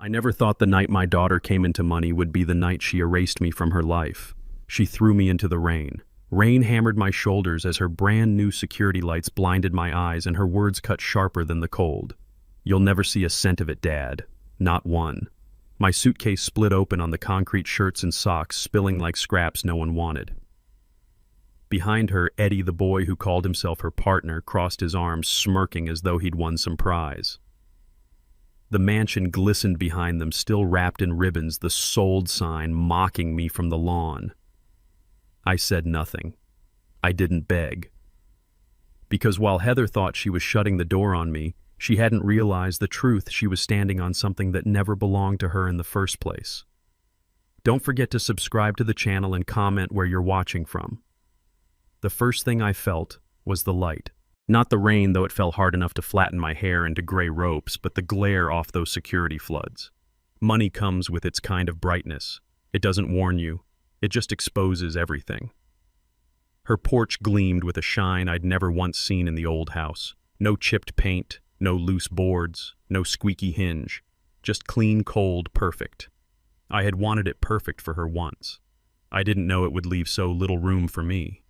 I never thought the night my daughter came into money would be the night she erased me from her life. She threw me into the rain. Rain hammered my shoulders as her brand new security lights blinded my eyes and her words cut sharper than the cold. "You'll never see a cent of it, Dad. Not one." My suitcase split open on the concrete, shirts and socks spilling like scraps no one wanted. Behind her, Eddie, the boy who called himself her partner, crossed his arms, smirking as though he'd won some prize. The mansion glistened behind them, still wrapped in ribbons, the sold sign mocking me from the lawn. I said nothing. I didn't beg. Because while Heather thought she was shutting the door on me, she hadn't realized the truth. She was standing on something that never belonged to her in the first place. Don't forget to subscribe to the channel and comment where you're watching from. The first thing I felt was the light. Not the rain, though it fell hard enough to flatten my hair into gray ropes, but the glare off those security floods. Money comes with its kind of brightness. It doesn't warn you. It just exposes everything. Her porch gleamed with a shine I'd never once seen in the old house. No chipped paint, no loose boards, no squeaky hinge. Just clean, cold, perfect. I had wanted it perfect for her once. I didn't know it would leave so little room for me.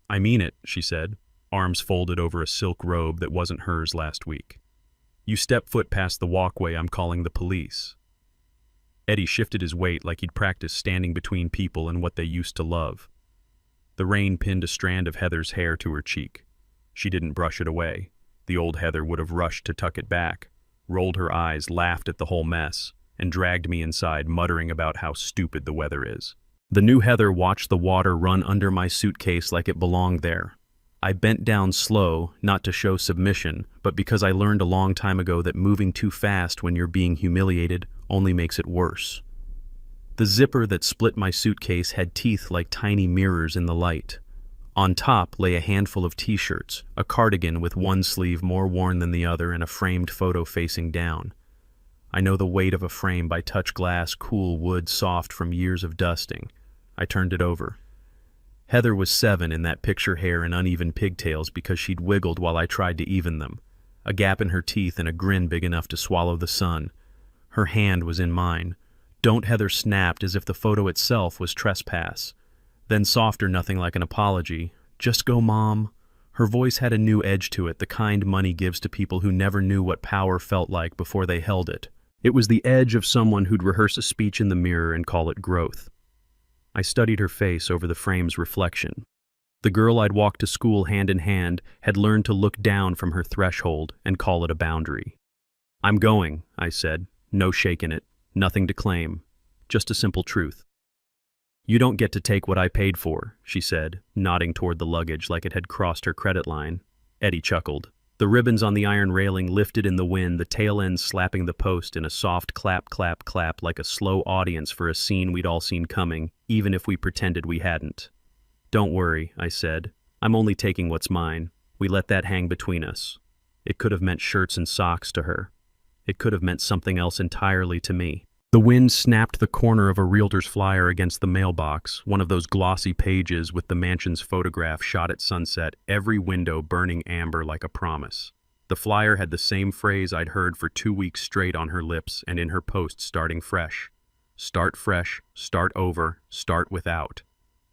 "I mean it," she said, arms folded over a silk robe that wasn't hers last week. "You step foot past the walkway, I'm calling the police." Eddie shifted his weight like he'd practiced standing between people and what they used to love. The rain pinned a strand of Heather's hair to her cheek. She didn't brush it away. The old Heather would have rushed to tuck it back, rolled her eyes, laughed at the whole mess, and dragged me inside, muttering about how stupid the weather is. The new Heather watched the water run under my suitcase like it belonged there. I bent down slow, not to show submission, but because I learned a long time ago that moving too fast when you're being humiliated only makes it worse. The zipper that split my suitcase had teeth like tiny mirrors in the light. On top lay a handful of t-shirts, a cardigan with one sleeve more worn than the other, and a framed photo facing down. I know the weight of a frame by touch glass, cool wood, soft from years of dusting. I turned it over. Heather was 7 in that picture, hair and uneven pigtails because she'd wiggled while I tried to even them. A gap in her teeth and a grin big enough to swallow the sun. Her hand was in mine. "Don't," Heather snapped as if the photo itself was trespass. Then softer, nothing like an apology. "Just go, Mom." Her voice had a new edge to it, the kind money gives to people who never knew what power felt like before they held it. It was the edge of someone who'd rehearse a speech in the mirror and call it growth. I studied her face over the frame's reflection. The girl I'd walked to school hand in hand had learned to look down from her threshold and call it a boundary. "I'm going," I said, no shaking it, nothing to claim, just a simple truth. "You don't get to take what I paid for," she said, nodding toward the luggage like it had crossed her credit line. Eddie chuckled. The ribbons on the iron railing lifted in the wind, the tail end slapping the post in a soft clap, clap, clap like a slow audience for a scene we'd all seen coming, even if we pretended we hadn't. "Don't worry," I said. "I'm only taking what's mine. We let that hang between us." It could have meant shirts and socks to her. It could have meant something else entirely to me. The wind snapped the corner of a realtor's flyer against the mailbox, one of those glossy pages with the mansion's photograph shot at sunset, every window burning amber like a promise. The flyer had the same phrase I'd heard for 2 weeks straight on her lips and in her post, starting fresh. Start fresh, start over, start without.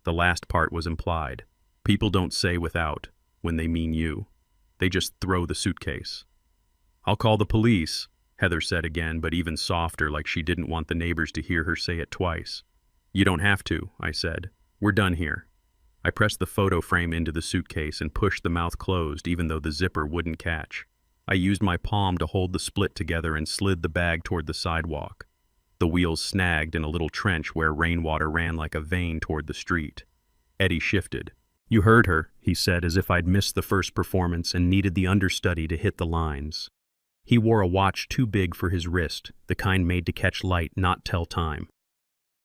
The last part was implied. People don't say without when they mean you. They just throw the suitcase. "I'll call the police," Heather said again, but even softer, like she didn't want the neighbors to hear her say it twice. "You don't have to," I said. "We're done here." I pressed the photo frame into the suitcase and pushed the mouth closed, even though the zipper wouldn't catch. I used my palm to hold the split together and slid the bag toward the sidewalk. The wheels snagged in a little trench where rainwater ran like a vein toward the street. Eddie shifted. "You heard her," he said, as if I'd missed the first performance and needed the understudy to hit the lines. He wore a watch too big for his wrist, the kind made to catch light, not tell time.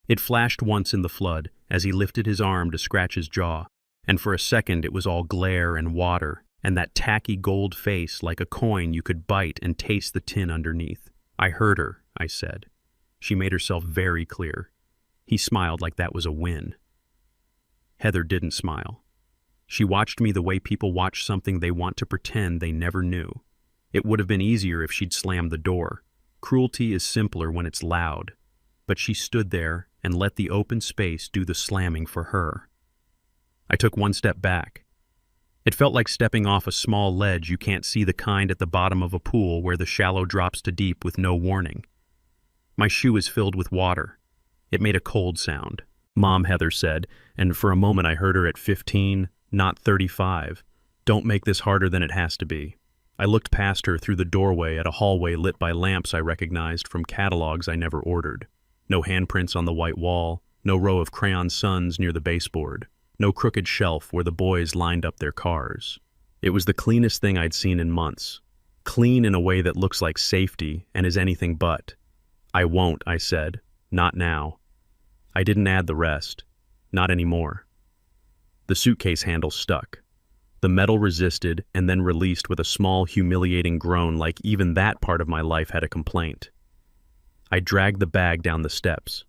It flashed once in the flood as he lifted his arm to scratch his jaw, and for a second it was all glare and water, and that tacky gold face like a coin you could bite and taste the tin underneath. "I heard her," I said. She made herself very clear. He smiled like that was a win. Heather didn't smile. She watched me the way people watch something they want to pretend they never knew. It would have been easier if she'd slammed the door, Cruelty is simpler when it's loud, but she stood there and let the open space do the slamming for her. I took one step back. It felt like stepping off a small ledge you can't see, the kind at the bottom of a pool where the shallow drops to deep with no warning. My shoe is filled with water. It made a cold sound. Mom, Heather said, and for a moment I heard her at 15, not 35. Don't make this harder than it has to be. I looked past her through the doorway at a hallway lit by lamps I recognized from catalogs I never ordered. No handprints on the white wall, no row of crayon suns near the baseboard, no crooked shelf where the boys lined up their cars. It was the cleanest thing I'd seen in months. Clean in a way that looks like safety and is anything but. I won't, I said. Not now. I didn't add the rest. Not anymore. The suitcase handle stuck. The metal resisted and then released with a small, humiliating groan, like even that part of my life had a complaint. I dragged the bag down the steps.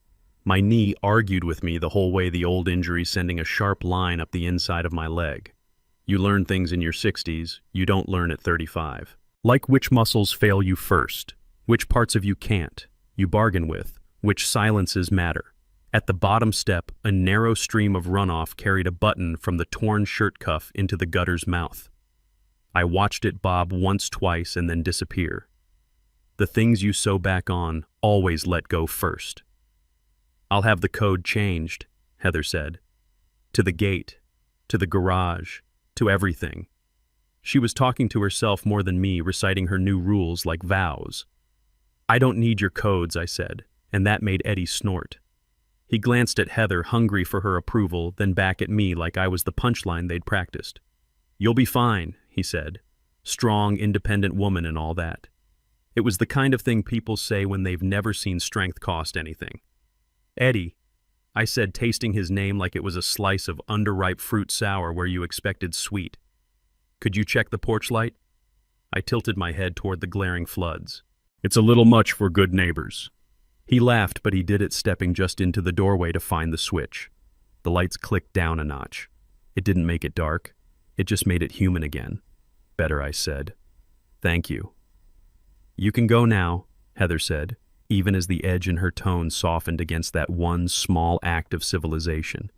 My knee argued with me the whole way, the old injury sending a sharp line up the inside of my leg. You learn things in your 60s, you don't learn at 35. Like which muscles fail you first, which parts of you can't, you bargain with, which silences matter. At the bottom step, a narrow stream of runoff carried a button from the torn shirt cuff into the gutter's mouth. I watched it bob once, twice, and then disappear. The things you sew back on always let go first. I'll have the code changed, Heather said. To the gate, to the garage, to everything. She was talking to herself more than me, reciting her new rules like vows. I don't need your codes, I said, and that made Eddie snort. He glanced at Heather, hungry for her approval, then back at me like I was the punchline they'd practiced. You'll be fine, he said. Strong, independent woman and all that. It was the kind of thing people say when they've never seen strength cost anything. Eddie, I said, tasting his name like it was a slice of underripe fruit sour where you expected sweet. Could you check the porch light? I tilted my head toward the glaring floods. It's a little much for good neighbors. He laughed, but he did it stepping just into the doorway to find the switch. The lights clicked down a notch. It didn't make it dark. It just made it human again. Better, I said. Thank you. You can go now, Heather said, even as the edge in her tone softened against that one small act of civilization.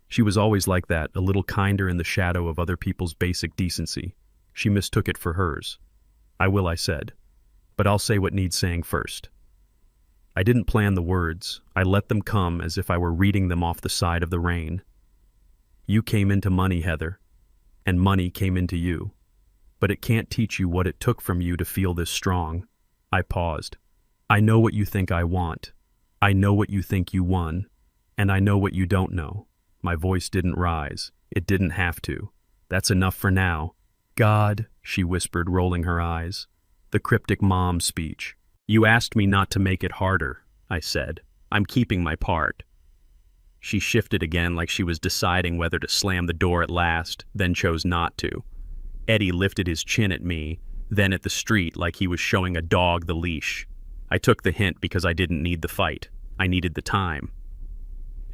She was always like that, a little kinder in the shadow of other people's basic decency. She mistook it for hers. I will, I said, but I'll say what needs saying first. I didn't plan the words. I let them come as if I were reading them off the side of the rain. You came into money, Heather, and money came into you. But it can't teach you what it took from you to feel this strong. I paused. I know what you think I want. I know what you think you won. And I know what you don't know. My voice didn't rise. It didn't have to. That's enough for now. God, she whispered, rolling her eyes. The cryptic mom speech. You asked me not to make it harder, I said. I'm keeping my part. She shifted again like she was deciding whether to slam the door at last, then chose not to. Eddie lifted his chin at me, then at the street like he was showing a dog the leash. I took the hint because I didn't need the fight. I needed the time.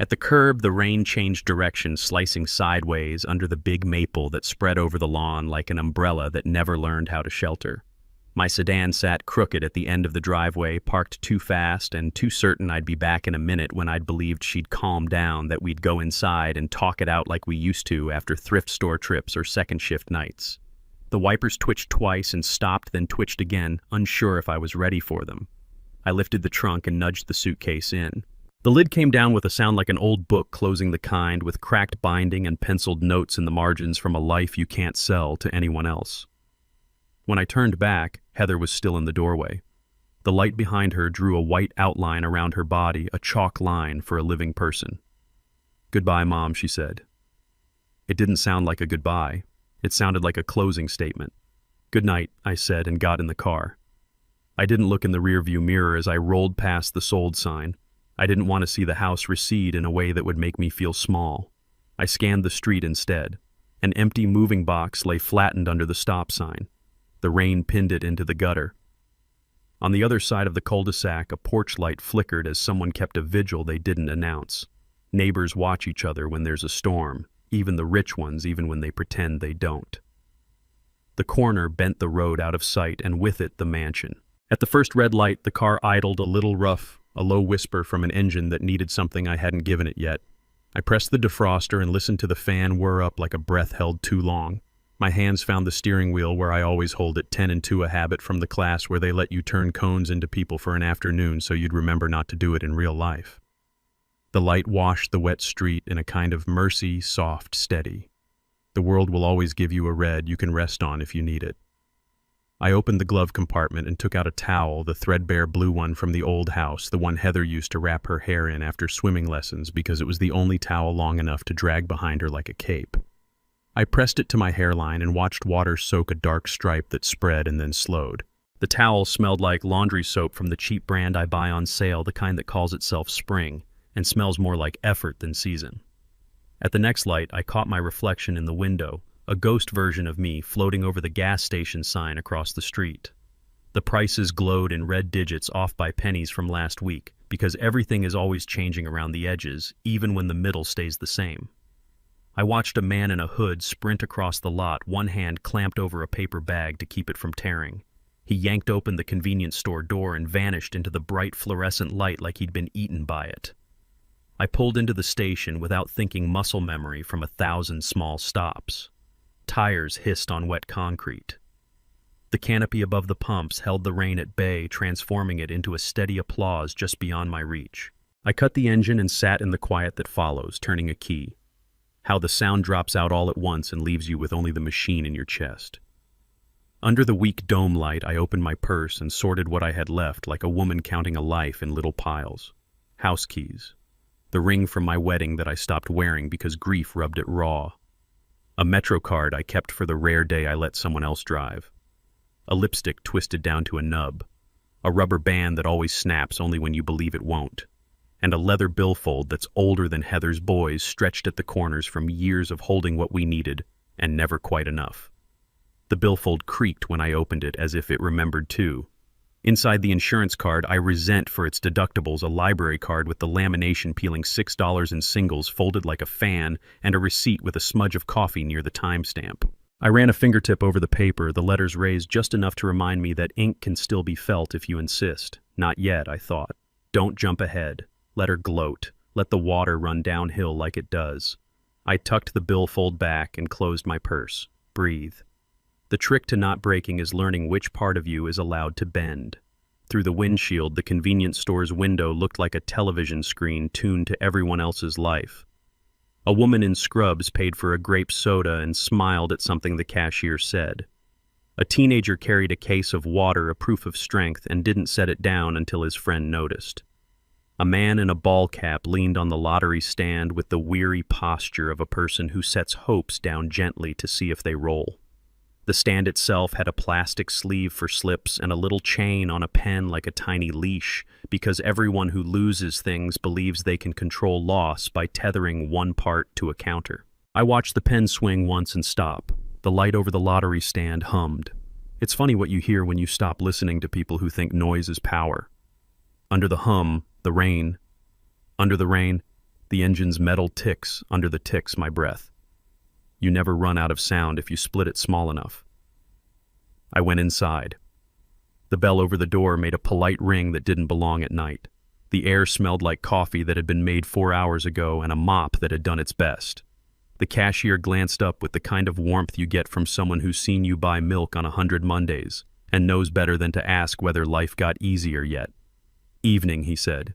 At the curb, the rain changed direction, slicing sideways under the big maple that spread over the lawn like an umbrella that never learned how to shelter. My sedan sat crooked at the end of the driveway, parked too fast and too certain I'd be back in a minute when I'd believed she'd calm down, that we'd go inside and talk it out like we used to after thrift store trips or second shift nights. The wipers twitched twice and stopped, then twitched again, unsure if I was ready for them. I lifted the trunk and nudged the suitcase in. The lid came down with a sound like an old book closing, the kind with cracked binding and penciled notes in the margins from a life you can't sell to anyone else. When I turned back, Heather was still in the doorway. The light behind her drew a white outline around her body, a chalk line for a living person. Goodbye, Mom, she said. It didn't sound like a goodbye. It sounded like a closing statement. Good night, I said, and got in the car. I didn't look in the rearview mirror as I rolled past the sold sign. I didn't want to see the house recede in a way that would make me feel small. I scanned the street instead. An empty moving box lay flattened under the stop sign. The rain pinned it into the gutter. On the other side of the cul-de-sac, a porch light flickered as someone kept a vigil they didn't announce. Neighbors watch each other when there's a storm, even the rich ones, even when they pretend they don't. The corner bent the road out of sight, and with it the mansion. At the first red light, the car idled a little rough, a low whisper from an engine that needed something I hadn't given it yet. I pressed the defroster and listened to the fan whir up like a breath held too long. My hands found the steering wheel where I always hold it, 10 and 2, a habit from the class where they let you turn cones into people for an afternoon so you'd remember not to do it in real life. The light washed the wet street in a kind of mercy, soft, steady. The world will always give you a red you can rest on if you need it. I opened the glove compartment and took out a towel, the threadbare blue one from the old house, the one Heather used to wrap her hair in after swimming lessons because it was the only towel long enough to drag behind her like a cape. I pressed it to my hairline and watched water soak a dark stripe that spread and then slowed. The towel smelled like laundry soap from the cheap brand I buy on sale, the kind that calls itself Spring, and smells more like effort than season. At the next light, I caught my reflection in the window, a ghost version of me floating over the gas station sign across the street. The prices glowed in red digits off by pennies from last week, because everything is always changing around the edges, even when the middle stays the same. I watched a man in a hood sprint across the lot, one hand clamped over a paper bag to keep it from tearing. He yanked open the convenience store door and vanished into the bright fluorescent light like he'd been eaten by it. I pulled into the station without thinking, muscle memory from 1,000 small stops. Tires hissed on wet concrete. The canopy above the pumps held the rain at bay, transforming it into a steady applause just beyond my reach. I cut the engine and sat in the quiet that follows, turning a key. How the sound drops out all at once and leaves you with only the machine in your chest. Under the weak dome light, I opened my purse and sorted what I had left like a woman counting a life in little piles. House keys. The ring from my wedding that I stopped wearing because grief rubbed it raw. A Metro card I kept for the rare day I let someone else drive. A lipstick twisted down to a nub. A rubber band that always snaps only when you believe it won't. And a leather billfold that's older than Heather's boys, stretched at the corners from years of holding what we needed, and never quite enough. The billfold creaked when I opened it, as if it remembered too. Inside the insurance card, I resent for its deductibles a library card with the lamination peeling $6 in singles folded like a fan, and a receipt with a smudge of coffee near the timestamp. I ran a fingertip over the paper, the letters raised just enough to remind me that ink can still be felt if you insist. Not yet, I thought. Don't jump ahead. Let her gloat. Let the water run downhill like it does. I tucked the billfold back and closed my purse. Breathe. The trick to not breaking is learning which part of you is allowed to bend. Through the windshield, the convenience store's window looked like a television screen tuned to everyone else's life. A woman in scrubs paid for a grape soda and smiled at something the cashier said. A teenager carried a case of water, a proof of strength, and didn't set it down until his friend noticed. A man in a ball cap leaned on the lottery stand with the weary posture of a person who sets hopes down gently to see if they roll. The stand itself had a plastic sleeve for slips and a little chain on a pen like a tiny leash, because everyone who loses things believes they can control loss by tethering one part to a counter. I watched the pen swing once and stop. The light over the lottery stand hummed. It's funny what you hear when you stop listening to people who think noise is power. Under the hum, the rain. Under the rain, the engine's metal ticks. Under the ticks, my breath. You never run out of sound if you split it small enough. I went inside. The bell over the door made a polite ring that didn't belong at night. The air smelled like coffee that had been made 4 hours ago and a mop that had done its best. The cashier glanced up with the kind of warmth you get from someone who's seen you buy milk on 100 Mondays and knows better than to ask whether life got easier yet. Evening, he said.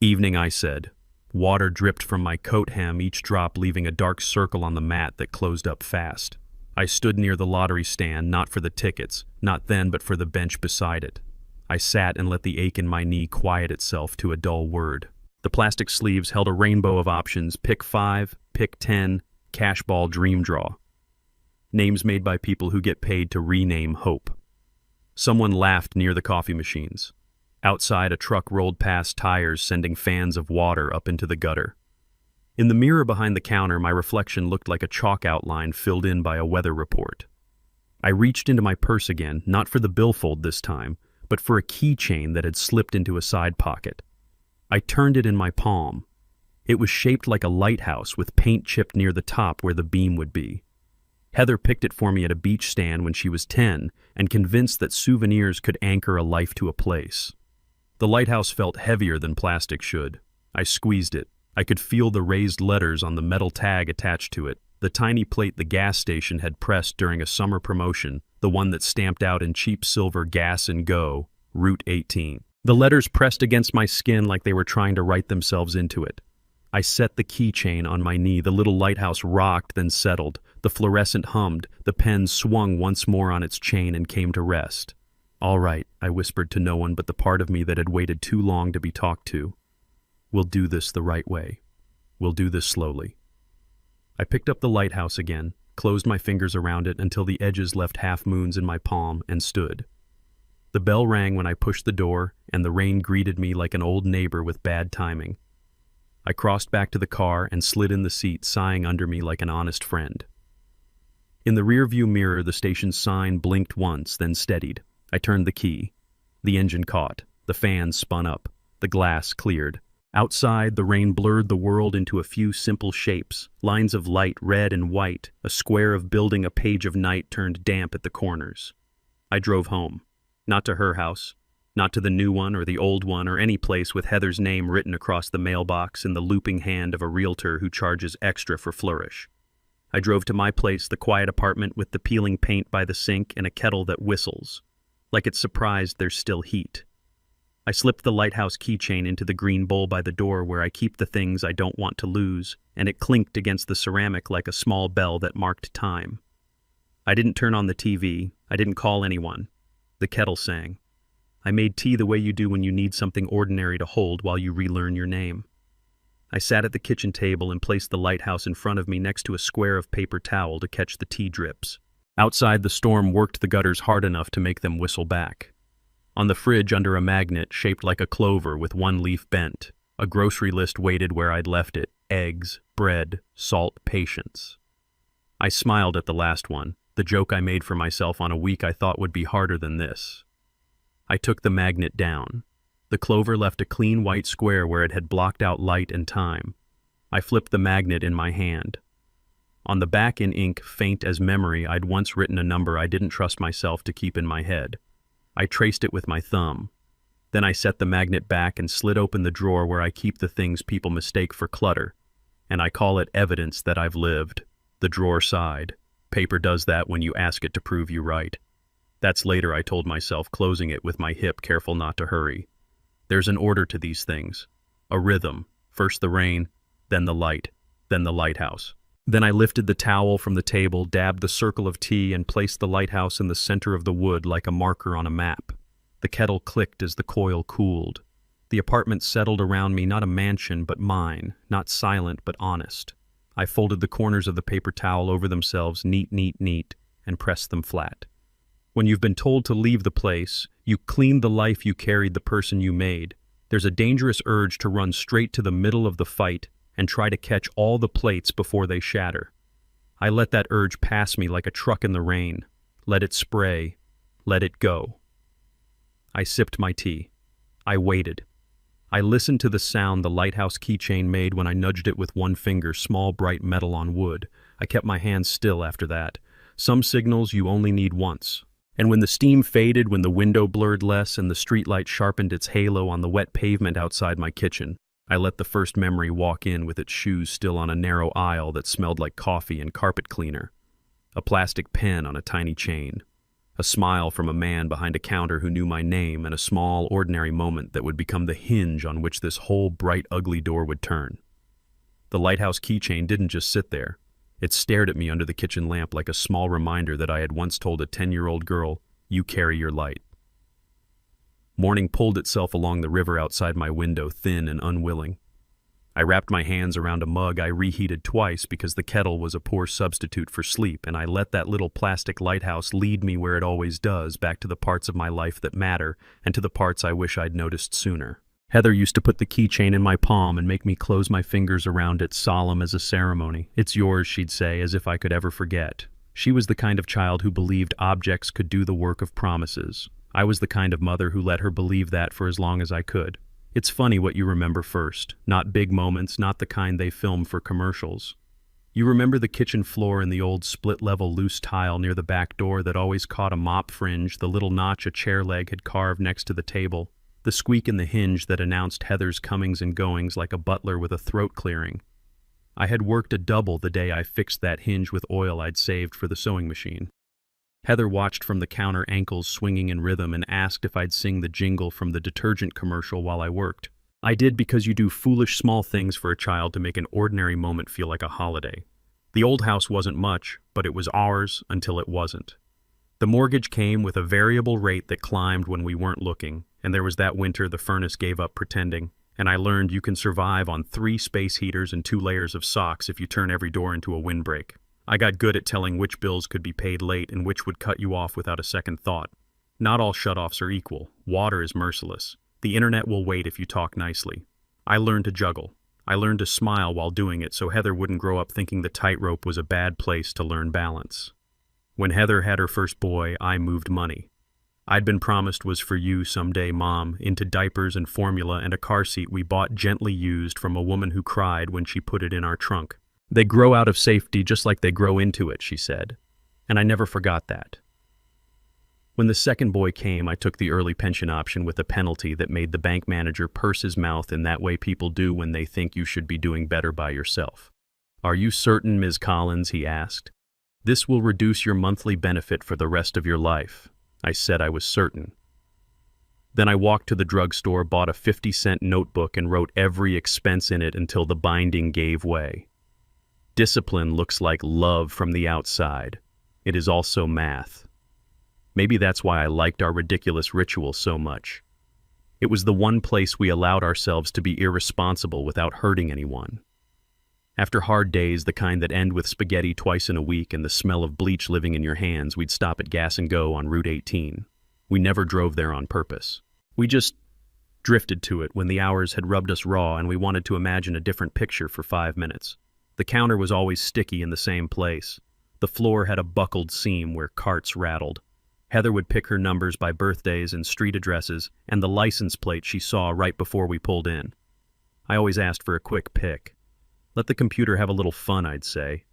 Evening, I said. Water dripped from my coat hem, each drop leaving a dark circle on the mat that closed up fast. I stood near the lottery stand, not for the tickets, not then but for the bench beside it. I sat and let the ache in my knee quiet itself to a dull word. The plastic sleeves held a rainbow of options: pick 5, pick 10, cash ball, dream draw. Names made by people who get paid to rename hope. Someone laughed near the coffee machines. Outside, a truck rolled past tires, sending fans of water up into the gutter. In the mirror behind the counter, my reflection looked like a chalk outline filled in by a weather report. I reached into my purse again, not for the billfold this time, but for a keychain that had slipped into a side pocket. I turned it in my palm. It was shaped like a lighthouse with paint chipped near the top where the beam would be. Heather picked it for me at a beach stand when she was 10 and convinced that souvenirs could anchor a life to a place. The lighthouse felt heavier than plastic should. I squeezed it. I could feel the raised letters on the metal tag attached to it, the tiny plate the gas station had pressed during a summer promotion, the one that stamped out in cheap silver Gas and Go, Route 18. The letters pressed against my skin like they were trying to write themselves into it. I set the keychain on my knee. The little lighthouse rocked, then settled. The fluorescent hummed. The pen swung once more on its chain and came to rest. "All right," I whispered to no one but the part of me that had waited too long to be talked to. "We'll do this the right way. We'll do this slowly." I picked up the lighthouse again, closed my fingers around it until the edges left half moons in my palm, and stood. The bell rang when I pushed the door, and the rain greeted me like an old neighbor with bad timing. I crossed back to the car and slid in the seat, sighing under me like an honest friend. In the rearview mirror, the station's sign blinked once, then steadied. I turned the key. The engine caught. The fans spun up. The glass cleared. Outside, the rain blurred the world into a few simple shapes, lines of light, red and white, a square of building, a page of night turned damp at the corners. I drove home. Not to her house. Not to the new one or the old one or any place with Heather's name written across the mailbox in the looping hand of a realtor who charges extra for flourish. I drove to my place, the quiet apartment with the peeling paint by the sink and a kettle that whistles. Like it's surprised there's still heat. I slipped the lighthouse keychain into the green bowl by the door where I keep the things I don't want to lose, and it clinked against the ceramic like a small bell that marked time. I didn't turn on the TV. I didn't call anyone. The kettle sang. I made tea the way you do when you need something ordinary to hold while you relearn your name. I sat at the kitchen table and placed the lighthouse in front of me next to a square of paper towel to catch the tea drips. Outside, the storm worked the gutters hard enough to make them whistle back. On the fridge, under a magnet shaped like a clover with one leaf bent, a grocery list waited where I'd left it: eggs, bread, salt, patience. I smiled at the last one, the joke I made for myself on a week I thought would be harder than this. I took the magnet down. The clover left a clean white square where it had blocked out light and time. I flipped the magnet in my hand. On the back, in ink, faint as memory, I'd once written a number I didn't trust myself to keep in my head. I traced it with my thumb. Then I set the magnet back and slid open the drawer where I keep the things people mistake for clutter. And I call it evidence that I've lived. The drawer sighed. Paper does that when you ask it to prove you right. That's later, I told myself, closing it with my hip, careful not to hurry. There's an order to these things. A rhythm. First the rain, then the light, then the lighthouse. Then I lifted the towel from the table, dabbed the circle of tea, and placed the lighthouse in the center of the wood like a marker on a map. The kettle clicked as the coil cooled. The apartment settled around me, not a mansion, but mine, not silent, but honest. I folded the corners of the paper towel over themselves, neat, and pressed them flat. When you've been told to leave the place, you cleaned the life you carried, the person you made. There's a dangerous urge to run straight to the middle of the fight and try to catch all the plates before they shatter. I let that urge pass me like a truck in the rain. Let it spray. Let it go. I sipped my tea. I waited. I listened to the sound the lighthouse keychain made when I nudged it with one finger, small bright metal on wood. I kept my hands still after that. Some signals you only need once. And when the steam faded, when the window blurred less and the streetlight sharpened its halo on the wet pavement outside my kitchen, I let the first memory walk in with its shoes still on a narrow aisle that smelled like coffee and carpet cleaner. A plastic pen on a tiny chain. A smile from a man behind a counter who knew my name, and a small, ordinary moment that would become the hinge on which this whole bright, ugly door would turn. The lighthouse keychain didn't just sit there. It stared at me under the kitchen lamp like a small reminder that I had once told a 10-year-old girl, "You carry your light." Morning pulled itself along the river outside my window, thin and unwilling. I wrapped my hands around a mug I reheated twice because the kettle was a poor substitute for sleep, and I let that little plastic lighthouse lead me where it always does, back to the parts of my life that matter, and to the parts I wish I'd noticed sooner. Heather used to put the keychain in my palm and make me close my fingers around it, solemn as a ceremony. "It's yours," she'd say, as if I could ever forget. She was the kind of child who believed objects could do the work of promises. I was the kind of mother who let her believe that for as long as I could. It's funny what you remember first. Not big moments, not the kind they film for commercials. You remember the kitchen floor and the old split-level loose tile near the back door that always caught a mop fringe, the little notch a chair leg had carved next to the table, the squeak in the hinge that announced Heather's comings and goings like a butler with a throat clearing. I had worked a double the day I fixed that hinge with oil I'd saved for the sewing machine. Heather watched from the counter, ankles swinging in rhythm, and asked if I'd sing the jingle from the detergent commercial while I worked. I did, because you do foolish small things for a child to make an ordinary moment feel like a holiday. The old house wasn't much, but it was ours until it wasn't. The mortgage came with a variable rate that climbed when we weren't looking, and there was that winter the furnace gave up pretending, and I learned you can survive on 3 space heaters and 2 layers of socks if you turn every door into a windbreak. I got good at telling which bills could be paid late and which would cut you off without a second thought. Not all shutoffs are equal. Water is merciless. The internet will wait if you talk nicely. I learned to juggle. I learned to smile while doing it so Heather wouldn't grow up thinking the tightrope was a bad place to learn balance. When Heather had her first boy, I moved money. I'd been promised was for you someday, Mom, into diapers and formula and a car seat we bought gently used from a woman who cried when she put it in our trunk. They grow out of safety just like they grow into it, she said. And I never forgot that. When the second boy came, I took the early pension option with a penalty that made the bank manager purse his mouth in that way people do when they think you should be doing better by yourself. "Are you certain, Ms. Collins?" he asked. "This will reduce your monthly benefit for the rest of your life." I said I was certain. Then I walked to the drugstore, bought a 50-cent notebook, and wrote every expense in it until the binding gave way. Discipline looks like love from the outside. It is also math. Maybe that's why I liked our ridiculous ritual so much. It was the one place we allowed ourselves to be irresponsible without hurting anyone. After hard days, the kind that end with spaghetti twice in a week and the smell of bleach living in your hands, we'd stop at Gas and Go on Route 18. We never drove there on purpose. We just drifted to it when the hours had rubbed us raw and we wanted to imagine a different picture for 5 minutes. The counter was always sticky in the same place. The floor had a buckled seam where carts rattled. Heather would pick her numbers by birthdays and street addresses and the license plate she saw right before we pulled in. I always asked for a quick pick. Let the computer have a little fun, I'd say.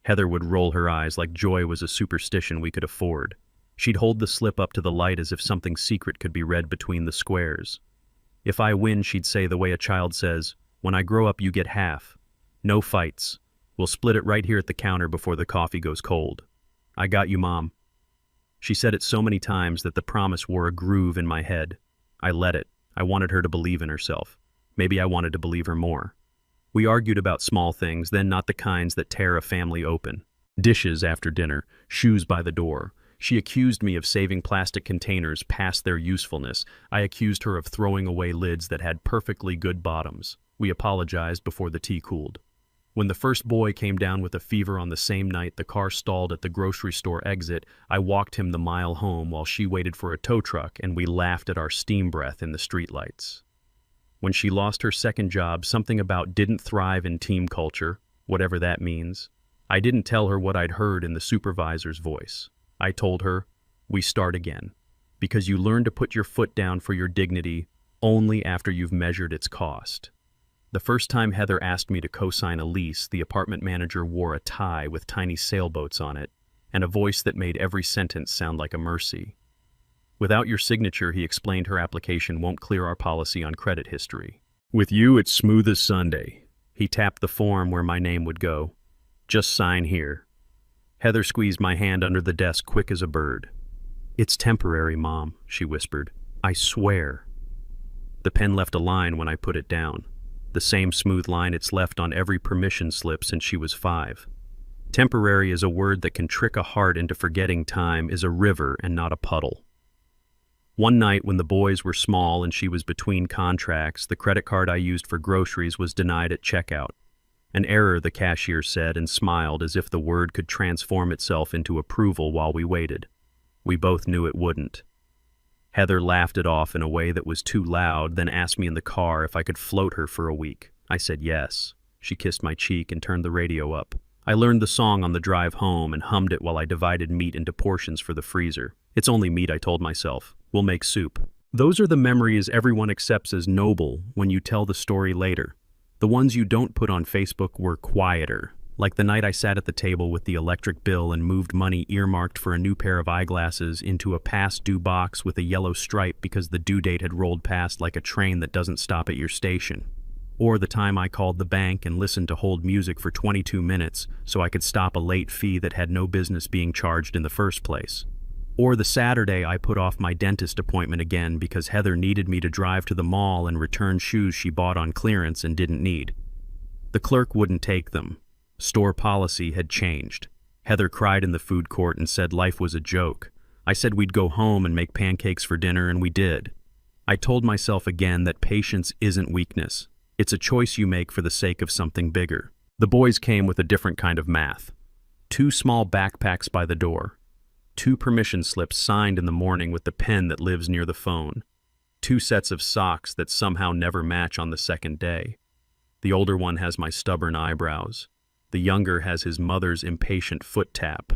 Heather would roll her eyes like joy was a superstition we could afford. She'd hold the slip up to the light as if something secret could be read between the squares. If I win, she'd say the way a child says, "When I grow up, you get half. No fights. We'll split it right here at the counter before the coffee goes cold. I got you, Mom." She said it so many times that the promise wore a groove in my head. I let it. I wanted her to believe in herself. Maybe I wanted to believe her more. We argued about small things, then not the kinds that tear a family open. Dishes after dinner, shoes by the door. She accused me of saving plastic containers past their usefulness. I accused her of throwing away lids that had perfectly good bottoms. We apologized before the tea cooled. When the first boy came down with a fever on the same night the car stalled at the grocery store exit, I walked him the mile home while she waited for a tow truck, and we laughed at our steam breath in the streetlights. When she lost her second job, something about didn't thrive in team culture, whatever that means. I didn't tell her what I'd heard in the supervisor's voice. I told her, "We start again, because you learn to put your foot down for your dignity only after you've measured its cost." The first time Heather asked me to co-sign a lease, the apartment manager wore a tie with tiny sailboats on it, and a voice that made every sentence sound like a mercy. "Without your signature," he explained, "her application won't clear our policy on credit history. With you, it's smooth as Sunday." He tapped the form where my name would go. "Just sign here." Heather squeezed my hand under the desk quick as a bird. "It's temporary, Mom," she whispered. "I swear." The pen left a line when I put it down. The same smooth line it's left on every permission slip since she was 5. Temporary is a word that can trick a heart into forgetting time is a river and not a puddle. One night when the boys were small and she was between contracts, the credit card I used for groceries was denied at checkout. An error, the cashier said, and smiled as if the word could transform itself into approval while we waited. We both knew it wouldn't. Heather laughed it off in a way that was too loud, then asked me in the car if I could float her for a week. I said yes. She kissed my cheek and turned the radio up. I learned the song on the drive home and hummed it while I divided meat into portions for the freezer. It's only meat, I told myself. We'll make soup. Those are the memories everyone accepts as noble when you tell the story later. The ones you don't put on Facebook were quieter. Like the night I sat at the table with the electric bill and moved money earmarked for a new pair of eyeglasses into a past due box with a yellow stripe because the due date had rolled past like a train that doesn't stop at your station. Or the time I called the bank and listened to hold music for 22 minutes so I could stop a late fee that had no business being charged in the first place. Or the Saturday I put off my dentist appointment again because Heather needed me to drive to the mall and return shoes she bought on clearance and didn't need. The clerk wouldn't take them. Store policy had changed. Heather cried in the food court and said life was a joke. I said we'd go home and make pancakes for dinner, and we did. I told myself again that patience isn't weakness. It's a choice you make for the sake of something bigger. The boys came with a different kind of math. 2 small backpacks by the door. 2 permission slips signed in the morning with the pen that lives near the phone. 2 sets of socks that somehow never match on the second day. The older one has my stubborn eyebrows. The younger has his mother's impatient foot tap.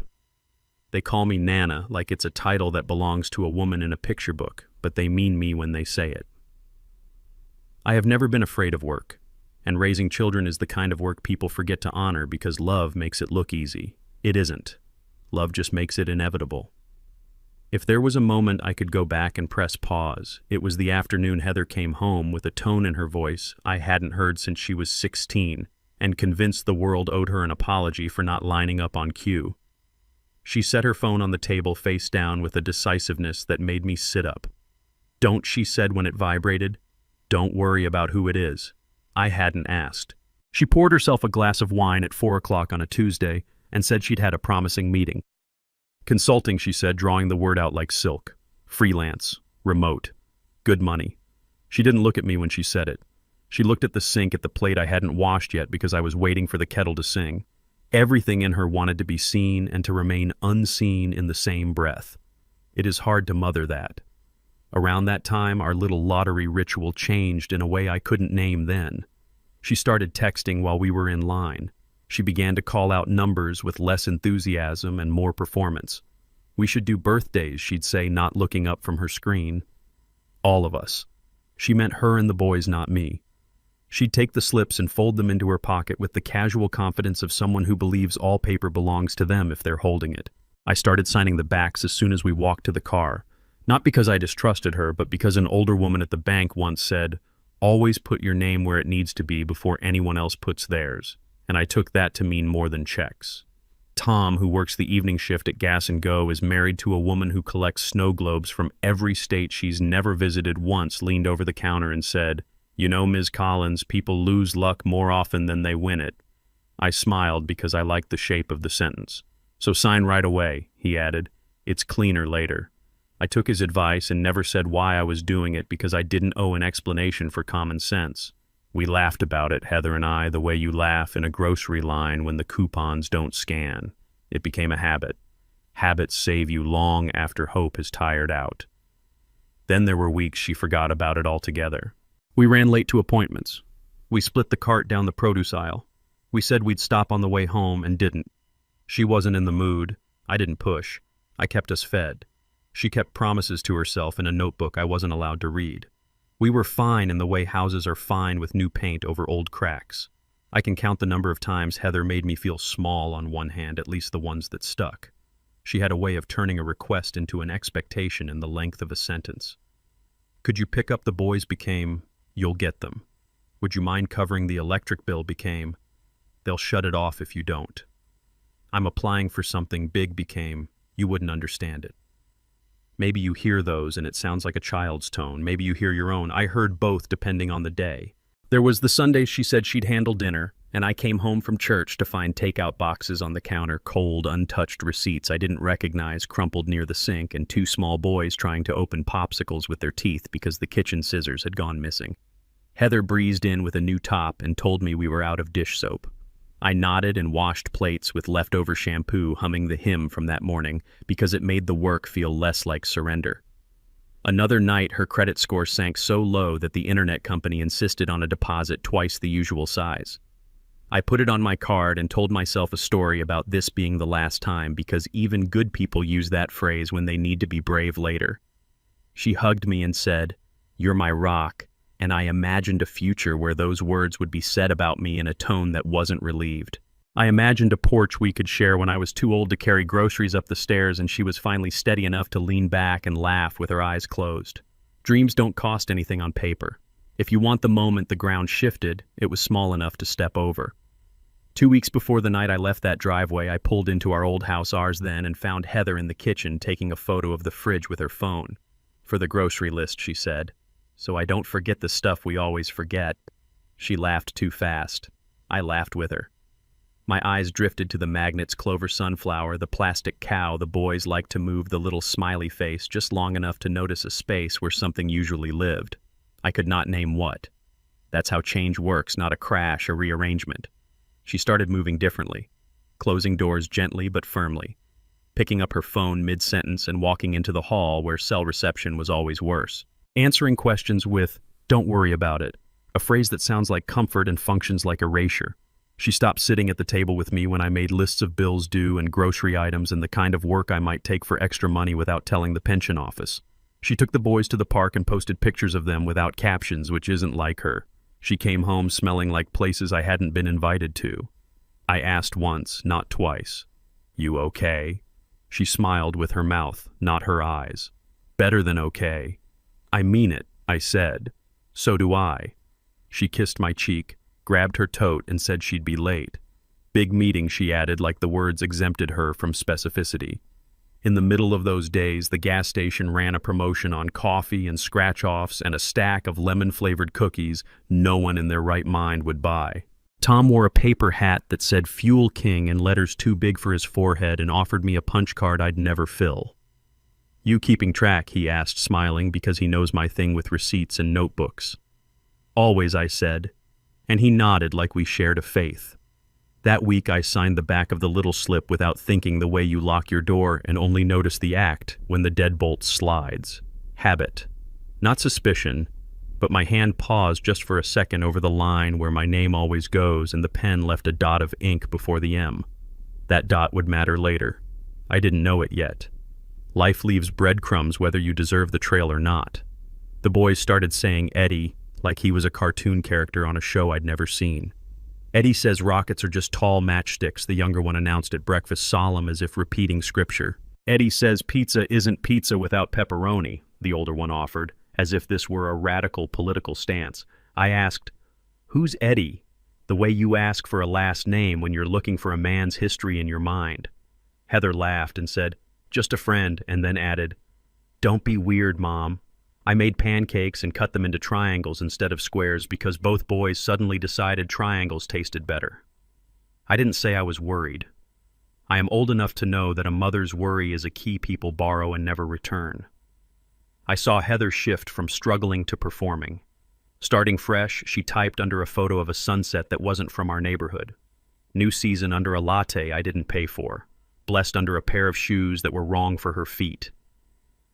They call me Nana like it's a title that belongs to a woman in a picture book, but they mean me when they say it. I have never been afraid of work, and raising children is the kind of work people forget to honor because love makes it look easy. It isn't. Love just makes it inevitable. If there was a moment I could go back and press pause, it was the afternoon Heather came home with a tone in her voice I hadn't heard since she was 16, and convinced the world owed her an apology for not lining up on cue. She set her phone on the table face down with a decisiveness that made me sit up. "Don't," she said when it vibrated. "Don't worry about who it is." I hadn't asked. She poured herself a glass of wine at 4 o'clock on a Tuesday and said she'd had a promising meeting. Consulting, she said, drawing the word out like silk. Freelance. Remote. Good money. She didn't look at me when she said it. She looked at the sink at the plate I hadn't washed yet because I was waiting for the kettle to sing. Everything in her wanted to be seen and to remain unseen in the same breath. It is hard to mother that. Around that time, our little lottery ritual changed in a way I couldn't name then. She started texting while we were in line. She began to call out numbers with less enthusiasm and more performance. "We should do birthdays," she'd say, not looking up from her screen. All of us. She meant her and the boys, not me. She'd take the slips and fold them into her pocket with the casual confidence of someone who believes all paper belongs to them if they're holding it. I started signing the backs as soon as we walked to the car. Not because I distrusted her, but because an older woman at the bank once said, "Always put your name where it needs to be before anyone else puts theirs." And I took that to mean more than checks. Tom, who works the evening shift at Gas and Go, is married to a woman who collects snow globes from every state she's never visited once, leaned over the counter and said, "You know, Ms. Collins, people lose luck more often than they win it." I smiled because I liked the shape of the sentence. "So sign right away," he added. "It's cleaner later." I took his advice and never said why I was doing it because I didn't owe an explanation for common sense. We laughed about it, Heather and I, the way you laugh in a grocery line when the coupons don't scan. It became a habit. Habits save you long after hope is tired out. Then there were weeks she forgot about it altogether. We ran late to appointments. We split the cart down the produce aisle. We said we'd stop on the way home and didn't. She wasn't in the mood. I didn't push. I kept us fed. She kept promises to herself in a notebook I wasn't allowed to read. We were fine in the way houses are fine with new paint over old cracks. I can count the number of times Heather made me feel small on one hand, at least the ones that stuck. She had a way of turning a request into an expectation in the length of a sentence. "Could you pick up the boys?" became, "You'll get them." "Would you mind covering the electric bill?" became, "They'll shut it off if you don't." "I'm applying for something big" became, "You wouldn't understand it." Maybe you hear those and it sounds like a child's tone. Maybe you hear your own. I heard both depending on the day. There was the Sunday she said she'd handle dinner, and I came home from church to find takeout boxes on the counter, cold, untouched receipts I didn't recognize crumpled near the sink, and 2 small boys trying to open popsicles with their teeth because the kitchen scissors had gone missing. Heather breezed in with a new top and told me we were out of dish soap. I nodded and washed plates with leftover shampoo, humming the hymn from that morning because it made the work feel less like surrender. Another night, her credit score sank so low that the internet company insisted on a deposit twice the usual size. I put it on my card and told myself a story about this being the last time because even good people use that phrase when they need to be brave later. She hugged me and said, "You're my rock," and I imagined a future where those words would be said about me in a tone that wasn't relieved. I imagined a porch we could share when I was too old to carry groceries up the stairs and she was finally steady enough to lean back and laugh with her eyes closed. Dreams don't cost anything on paper. If you want the moment the ground shifted, it was small enough to step over. 2 weeks before the night I left that driveway, I pulled into our old house, ours then, and found Heather in the kitchen taking a photo of the fridge with her phone. "For the grocery list," she said. "So I don't forget the stuff we always forget." She laughed too fast. I laughed with her. My eyes drifted to the magnets, clover sunflower, the plastic cow. The boys liked to move the little smiley face just long enough to notice a space where something usually lived. I could not name what. That's how change works, not a crash, a rearrangement. She started moving differently, closing doors gently but firmly, picking up her phone mid-sentence and walking into the hall where cell reception was always worse. Answering questions with, "Don't worry about it," a phrase that sounds like comfort and functions like erasure. She stopped sitting at the table with me when I made lists of bills due and grocery items and the kind of work I might take for extra money without telling the pension office. She took the boys to the park and posted pictures of them without captions, which isn't like her. She came home smelling like places I hadn't been invited to. I asked once, not twice, "You okay?" She smiled with her mouth, not her eyes. "Better than okay." "I mean it," I said. "So do I." She kissed my cheek, grabbed her tote, and said she'd be late. "Big meeting," she added, like the words exempted her from specificity. In the middle of those days, the gas station ran a promotion on coffee and scratch-offs and a stack of lemon-flavored cookies no one in their right mind would buy. Tom wore a paper hat that said Fuel King in letters too big for his forehead and offered me a punch card I'd never fill. "You keeping track?" he asked, smiling, because he knows my thing with receipts and notebooks. "Always," I said, and he nodded like we shared a faith. That week I signed the back of the little slip without thinking, the way you lock your door and only notice the act when the deadbolt slides. Habit. Not suspicion, but my hand paused just for a second over the line where my name always goes, and the pen left a dot of ink before the M. That dot would matter later. I didn't know it yet. Life leaves breadcrumbs whether you deserve the trail or not. The boys started saying Eddie like he was a cartoon character on a show I'd never seen. "Eddie says rockets are just tall matchsticks," the younger one announced at breakfast, solemn as if repeating scripture. "Eddie says pizza isn't pizza without pepperoni," the older one offered, as if this were a radical political stance. I asked, "Who's Eddie?" The way you ask for a last name when you're looking for a man's history in your mind. Heather laughed and said, "Just a friend," and then added, "Don't be weird, Mom. I made pancakes and cut them into triangles instead of squares because both boys suddenly decided triangles tasted better." I didn't say I was worried. I am old enough to know that a mother's worry is a key people borrow and never return. I saw Heather shift from struggling to performing. Starting fresh, she typed under a photo of a sunset that wasn't from our neighborhood. New season under a latte I didn't pay for. Blessed under a pair of shoes that were wrong for her feet.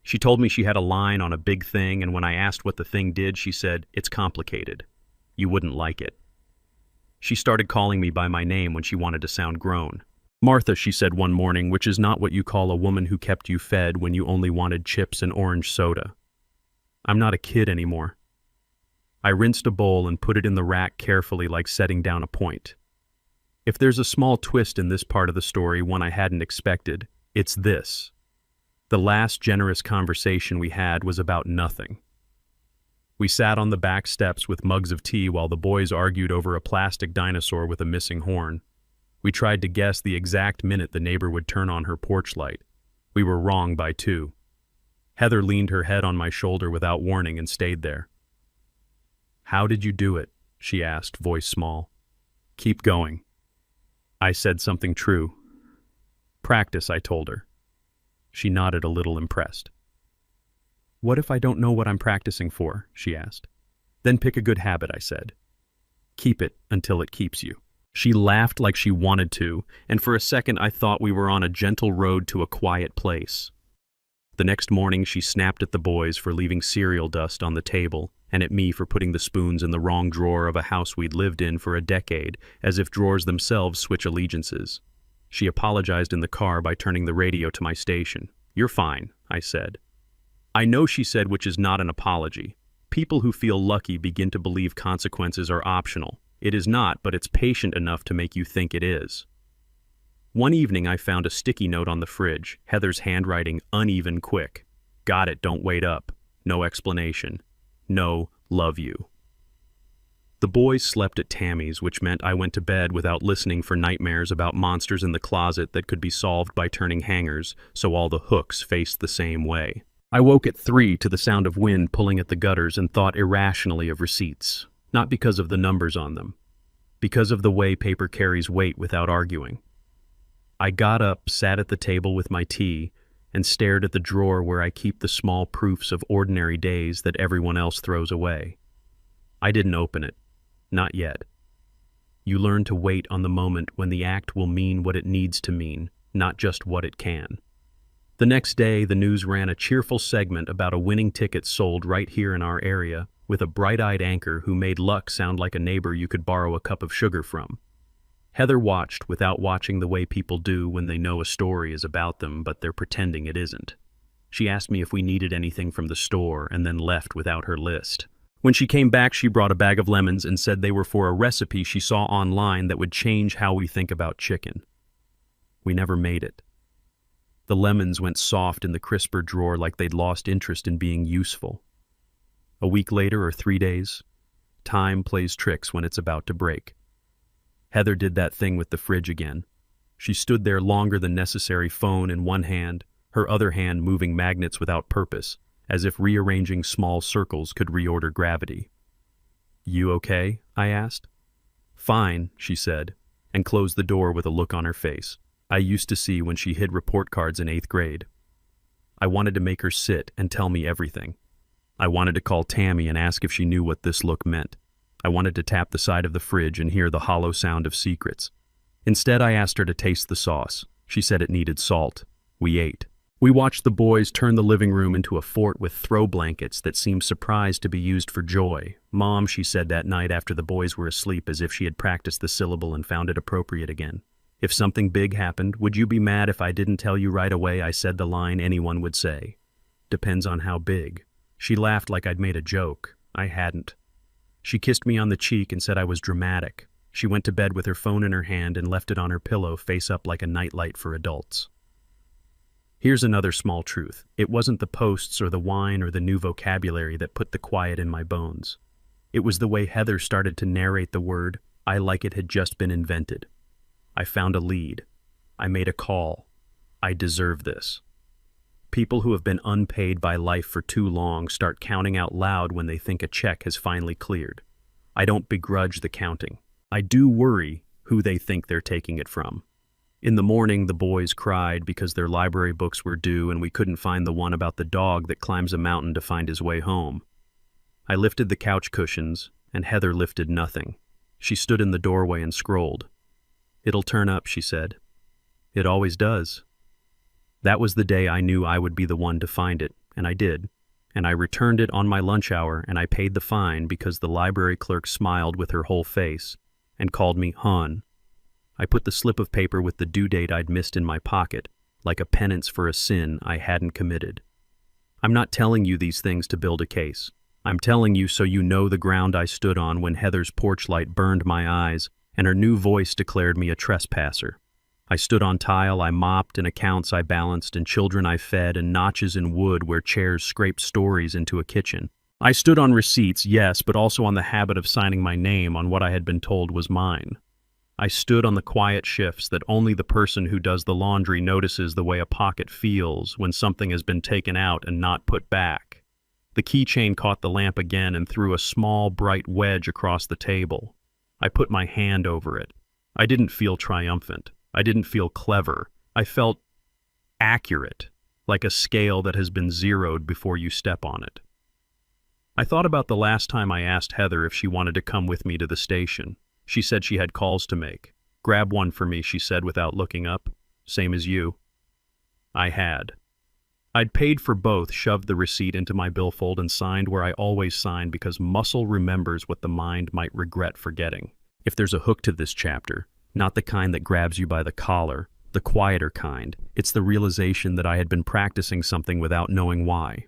She told me she had a line on a big thing, and when I asked what the thing did, she said, "It's complicated. You wouldn't like it." She started calling me by my name when she wanted to sound grown. "Martha," she said one morning, which is not what you call a woman who kept you fed when you only wanted chips and orange soda. I'm not a kid anymore. I rinsed a bowl and put it in the rack carefully, like setting down a point. If there's a small twist in this part of the story, one I hadn't expected, it's this. The last generous conversation we had was about nothing. We sat on the back steps with mugs of tea while the boys argued over a plastic dinosaur with a missing horn. We tried to guess the exact minute the neighbor would turn on her porch light. We were wrong by 2. Heather leaned her head on my shoulder without warning and stayed there. "How did you do it?" she asked, voice small. "Keep going." I said something true. "Practice," I told her. She nodded, a little impressed. "What if I don't know what I'm practicing for?" she asked. "Then pick a good habit," I said. "Keep it until it keeps you." She laughed like she wanted to, and for a second I thought we were on a gentle road to a quiet place. The next morning she snapped at the boys for leaving cereal dust on the table, and at me for putting the spoons in the wrong drawer of a house we'd lived in for a decade, as if drawers themselves switch allegiances. She apologized in the car by turning the radio to my station. "You're fine," I said. I know, she said, which is not an apology. People who feel lucky begin to believe consequences are optional. It is not, but it's patient enough to make you think it is. One evening I found a sticky note on the fridge, Heather's handwriting uneven quick. Got it, don't wait up. No explanation. No, love you. The boys slept at Tammy's, which meant I went to bed without listening for nightmares about monsters in the closet that could be solved by turning hangers so all the hooks faced the same way. I woke at 3 to the sound of wind pulling at the gutters and thought irrationally of receipts, not because of the numbers on them, because of the way paper carries weight without arguing. I got up, sat at the table with my tea, and stared at the drawer where I keep the small proofs of ordinary days that everyone else throws away. I didn't open it. Not yet. You learn to wait on the moment when the act will mean what it needs to mean, not just what it can. The next day, the news ran a cheerful segment about a winning ticket sold right here in our area with a bright-eyed anchor who made luck sound like a neighbor you could borrow a cup of sugar from. Heather watched without watching the way people do when they know a story is about them, but they're pretending it isn't. She asked me if we needed anything from the store and then left without her list. When she came back, she brought a bag of lemons and said they were for a recipe she saw online that would change how we think about chicken. We never made it. The lemons went soft in the crisper drawer like they'd lost interest in being useful. A week later or 3 days, time plays tricks when it's about to break. Heather did that thing with the fridge again. She stood there longer than necessary, phone in one hand, her other hand moving magnets without purpose, as if rearranging small circles could reorder gravity. "You okay?" I asked. "Fine," she said, and closed the door with a look on her face I used to see when she hid report cards in 8th grade. I wanted to make her sit and tell me everything. I wanted to call Tammy and ask if she knew what this look meant. I wanted to tap the side of the fridge and hear the hollow sound of secrets. Instead, I asked her to taste the sauce. She said it needed salt. We ate. We watched the boys turn the living room into a fort with throw blankets that seemed surprised to be used for joy. "Mom," she said that night after the boys were asleep, as if she had practiced the syllable and found it appropriate again. "If something big happened, would you be mad if I didn't tell you right away?" I said the line anyone would say. "Depends on how big." She laughed like I'd made a joke. I hadn't. She kissed me on the cheek and said I was dramatic. She went to bed with her phone in her hand and left it on her pillow face up like a nightlight for adults. Here's another small truth. It wasn't the posts or the wine or the new vocabulary that put the quiet in my bones. It was the way Heather started to narrate the word I like it had just been invented. I found a lead. I made a call. I deserve this. People who have been unpaid by life for too long start counting out loud when they think a check has finally cleared. I don't begrudge the counting. I do worry who they think they're taking it from. In the morning, the boys cried because their library books were due and we couldn't find the one about the dog that climbs a mountain to find his way home. I lifted the couch cushions, and Heather lifted nothing. She stood in the doorway and scrolled. "It'll turn up," she said. "It always does." That was the day I knew I would be the one to find it, and I did. And I returned it on my lunch hour, and I paid the fine because the library clerk smiled with her whole face and called me hon. I put the slip of paper with the due date I'd missed in my pocket, like a penance for a sin I hadn't committed. I'm not telling you these things to build a case. I'm telling you so you know the ground I stood on when Heather's porch light burned my eyes and her new voice declared me a trespasser. I stood on tile I mopped and accounts I balanced and children I fed and notches in wood where chairs scraped stories into a kitchen. I stood on receipts, yes, but also on the habit of signing my name on what I had been told was mine. I stood on the quiet shifts that only the person who does the laundry notices the way a pocket feels when something has been taken out and not put back. The keychain caught the lamp again and threw a small, bright wedge across the table. I put my hand over it. I didn't feel triumphant. I didn't feel clever. I felt accurate, like a scale that has been zeroed before you step on it. I thought about the last time I asked Heather if she wanted to come with me to the station. She said she had calls to make. "Grab one for me," she said without looking up. "Same as you." I had. I'd paid for both, shoved the receipt into my billfold, and signed where I always sign because muscle remembers what the mind might regret forgetting. If there's a hook to this chapter, not the kind that grabs you by the collar, the quieter kind, it's the realization that I had been practicing something without knowing why.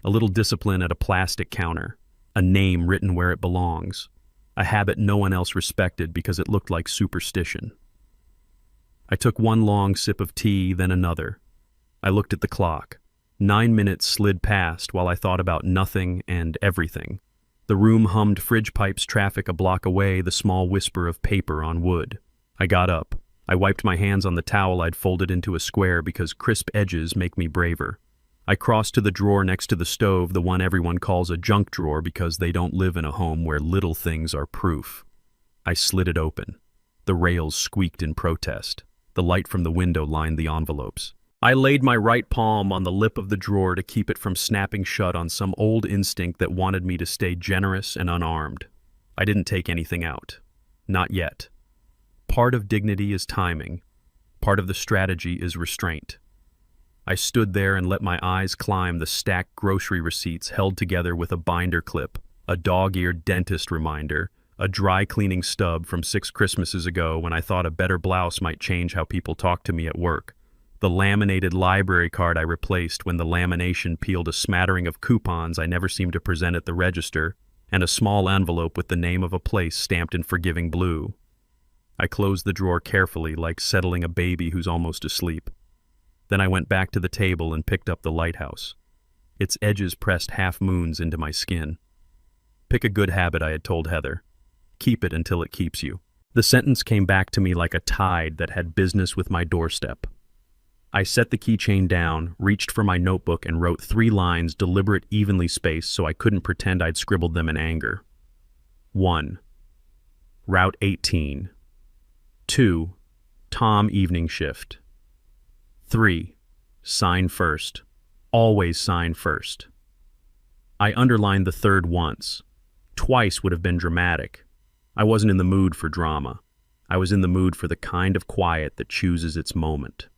A little discipline at a plastic counter, a name written where it belongs, a habit no one else respected because it looked like superstition. I took one long sip of tea, then another. I looked at the clock. 9 minutes slid past while I thought about nothing and everything. The room hummed fridge pipes, traffic a block away, the small whisper of paper on wood. I got up. I wiped my hands on the towel I'd folded into a square because crisp edges make me braver. I crossed to the drawer next to the stove, the one everyone calls a junk drawer because they don't live in a home where little things are proof. I slid it open. The rails squeaked in protest. The light from the window lined the envelopes. I laid my right palm on the lip of the drawer to keep it from snapping shut on some old instinct that wanted me to stay generous and unarmed. I didn't take anything out. Not yet. Part of dignity is timing. Part of the strategy is restraint. I stood there and let my eyes climb the stacked grocery receipts held together with a binder clip, a dog-eared dentist reminder, a dry cleaning stub from 6 Christmases ago when I thought a better blouse might change how people talked to me at work, the laminated library card I replaced when the lamination peeled a smattering of coupons I never seemed to present at the register, and a small envelope with the name of a place stamped in forgiving blue. I closed the drawer carefully, like settling a baby who's almost asleep. Then I went back to the table and picked up the lighthouse. Its edges pressed half-moons into my skin. Pick a good habit, I had told Heather. Keep it until it keeps you. The sentence came back to me like a tide that had business with my doorstep. I set the keychain down, reached for my notebook, and wrote 3 lines, deliberate, evenly spaced, so I couldn't pretend I'd scribbled them in anger. 1. Route 18. 2. Tom evening shift. 3. Sign first. Always sign first. I underlined the third once. Twice would have been dramatic. I wasn't in the mood for drama. I was in the mood for the kind of quiet that chooses its moment.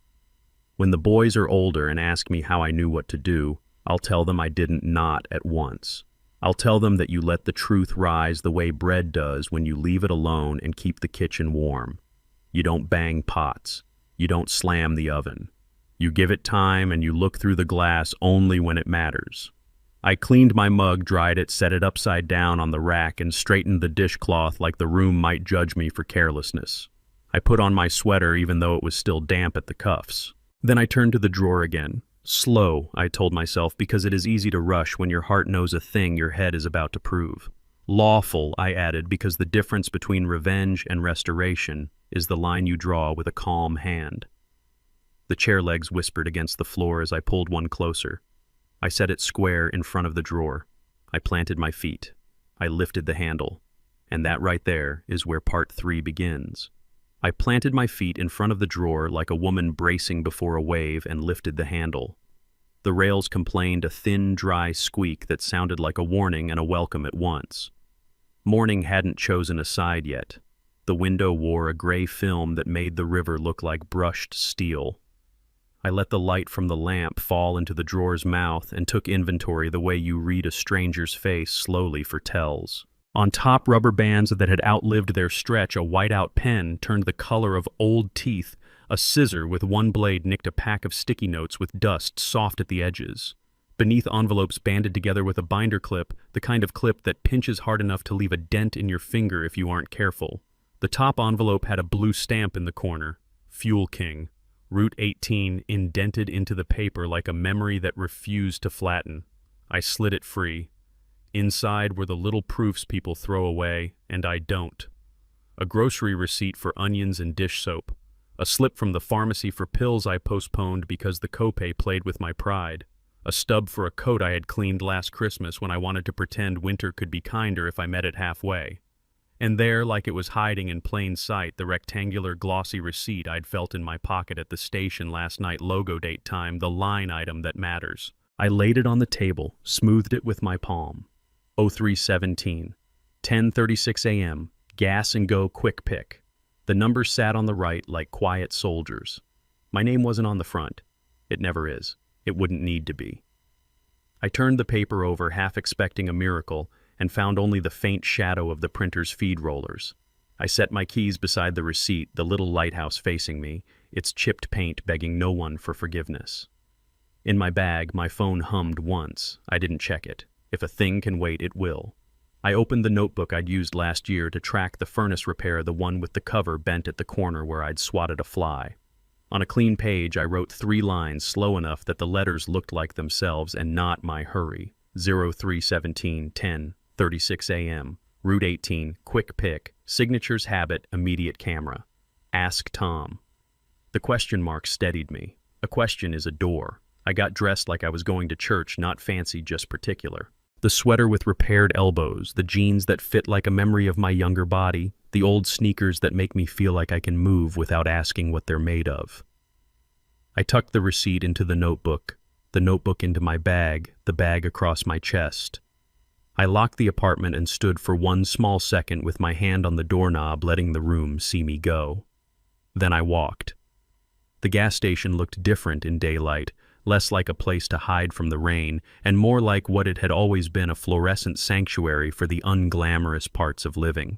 When the boys are older and ask me how I knew what to do, I'll tell them I didn't not at once. I'll tell them that you let the truth rise the way bread does when you leave it alone and keep the kitchen warm. You don't bang pots. You don't slam the oven. You give it time and you look through the glass only when it matters. I cleaned my mug, dried it, set it upside down on the rack, and straightened the dishcloth like the room might judge me for carelessness. I put on my sweater even though it was still damp at the cuffs. Then I turned to the drawer again. Slow, I told myself, because it is easy to rush when your heart knows a thing your head is about to prove. Lawful, I added, because the difference between revenge and restoration is the line you draw with a calm hand. The chair legs whispered against the floor as I pulled one closer. I set it square in front of the drawer. I planted my feet. I lifted the handle. And that right there is where part 3 begins. I planted my feet in front of the drawer like a woman bracing before a wave and lifted the handle. The rails complained a thin, dry squeak that sounded like a warning and a welcome at once. Morning hadn't chosen a side yet. The window wore a gray film that made the river look like brushed steel. I let the light from the lamp fall into the drawer's mouth and took inventory the way you read a stranger's face slowly for tells. On top rubber bands that had outlived their stretch, a whiteout pen turned the color of old teeth. A scissor with one blade nicked a pack of sticky notes with dust soft at the edges. Beneath envelopes banded together with a binder clip, the kind of clip that pinches hard enough to leave a dent in your finger if you aren't careful. The top envelope had a blue stamp in the corner. Fuel King. Route 18 indented into the paper like a memory that refused to flatten. I slid it free. Inside were the little proofs people throw away, and I don't. A grocery receipt for onions and dish soap. A slip from the pharmacy for pills I postponed because the copay played with my pride. A stub for a coat I had cleaned last Christmas when I wanted to pretend winter could be kinder if I met it halfway. And there, like it was hiding in plain sight, the rectangular glossy receipt I'd felt in my pocket at the station last night, logo date time, the line item that matters. I laid it on the table, smoothed it with my palm. 0317, 10:36 a.m., gas and go quick pick. The numbers sat on the right like quiet soldiers. My name wasn't on the front. It never is. It wouldn't need to be. I turned the paper over, half expecting a miracle, and found only the faint shadow of the printer's feed rollers. I set my keys beside the receipt, the little lighthouse facing me, its chipped paint begging no one for forgiveness. In my bag, my phone hummed once. I didn't check it. If a thing can wait, it will. I opened the notebook I'd used last year to track the furnace repair, the one with the cover bent at the corner where I'd swatted a fly. On a clean page, I wrote 3 lines slow enough that the letters looked like themselves and not my hurry. 031710:36 a.m. Route 18, quick pick, signatures habit, immediate camera. Ask Tom. The question mark steadied me. A question is a door. I got dressed like I was going to church, not fancy, just particular. The sweater with repaired elbows, the jeans that fit like a memory of my younger body, the old sneakers that make me feel like I can move without asking what they're made of. I tucked the receipt into the notebook into my bag, the bag across my chest. I locked the apartment and stood for one small second with my hand on the doorknob, letting the room see me go. Then I walked. The gas station looked different in daylight, less like a place to hide from the rain, and more like what it had always been, a fluorescent sanctuary for the unglamorous parts of living.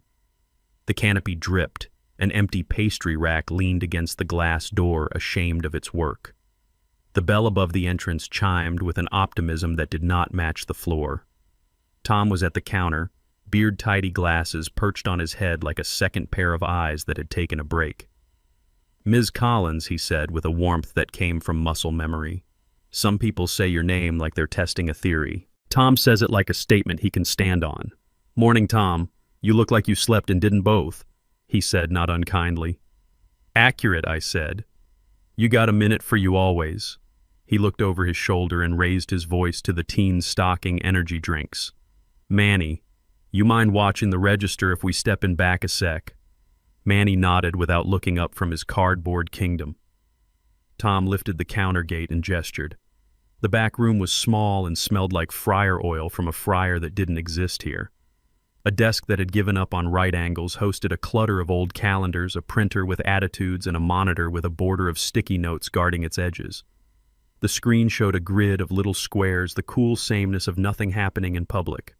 The canopy dripped. An empty pastry rack leaned against the glass door, ashamed of its work. The bell above the entrance chimed with an optimism that did not match the floor. Tom was at the counter, beard-tidy glasses perched on his head like a second pair of eyes that had taken a break. "Ms. Collins," he said with a warmth that came from muscle memory. "Some people say your name like they're testing a theory. Tom says it like a statement he can stand on. Morning, Tom. You look like you slept and didn't both," he said, not unkindly. "Accurate," I said. "You got a minute for you always." He looked over his shoulder and raised his voice to the teens stocking energy drinks. "Manny, you mind watching the register if we step in back a sec?" Manny nodded without looking up from his cardboard kingdom. Tom lifted the counter gate and gestured. The back room was small and smelled like fryer oil from a fryer that didn't exist here. A desk that had given up on right angles hosted a clutter of old calendars, a printer with attitudes, and a monitor with a border of sticky notes guarding its edges. The screen showed a grid of little squares, the cool sameness of nothing happening in public.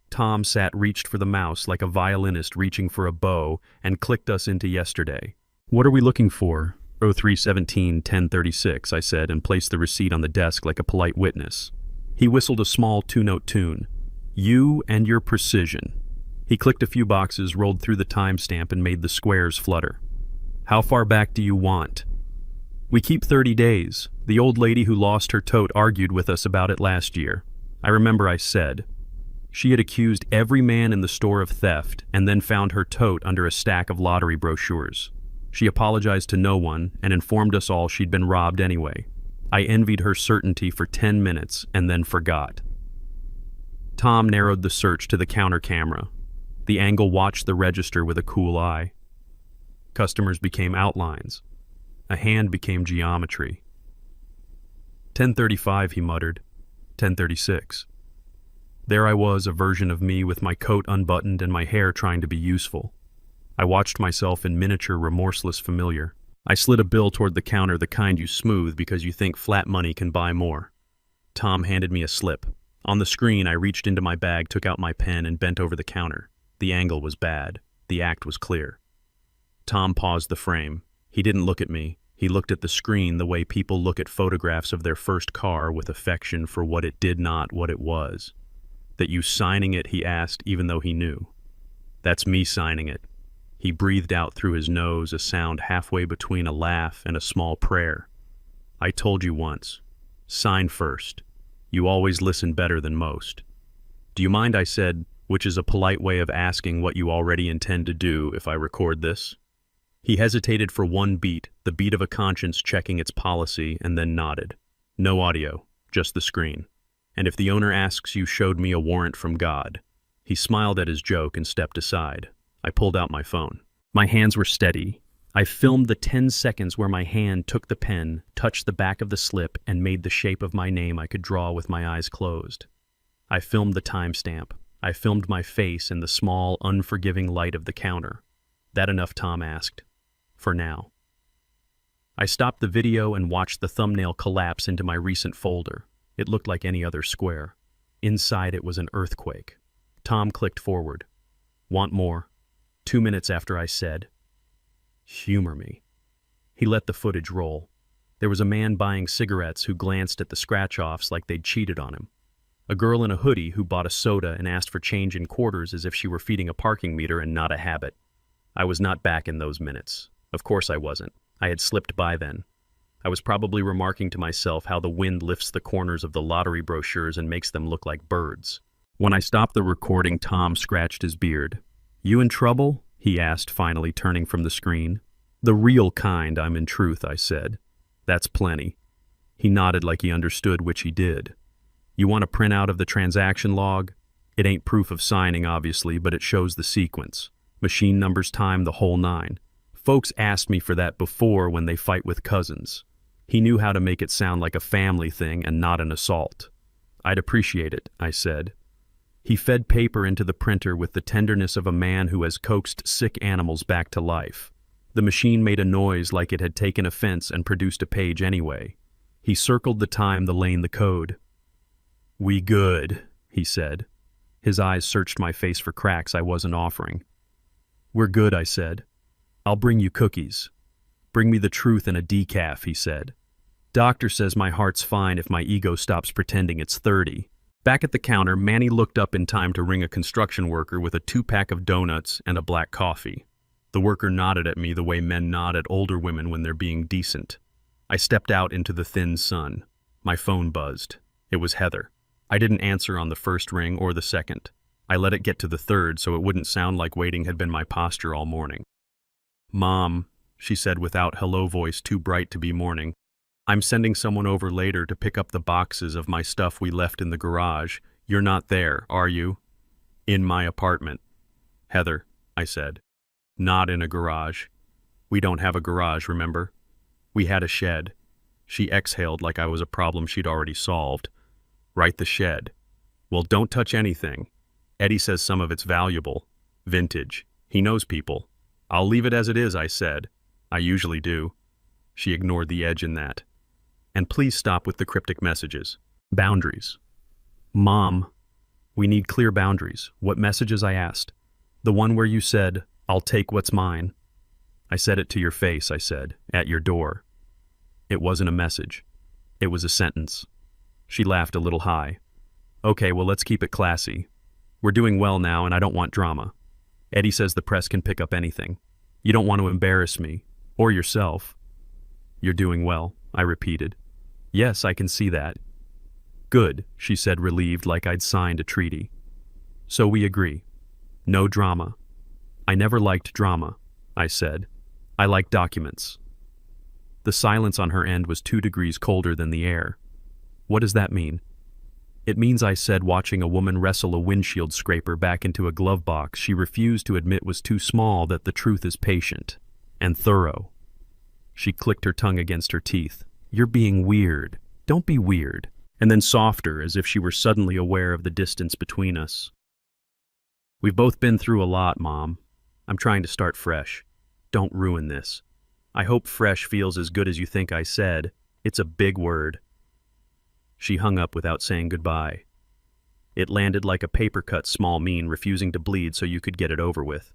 Tom reached for the mouse like a violinist reaching for a bow and clicked us into yesterday. "What are we looking for?" 031710:36, I said, and placed the receipt on the desk like a polite witness. He whistled a small 2-note tune. "You and your precision." He clicked a few boxes, rolled through the timestamp, and made the squares flutter. "How far back do you want?" "We keep 30 days. The old lady who lost her tote argued with us about it last year. I remember I said. She had accused every man in the store of theft and then found her tote under a stack of lottery brochures. She apologized to no one and informed us all she'd been robbed anyway. I envied her certainty for 10 minutes and then forgot." Tom narrowed the search to the counter camera. The angle watched the register with a cool eye. Customers became outlines. A hand became geometry. 10:35, he muttered. 10:36. There I was, a version of me with my coat unbuttoned and my hair trying to be useful. I watched myself in miniature, remorseless familiar. I slid a bill toward the counter, the kind you smooth because you think flat money can buy more. Tom handed me a slip. On the screen, I reached into my bag, took out my pen, and bent over the counter. The angle was bad. The act was clear. Tom paused the frame. He didn't look at me. He looked at the screen the way people look at photographs of their first car, with affection for what it did not, what it was. "That you signing it?" he asked, even though he knew. "That's me signing it." He breathed out through his nose, a sound halfway between a laugh and a small prayer. "I told you once. Sign first. You always listen better than most." "Do you mind," I said, which is a polite way of asking what you already intend to do, "if I record this?" He hesitated for one beat, the beat of a conscience checking its policy, and then nodded. "No audio, just the screen. And if the owner asks, you showed me a warrant from God." He smiled at his joke and stepped aside. I pulled out my phone. My hands were steady. I filmed the 10 seconds where my hand took the pen, touched the back of the slip, and made the shape of my name I could draw with my eyes closed. I filmed the timestamp. I filmed my face in the small, unforgiving light of the counter. "That enough?" Tom asked. "For now." I stopped the video and watched the thumbnail collapse into my recent folder. It looked like any other square. Inside it was an earthquake. Tom clicked forward. "Want more?" 2 minutes after I said, "Humor me." He let the footage roll. There was a man buying cigarettes who glanced at the scratch-offs like they'd cheated on him. A girl in a hoodie who bought a soda and asked for change in quarters as if she were feeding a parking meter and not a habit. I was not back in those minutes. Of course I wasn't. I had slipped by then. I was probably remarking to myself how the wind lifts the corners of the lottery brochures and makes them look like birds. When I stopped the recording, Tom scratched his beard. "You in trouble?" he asked, finally turning from the screen. "The real kind, I'm in truth," I said. "That's plenty." He nodded like he understood, which he did. "You want a printout of the transaction log? It ain't proof of signing, obviously, but it shows the sequence. Machine numbers, time, the whole nine. Folks asked me for that before when they fight with cousins." He knew how to make it sound like a family thing and not an assault. "I'd appreciate it," I said. He fed paper into the printer with the tenderness of a man who has coaxed sick animals back to life. The machine made a noise like it had taken offense and produced a page anyway. He circled the time, the lane, the code. "We good," he said. His eyes searched my face for cracks I wasn't offering. "We're good," I said. "I'll bring you cookies." "Bring me the truth and a decaf," he said. "Doctor says my heart's fine if my ego stops pretending it's 30. Back at the counter, Manny looked up in time to ring a construction worker with a 2-pack of donuts and a black coffee. The worker nodded at me the way men nod at older women when they're being decent. I stepped out into the thin sun. My phone buzzed. It was Heather. I didn't answer on the first ring or the second. I let it get to the third so it wouldn't sound like waiting had been my posture all morning. "Mom," she said without hello voice too bright to be morning, "I'm sending someone over later to pick up the boxes of my stuff we left in the garage. You're not there, are you?" "In my apartment." "Heather," I said. "Not in a garage. We don't have a garage, remember? We had a shed." She exhaled like I was a problem she'd already solved. "Right, the shed. Well, don't touch anything. Eddie says some of it's valuable. Vintage. He knows people. I'll leave it as it is," I said. "I usually do." She ignored the edge in that. "And please stop with the cryptic messages. Boundaries." "Mom, we need clear boundaries." "What messages?" I asked. "The one where you said, 'I'll take what's mine.'" "I said it to your face," I said, "at your door." It wasn't a message. It was a sentence. She laughed a little high. "Okay, well, let's keep it classy. We're doing well now and I don't want drama. Eddie says the press can pick up anything. You don't want to embarrass me, or yourself." "You're doing well," I repeated. "Yes, I can see that." "Good," she said, relieved like I'd signed a treaty. "So we agree. No drama." "I never liked drama," I said. "I like documents." The silence on her end was 2 degrees colder than the air. "What does that mean?" "It means," I said, watching a woman wrestle a windshield scraper back into a glove box she refused to admit was too small, "that the truth is patient and thorough." She clicked her tongue against her teeth. "You're being weird. Don't be weird." And then softer, as if she were suddenly aware of the distance between us. "We've both been through a lot, Mom. I'm trying to start fresh. Don't ruin this. I hope fresh feels as good as you think," I said. "It's a big word." She hung up without saying goodbye. It landed like a paper-cut small mean refusing to bleed so you could get it over with.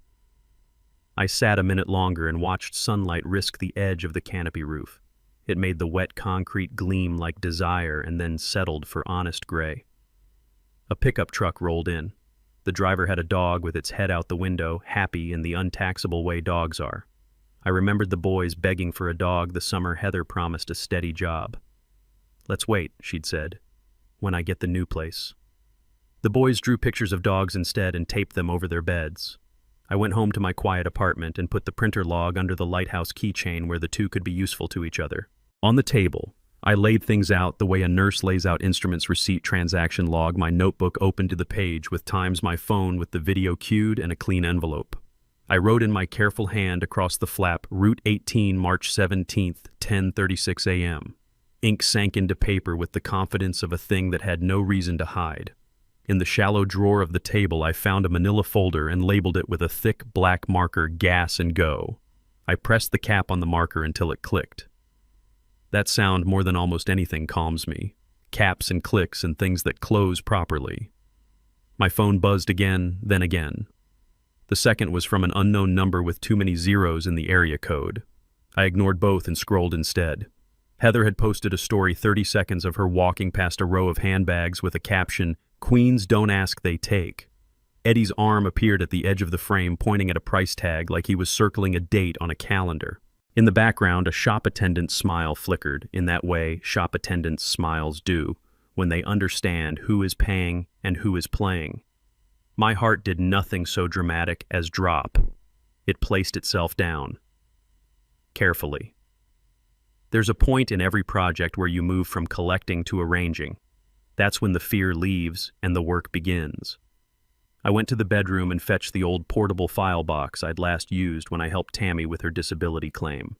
I sat a minute longer and watched sunlight risk the edge of the canopy roof. It made the wet concrete gleam like desire and then settled for honest gray. A pickup truck rolled in. The driver had a dog with its head out the window, happy in the untaxable way dogs are. I remembered the boys begging for a dog the summer Heather promised a steady job. "Let's wait," she'd said, "when I get the new place." The boys drew pictures of dogs instead and taped them over their beds. I went home to my quiet apartment and put the printer log under the lighthouse keychain where the two could be useful to each other. On the table, I laid things out the way a nurse lays out instruments, receipt, transaction log, my notebook open to the page with times, my phone with the video cued, and a clean envelope. I wrote in my careful hand across the flap, Route 18, March 17th, 10:36 a.m. Ink sank into paper with the confidence of a thing that had no reason to hide. In the shallow drawer of the table, I found a manila folder and labeled it with a thick black marker, Gas and Go. I pressed the cap on the marker until it clicked. That sound, more than almost anything, calms me. Caps and clicks and things that close properly. My phone buzzed again, then again. The second was from an unknown number with too many zeros in the area code. I ignored both and scrolled instead. Heather had posted a story 30 seconds of her walking past a row of handbags with a caption, Queens don't ask, they take. Eddie's arm appeared at the edge of the frame, pointing at a price tag like he was circling a date on a calendar. In the background, a shop attendant's smile flickered, in that way shop attendants' smiles do, when they understand who is paying and who is playing. My heart did nothing so dramatic as drop. It placed itself down. Carefully. There's a point in every project where you move from collecting to arranging. That's when the fear leaves and the work begins. I went to the bedroom and fetched the old portable file box I'd last used when I helped Tammy with her disability claim.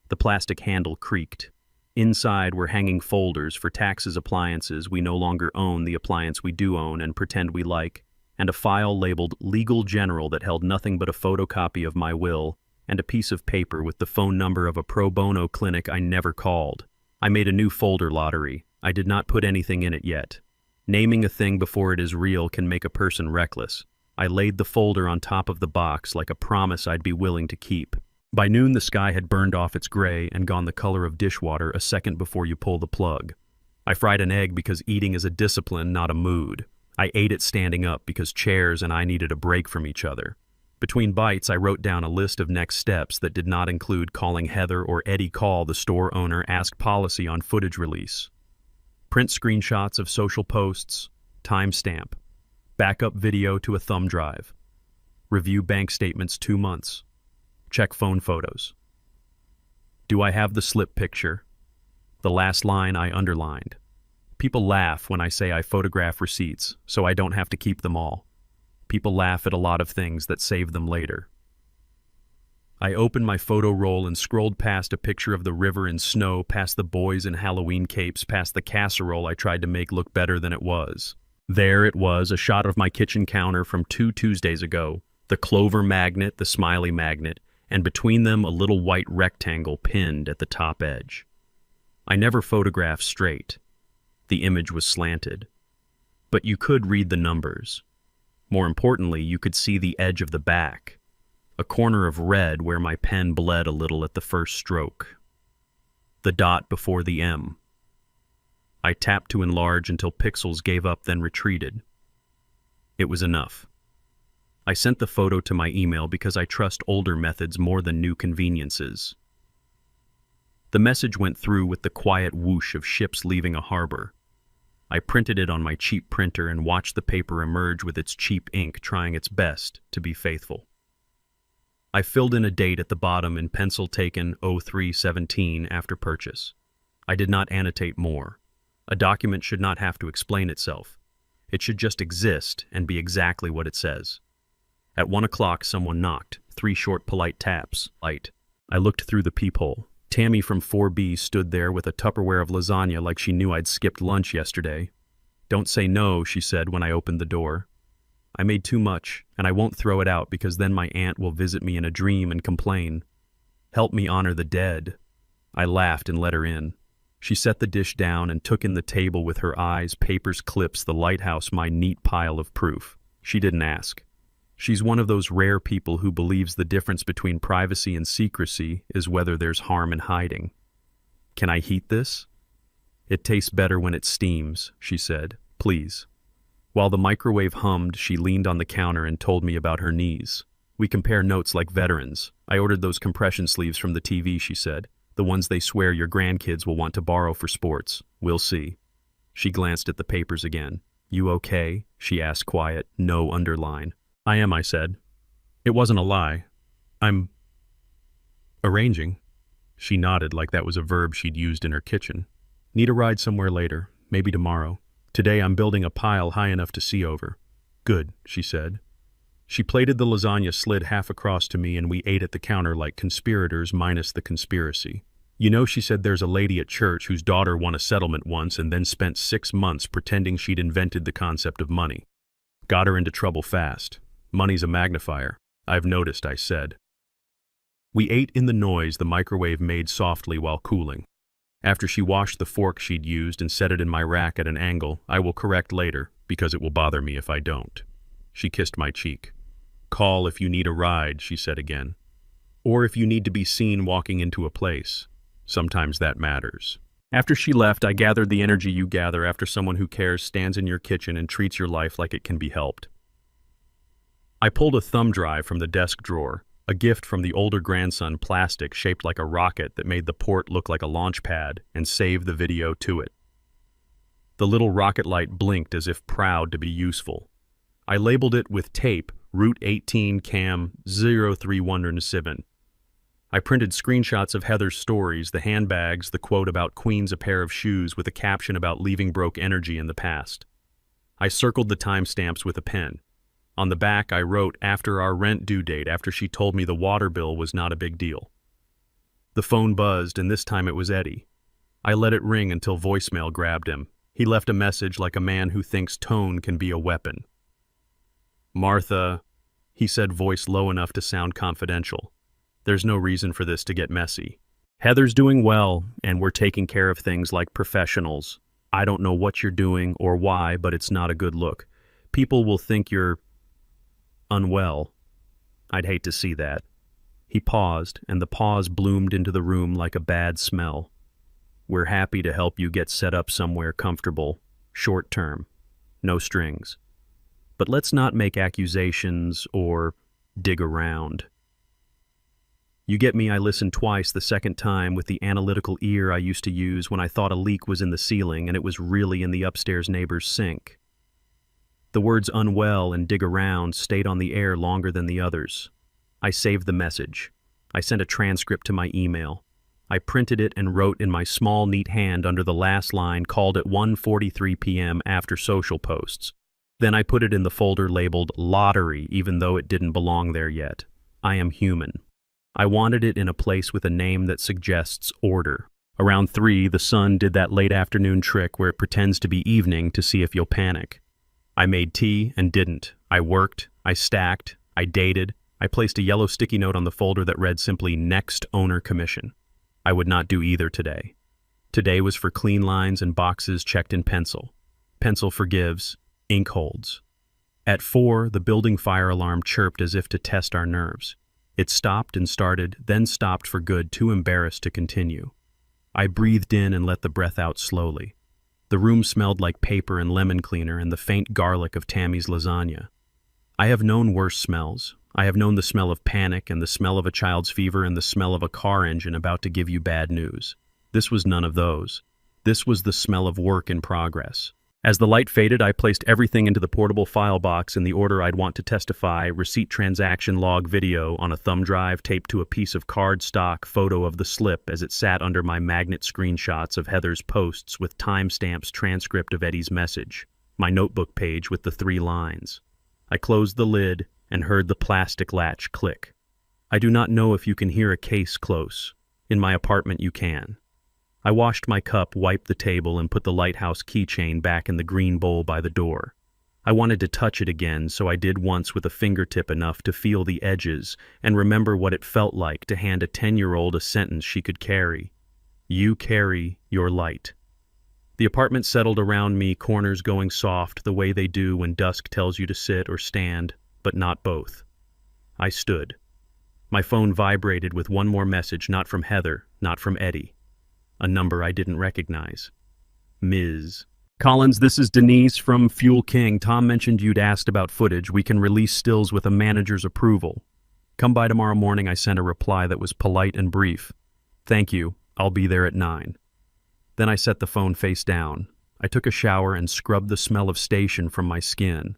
The plastic handle creaked. Inside were hanging folders for taxes appliances we no longer own, the appliance we do own and pretend we like, and a file labeled Legal General that held nothing but a photocopy of my will and a piece of paper with the phone number of a pro bono clinic I never called. I made a new folder lottery. I did not put anything in it yet. Naming a thing before it is real can make a person reckless. I laid the folder on top of the box like a promise I'd be willing to keep. By noon, the sky had burned off its gray and gone the color of dishwater a second before you pull the plug. I fried an egg because eating is a discipline, not a mood. I ate it standing up because chairs and I needed a break from each other. Between bites, I wrote down a list of next steps that did not include calling Heather or Eddie Call, the store owner, ask policy on footage release. Print screenshots of social posts, timestamp, backup video to a thumb drive, review bank statements 2 months, check phone photos. Do I have the slip picture? The last line I underlined. People laugh when I say I photograph receipts, so I don't have to keep them all. People laugh at a lot of things that save them later. I opened my photo roll and scrolled past a picture of the river in snow, past the boys in Halloween capes, past the casserole I tried to make look better than it was. There it was, a shot of my kitchen counter from 2 Tuesdays ago, the clover magnet, the smiley magnet, and between them a little white rectangle pinned at the top edge. I never photographed straight. The image was slanted. But you could read the numbers. More importantly, you could see the edge of the back. A corner of red where my pen bled a little at the first stroke. The dot before the M. I tapped to enlarge until pixels gave up, then retreated. It was enough. I sent the photo to my email because I trust older methods more than new conveniences. The message went through with the quiet whoosh of ships leaving a harbor. I printed it on my cheap printer and watched the paper emerge with its cheap ink trying its best to be faithful. I filled in a date at the bottom in pencil taken 03/17 after purchase. I did not annotate more. A document should not have to explain itself. It should just exist and be exactly what it says. At 1 o'clock, someone knocked. 3 short, polite taps. Light. I looked through the peephole. Tammy from 4B stood there with a Tupperware of lasagna like she knew I'd skipped lunch yesterday. "Don't say no," she said when I opened the door. "I made too much, and I won't throw it out because then my aunt will visit me in a dream and complain. Help me honor the dead." I laughed and let her in. She set the dish down and took in the table with her eyes, papers, clips, the lighthouse, my neat pile of proof. She didn't ask. She's one of those rare people who believes the difference between privacy and secrecy is whether there's harm in hiding. "Can I heat this?" "It tastes better when it steams," she said. "Please." While the microwave hummed, she leaned on the counter and told me about her knees. "We compare notes like veterans. I ordered those compression sleeves from the TV," she said. "The ones they swear your grandkids will want to borrow for sports. We'll see." She glanced at the papers again. "You okay?" she asked, quiet, no underline. "I am," I said. It wasn't a lie. "I'm arranging." She nodded like that was a verb she'd used in her kitchen. "Need a ride somewhere later, maybe tomorrow. Today I'm building a pile high enough to see over." "Good," she said. She plated the lasagna, slid half across to me, and we ate at the counter like conspirators minus the conspiracy. "You know," she said, "there's a lady at church whose daughter won a settlement once and then spent 6 months pretending she'd invented the concept of money. Got her into trouble fast. Money's a magnifier. I've noticed," I said. We ate in the noise the microwave made softly while cooling. After she washed the fork she'd used and set it in my rack at an angle I will correct later, because it will bother me if I don't. She kissed my cheek. "Call if you need a ride," she said again. "Or if you need to be seen walking into a place. Sometimes that matters." After she left, I gathered the energy you gather after someone who cares stands in your kitchen and treats your life like it can be helped. I pulled a thumb drive from the desk drawer, a gift from the older grandson, plastic shaped like a rocket that made the port look like a launch pad, and saved the video to it. The little rocket light blinked as if proud to be useful. I labeled it with tape, Route 18 Cam 03107. I printed screenshots of Heather's stories, the handbags, the quote about Queen's a pair of shoes with a caption about leaving broke energy in the past. I circled the timestamps with a pen. On the back, I wrote after our rent due date after she told me the water bill was not a big deal. The phone buzzed, and this time it was Eddie. I let it ring until voicemail grabbed him. He left a message like a man who thinks tone can be a weapon. "Martha," he said, voice low enough to sound confidential. "There's no reason for this to get messy. Heather's doing well, and we're taking care of things like professionals. I don't know what you're doing or why, but it's not a good look. People will think you're unwell. I'd hate to see that." He paused, and the pause bloomed into the room like a bad smell. "We're happy to help you get set up somewhere comfortable, short term, no strings. But let's not make accusations or dig around." You get me? I listened twice, the second time with the analytical ear I used to use when I thought a leak was in the ceiling and it was really in the upstairs neighbor's sink. The words unwell and dig around stayed on the air longer than the others. I saved the message. I sent a transcript to my email. I printed it and wrote in my small, neat hand under the last line, called at 1:43 p.m. after social posts. Then I put it in the folder labeled lottery, even though it didn't belong there yet. I am human. I wanted it in a place with a name that suggests order. Around 3, the sun did that late afternoon trick where it pretends to be evening to see if you'll panic. I made tea and didn't. I worked, I stacked, I dated. I placed a yellow sticky note on the folder that read simply, "Next owner commission." I would not do either today. Today was for clean lines and boxes checked in pencil. Pencil forgives, ink holds. At 4, the building fire alarm chirped as if to test our nerves. It stopped and started, then stopped for good, too embarrassed to continue. I breathed in and let the breath out slowly. The room smelled like paper and lemon cleaner and the faint garlic of Tammy's lasagna. I have known worse smells. I have known the smell of panic and the smell of a child's fever and the smell of a car engine about to give you bad news. This was none of those. This was the smell of work in progress. As the light faded, I placed everything into the portable file box in the order I'd want to testify: receipt, transaction, log, video, on a thumb drive taped to a piece of cardstock, photo of the slip as it sat under my magnet, screenshots of Heather's posts with timestamps, transcript of Eddie's message, my notebook page with the 3 lines. I closed the lid and heard the plastic latch click. I do not know if you can hear a case close. In my apartment you can. I washed my cup, wiped the table, and put the lighthouse keychain back in the green bowl by the door. I wanted to touch it again, so I did once with a fingertip enough to feel the edges and remember what it felt like to hand a 10-year-old a sentence she could carry. You carry your light. The apartment settled around me, corners going soft the way they do when dusk tells you to sit or stand, but not both. I stood. My phone vibrated with one more message, not from Heather, not from Eddie. A number I didn't recognize. Ms. Collins, this is Denise from Fuel King. Tom mentioned you'd asked about footage. We can release stills with a manager's approval. Come by tomorrow morning. I sent a reply that was polite and brief. Thank you. I'll be there at 9. Then I set the phone face down. I took a shower and scrubbed the smell of station from my skin.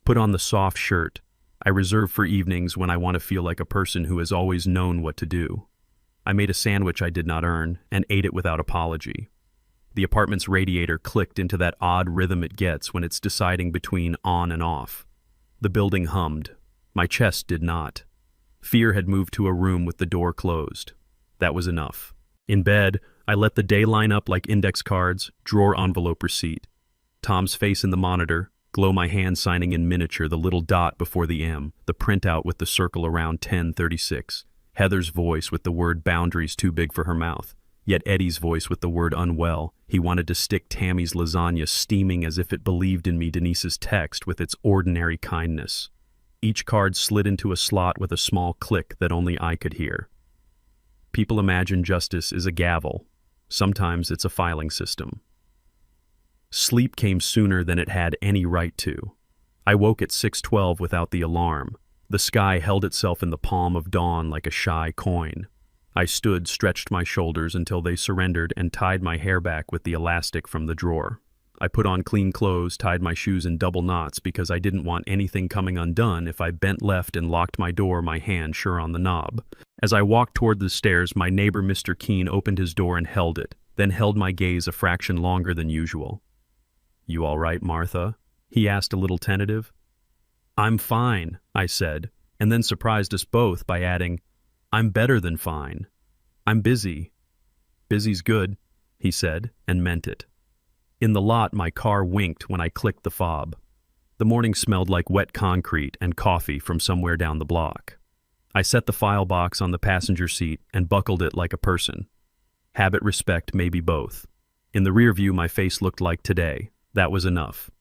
Put on the soft shirt I reserve for evenings when I want to feel like a person who has always known what to do. I made a sandwich I did not earn and ate it without apology. The apartment's radiator clicked into that odd rhythm it gets when it's deciding between on and off. The building hummed. My chest did not. Fear had moved to a room with the door closed. That was enough. In bed, I let the day line up like index cards, drawer envelope receipt. Tom's face in the monitor, glow my hand signing in miniature, the little dot before the M, the printout with the circle around 10:36. Heather's voice with the word boundaries too big for her mouth. Yet Eddie's voice with the word unwell. He wanted to stick Tammy's lasagna steaming as if it believed in me. Denise's text with its ordinary kindness. Each card slid into a slot with a small click that only I could hear. People imagine justice is a gavel. Sometimes it's a filing system. Sleep came sooner than it had any right to. I woke at 6:12 without the alarm. The sky held itself in the palm of dawn like a shy coin. I stood, stretched my shoulders until they surrendered, and tied my hair back with the elastic from the drawer. I put on clean clothes, tied my shoes in double knots because I didn't want anything coming undone if I bent left and locked my door, my hand sure on the knob. As I walked toward the stairs, my neighbor Mr. Keene opened his door and held it, then held my gaze a fraction longer than usual. "You all right, Martha?" he asked, a little tentative. "I'm fine," I said, and then surprised us both by adding, "I'm better than fine. I'm busy." "Busy's good," he said, and meant it. In the lot, my car winked when I clicked the fob. The morning smelled like wet concrete and coffee from somewhere down the block. I set the file box on the passenger seat and buckled it like a person. Habit, respect, maybe both. In the rear view, my face looked like today. That was enough.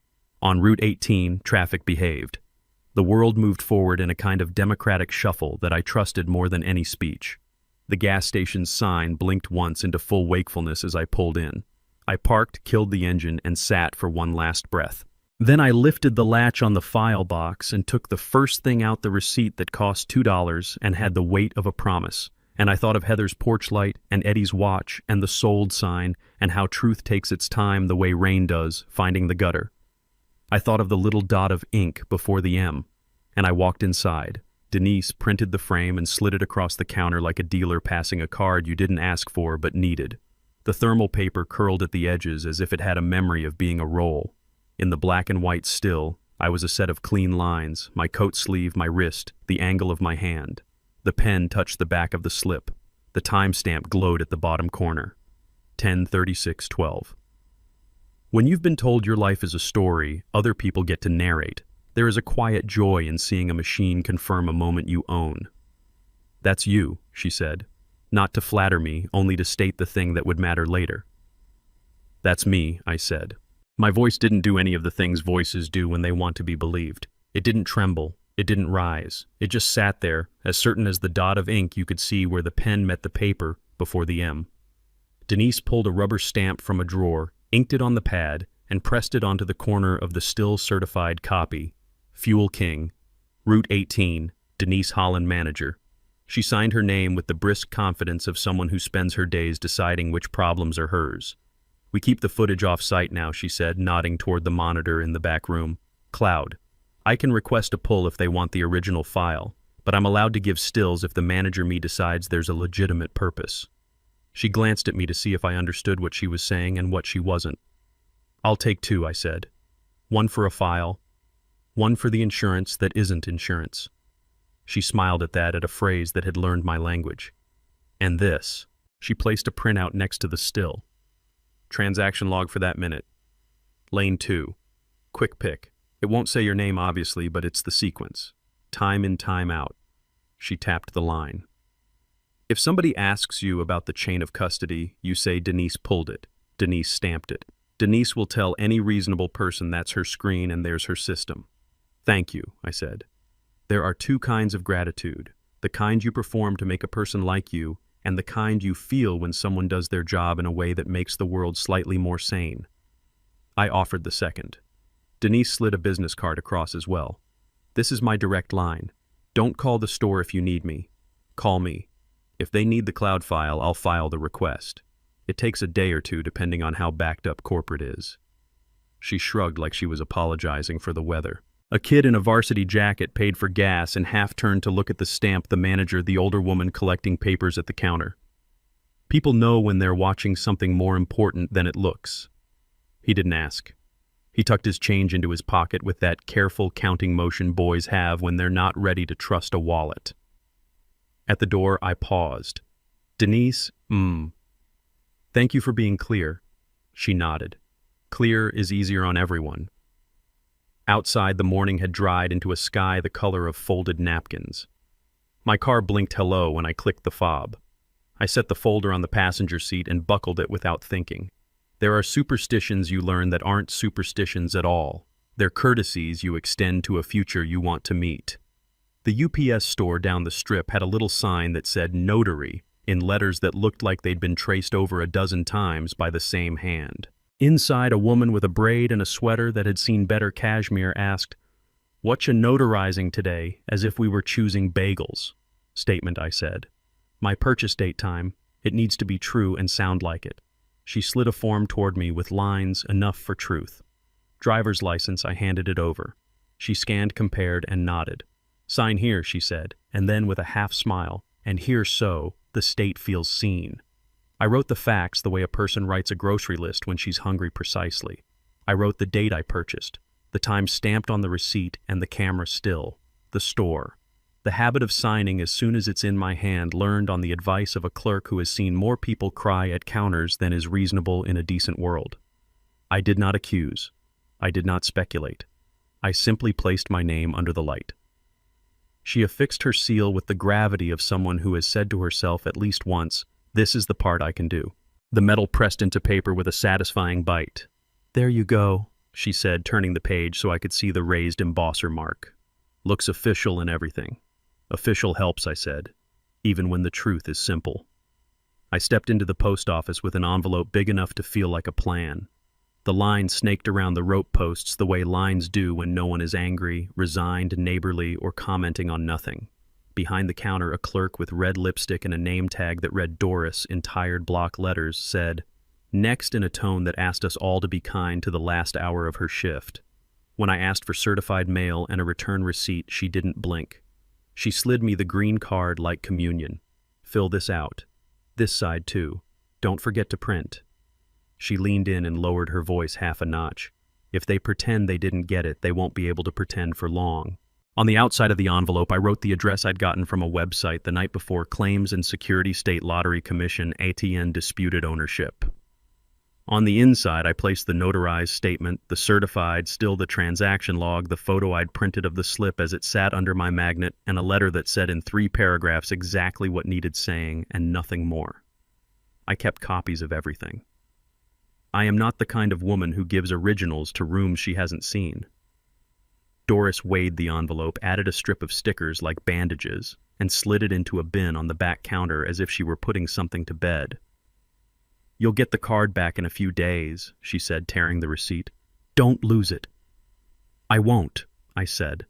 On Route 18, traffic behaved. The world moved forward in a kind of democratic shuffle that I trusted more than any speech. The gas station's sign blinked once into full wakefulness as I pulled in. I parked, killed the engine, and sat for one last breath. Then I lifted the latch on the file box and took the first thing out, the receipt that cost $2 and had the weight of a promise. And I thought of Heather's porch light and Eddie's watch and the sold sign and how truth takes its time the way rain does, finding the gutter. I thought of the little dot of ink before the M, and I walked inside. Denise printed the frame and slid it across the counter like a dealer passing a card you didn't ask for but needed. The thermal paper curled at the edges as if it had a memory of being a roll. In the black and white still, I was a set of clean lines, my coat sleeve, my wrist, the angle of my hand. The pen touched the back of the slip. The timestamp glowed at the bottom corner. 10:36:12. When you've been told your life is a story, other people get to narrate. There is a quiet joy in seeing a machine confirm a moment you own. "That's you," she said. Not to flatter me, only to state the thing that would matter later. "That's me," I said. My voice didn't do any of the things voices do when they want to be believed. It didn't tremble. It didn't rise. It just sat there, as certain as the dot of ink you could see where the pen met the paper before the M. Denise pulled a rubber stamp from a drawer, inked it on the pad, and pressed it onto the corner of the still certified copy. Fuel King, Route 18, Denise Holland, manager. She signed her name with the brisk confidence of someone who spends her days deciding which problems are hers. "We keep the footage off-site now," she said, nodding toward the monitor in the back room. "Cloud. I can request a pull if they want the original file, but I'm allowed to give stills if the manager me decides there's a legitimate purpose." She glanced at me to see if I understood what she was saying and what she wasn't. "I'll take two," I said. "One for a file, one for the insurance that isn't insurance." She smiled at that, at a phrase that had learned my language. "And this." She placed a printout next to the still. "Transaction log for that minute. Lane 2. Quick pick. It won't say your name, obviously, but it's the sequence. Time in, time out." She tapped the line. "If somebody asks you about the chain of custody, you say Denise pulled it. Denise stamped it. Denise will tell any reasonable person that's her screen and there's her system." "Thank you," I said. "There are two kinds of gratitude, the kind you perform to make a person like you, and the kind you feel when someone does their job in a way that makes the world slightly more sane." I offered the second. Denise slid a business card across as well. "This is my direct line. Don't call the store if you need me. Call me. If they need the cloud file, I'll file the request. It takes a day or two depending on how backed up corporate is." She shrugged like she was apologizing for the weather. A kid in a varsity jacket paid for gas and half turned to look at the stamp, the manager, the older woman collecting papers at the counter. People know when they're watching something more important than it looks. He didn't ask. He tucked his change into his pocket with that careful counting motion boys have when they're not ready to trust a wallet. At the door, I paused. "Denise, Thank you for being clear." She nodded. "Clear is easier on everyone." Outside, the morning had dried into a sky the color of folded napkins. My car blinked hello when I clicked the fob. I set the folder on the passenger seat and buckled it without thinking. There are superstitions you learn that aren't superstitions at all. They're courtesies you extend to a future you want to meet. The UPS store down the strip had a little sign that said "Notary" in letters that looked like they'd been traced over a dozen times by the same hand. Inside, a woman with a braid and a sweater that had seen better cashmere asked, "What you notarizing today, as if we were choosing bagels?" "Statement," I said. "My purchase date time. It needs to be true and sound like it." She slid a form toward me with lines enough for truth. "Driver's license," I handed it over. She scanned, compared, and nodded. "Sign here," she said, and then with a half smile, "And here so, the state feels seen." I wrote the facts the way a person writes a grocery list when she's hungry precisely. I wrote the date I purchased, the time stamped on the receipt and the camera still, the store. The habit of signing as soon as it's in my hand, learned on the advice of a clerk who has seen more people cry at counters than is reasonable in a decent world. I did not accuse. I did not speculate. I simply placed my name under the light. She affixed her seal with the gravity of someone who has said to herself at least once, "This is the part I can do." The metal pressed into paper with a satisfying bite. "There you go," she said, turning the page so I could see the raised embosser mark. "Looks official and everything." "Official helps," I said, "even when the truth is simple." I stepped into the post office with an envelope big enough to feel like a plan. The line snaked around the rope posts the way lines do when no one is angry, resigned, neighborly, or commenting on nothing. Behind the counter, a clerk with red lipstick and a name tag that read Doris in tired block letters said, "Next," in a tone that asked us all to be kind to the last hour of her shift. When I asked for certified mail and a return receipt, she didn't blink. She slid me the green card like communion. "Fill this out. This side, too. Don't forget to print." She leaned in and lowered her voice half a notch. "If they pretend they didn't get it, they won't be able to pretend for long." On the outside of the envelope, I wrote the address I'd gotten from a website the night before: Claims and Security State Lottery Commission, ATN Disputed Ownership. On the inside, I placed the notarized statement, the certified, still the transaction log, the photo I'd printed of the slip as it sat under my magnet, and a letter that said in 3 paragraphs exactly what needed saying and nothing more. I kept copies of everything. I am not the kind of woman who gives originals to rooms she hasn't seen. Doris weighed the envelope, added a strip of stickers like bandages, and slid it into a bin on the back counter as if she were putting something to bed. "You'll get the card back in a few days," she said, tearing the receipt. "Don't lose it." "I won't," I said.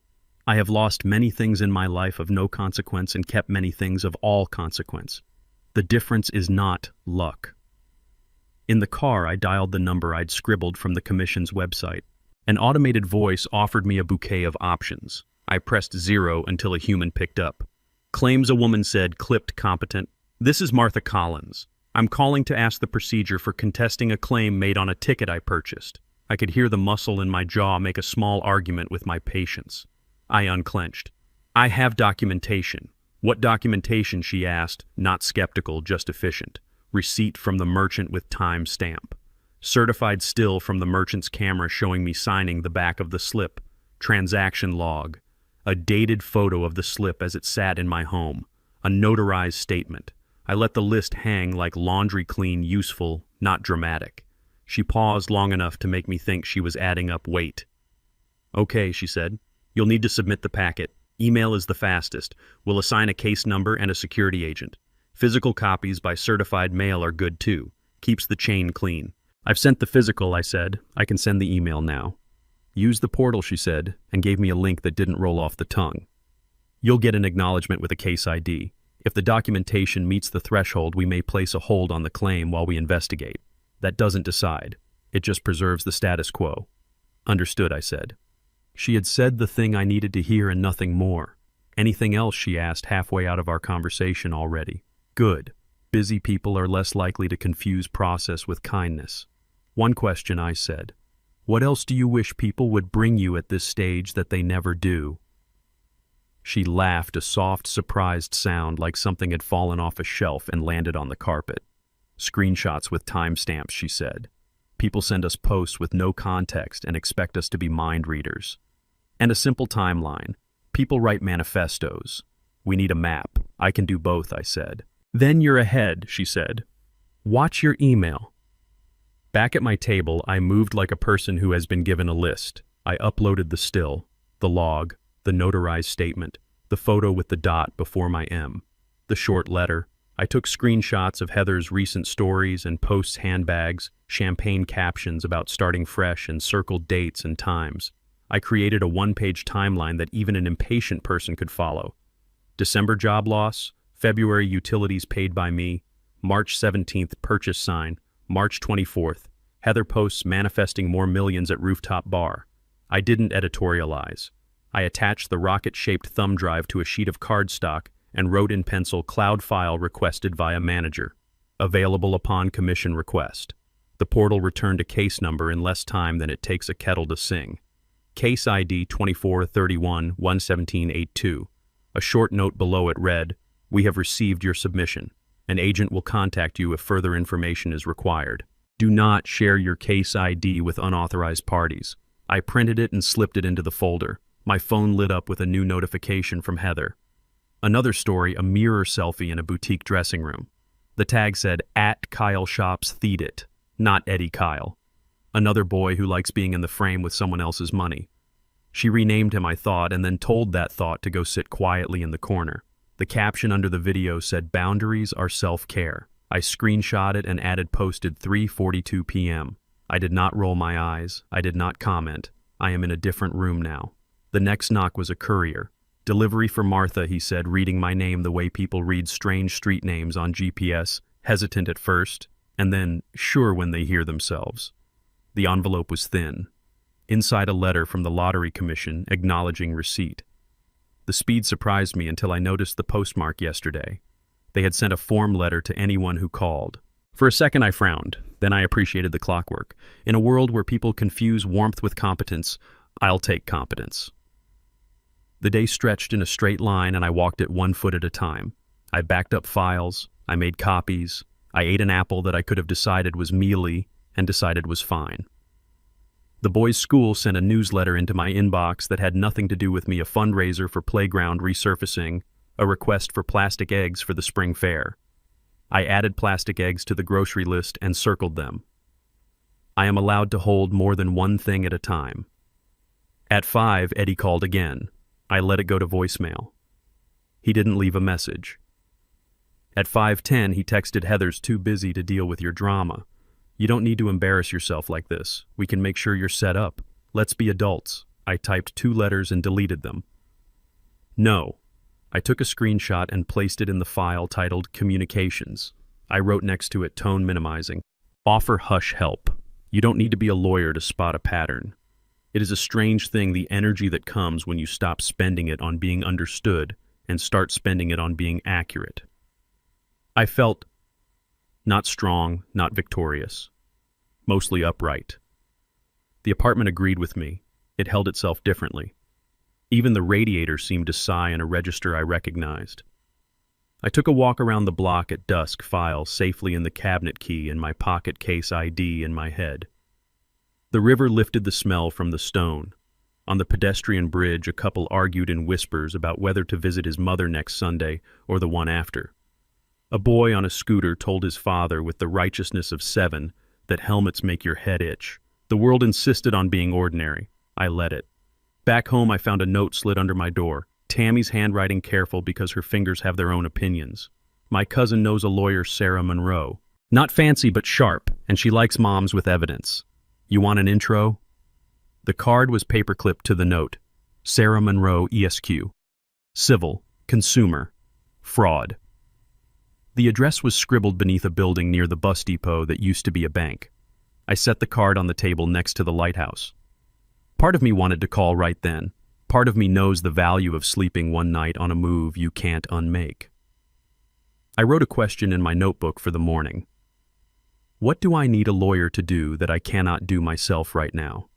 "I have lost many things in my life of no consequence and kept many things of all consequence. The difference is not luck." In the car, I dialed the number I'd scribbled from the commission's website. An automated voice offered me a bouquet of options. I pressed 0 until a human picked up. "Claims," a woman said, clipped, competent. "This is Martha Collins. I'm calling to ask the procedure for contesting a claim made on a ticket I purchased." I could hear the muscle in my jaw make a small argument with my patience. I unclenched. "I have documentation." "What documentation?" she asked, not skeptical, just efficient. "Receipt from the merchant with time stamp. Certified still from the merchant's camera showing me signing the back of the slip. Transaction log. A dated photo of the slip as it sat in my home. A notarized statement." I let the list hang like laundry clean, useful, not dramatic. She paused long enough to make me think she was adding up weight. "Okay," she said. "You'll need to submit the packet. Email is the fastest. We'll assign a case number and a security agent. Physical copies by certified mail are good too. Keeps the chain clean." "I've sent the physical," I said. "I can send the email now." "Use the portal," she said, and gave me a link that didn't roll off the tongue. "You'll get an acknowledgement with a case ID. If the documentation meets the threshold, we may place a hold on the claim while we investigate. That doesn't decide. It just preserves the status quo." "Understood," I said. She had said the thing I needed to hear and nothing more. "Anything else?" she asked, halfway out of our conversation already. "Good. Busy people are less likely to confuse process with kindness." "One question," I said. "What else do you wish people would bring you at this stage that they never do?" She laughed, a soft, surprised sound like something had fallen off a shelf and landed on the carpet. "Screenshots with timestamps," she said. "People send us posts with no context and expect us to be mind readers. And a simple timeline. People write manifestos. We need a map. I can do both," I said. "Then you're ahead," she said. "Watch your email." Back at my table, I moved like a person who has been given a list. I uploaded the still, the log, the notarized statement, the photo with the dot before my M, the short letter. I took screenshots of Heather's recent stories and posts handbags, champagne captions about starting fresh, and circled dates and times. I created a one-page timeline that even an impatient person could follow. December job loss, February utilities paid by me, March 17th purchase sign, March 24th, Heather posts manifesting more millions at rooftop bar. I didn't editorialize. I attached the rocket-shaped thumb drive to a sheet of cardstock and wrote in pencil cloud file requested via manager. Available upon commission request. The portal returned a case number in less time than it takes a kettle to sing. Case ID 2431-11782. A short note below it read, "We have received your submission. An agent will contact you if further information is required. Do not share your case ID with unauthorized parties." I printed it and slipped it into the folder. My phone lit up with a new notification from Heather. Another story, a mirror selfie in a boutique dressing room. The tag said, @Kyle Shops Theed It, not Eddie Kyle. Another boy who likes being in the frame with someone else's money. She renamed him, I thought, and then told that thought to go sit quietly in the corner. The caption under the video said, "Boundaries are self-care." I screenshot it and added posted 3:42 p.m. I did not roll my eyes. I did not comment. I am in a different room now. The next knock was a courier. "Delivery for Martha," he said, reading my name the way people read strange street names on GPS, hesitant at first, and then sure when they hear themselves. The envelope was thin. Inside a letter from the Lottery Commission acknowledging receipt. The speed surprised me until I noticed the postmark yesterday. They had sent a form letter to anyone who called. For a second I frowned, then I appreciated the clockwork. In a world where people confuse warmth with competence, I'll take competence. The day stretched in a straight line and I walked it 1 foot at a time. I backed up files, I made copies, I ate an apple that I could have decided was mealy and decided was fine. The boys' school sent a newsletter into my inbox that had nothing to do with me, a fundraiser for playground resurfacing, a request for plastic eggs for the spring fair. I added plastic eggs to the grocery list and circled them. I am allowed to hold more than one thing at a time. At 5, Eddie called again. I let it go to voicemail. He didn't leave a message. At 5:10, he texted, "Heather's too busy to deal with your drama. You don't need to embarrass yourself like this. We can make sure you're set up. Let's be adults." I typed 2 letters and deleted them. No. I took a screenshot and placed it in the file titled Communications. I wrote next to it, tone minimizing, "Offer hush help. You don't need to be a lawyer to spot a pattern. It is a strange thing, the energy that comes when you stop spending it on being understood and start spending it on being accurate." I felt not strong, not victorious, mostly upright. The apartment agreed with me. It held itself differently. Even the radiator seemed to sigh in a register I recognized. I took a walk around the block at dusk, file safely in the cabinet key and my pocket case ID in my head. The river lifted the smell from the stone. On the pedestrian bridge, a couple argued in whispers about whether to visit his mother next Sunday or the one after. A boy on a scooter told his father with the righteousness of 7 that helmets make your head itch. The world insisted on being ordinary. I let it. Back home, I found a note slid under my door. "Tammy's handwriting careful because her fingers have their own opinions. My cousin knows a lawyer, Sarah Monroe. Not fancy but sharp, and she likes moms with evidence. You want an intro?" The card was paperclipped to the note. Sarah Monroe, ESQ. Civil, consumer, fraud. The address was scribbled beneath a building near the bus depot that used to be a bank. I set the card on the table next to the lighthouse. Part of me wanted to call right then. Part of me knows the value of sleeping one night on a move you can't unmake. I wrote a question in my notebook for the morning. What do I need a lawyer to do that I cannot do myself right now?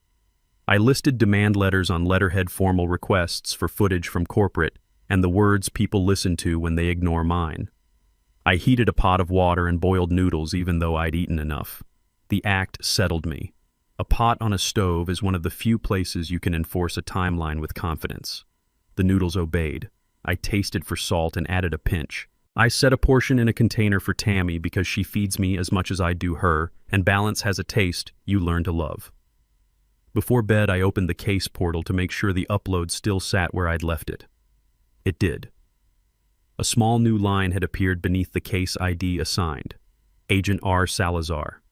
I listed demand letters on letterhead, formal requests for footage from corporate, and the words people listen to when they ignore mine. I heated a pot of water and boiled noodles even though I'd eaten enough. The act settled me. A pot on a stove is one of the few places you can enforce a timeline with confidence. The noodles obeyed. I tasted for salt and added a pinch. I set a portion in a container for Tammy because she feeds me as much as I do her, and balance has a taste you learn to love. Before bed, I opened the case portal to make sure the upload still sat where I'd left it. It did. A small new line had appeared beneath the case ID assigned. Agent R. Salazar.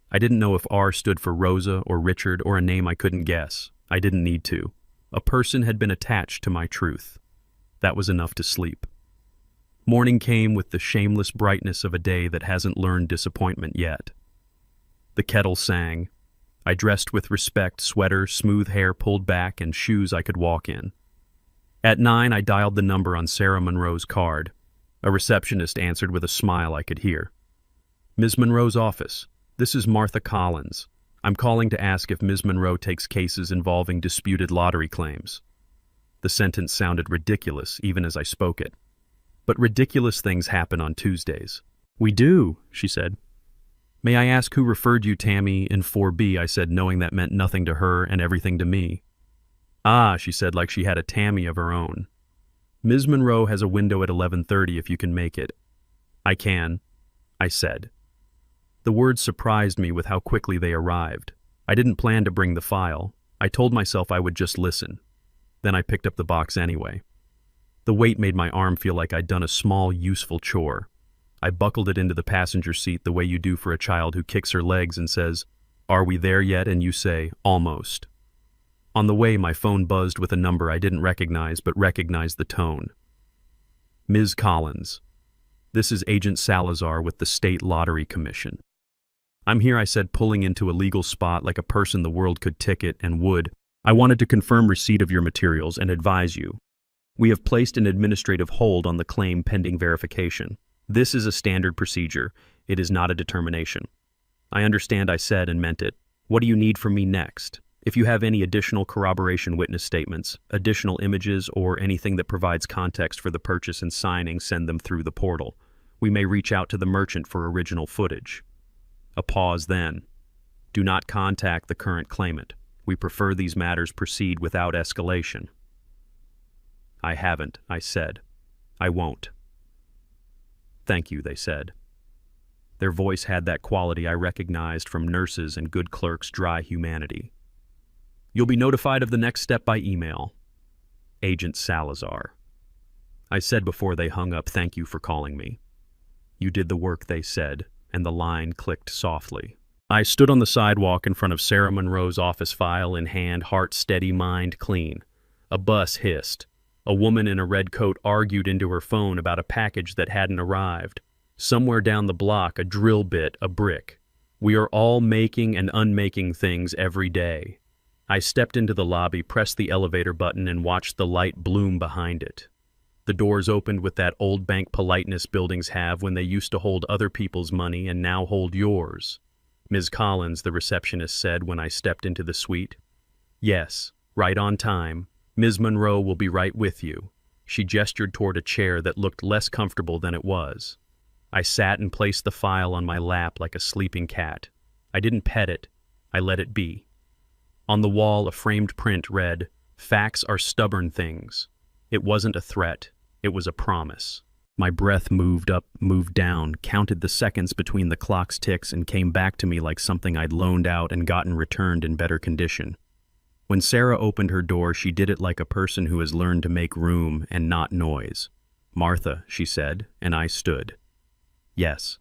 I didn't know if R stood for Rosa or Richard or a name I couldn't guess. I didn't need to. A person had been attached to my truth. That was enough to sleep. Morning came with the shameless brightness of a day that hasn't learned disappointment yet. The kettle sang. I dressed with respect, sweater, smooth hair pulled back, and shoes I could walk in. At 9, I dialed the number on Sarah Monroe's card. A receptionist answered with a smile I could hear. Ms. Monroe's office. This is Martha Collins. I'm calling to ask if Ms. Monroe takes cases involving disputed lottery claims. The sentence sounded ridiculous even as I spoke it. But ridiculous things happen on Tuesdays. We do, she said. May I ask who referred you, Tammy, in 4B, I said, knowing that meant nothing to her and everything to me. Ah, she said, like she had a Tammy of her own. Ms. Monroe has a window at 11:30 if you can make it. I can, I said. The words surprised me with how quickly they arrived. I didn't plan to bring the file. I told myself I would just listen. Then I picked up the box anyway. The weight made my arm feel like I'd done a small, useful chore. I buckled it into the passenger seat the way you do for a child who kicks her legs and says, "Are we there yet?" and you say, "Almost." On the way, my phone buzzed with a number I didn't recognize but recognized the tone. Ms. Collins. This is Agent Salazar with the State Lottery Commission. I'm here, I said, pulling into a legal spot like a person the world could ticket and would. I wanted to confirm receipt of your materials and advise you. We have placed an administrative hold on the claim pending verification. This is a standard procedure. It is not a determination. I understand, I said, and meant it. What do you need from me next? If you have any additional corroboration witness statements, additional images, or anything that provides context for the purchase and signing, send them through the portal. We may reach out to the merchant for original footage. A pause then. Do not contact the current claimant. We prefer these matters proceed without escalation. I haven't, I said. I won't. Thank you, they said. Their voice had that quality I recognized from nurses and good clerks' dry humanity. You'll be notified of the next step by email. Agent Salazar. I said before they hung up, thank you for calling me. You did the work, they said, and the line clicked softly. I stood on the sidewalk in front of Sarah Monroe's office, file in hand, heart steady, mind clean. A bus hissed. A woman in a red coat argued into her phone about a package that hadn't arrived. Somewhere down the block, a drill bit, a brick. We are all making and unmaking things every day. I stepped into the lobby, pressed the elevator button, and watched the light bloom behind it. The doors opened with that old bank politeness buildings have when they used to hold other people's money and now hold yours. Ms. Collins, the receptionist said when I stepped into the suite. Yes, right on time. Ms. Monroe will be right with you. She gestured toward a chair that looked less comfortable than it was. I sat and placed the file on my lap like a sleeping cat. I didn't pet it. I let it be. On the wall, a framed print read, "Facts are stubborn things." It wasn't a threat. It was a promise. My breath moved up, moved down, counted the seconds between the clock's ticks, and came back to me like something I'd loaned out and gotten returned in better condition. When Sarah opened her door, she did it like a person who has learned to make room and not noise. "Martha," she said, and I stood. Yes.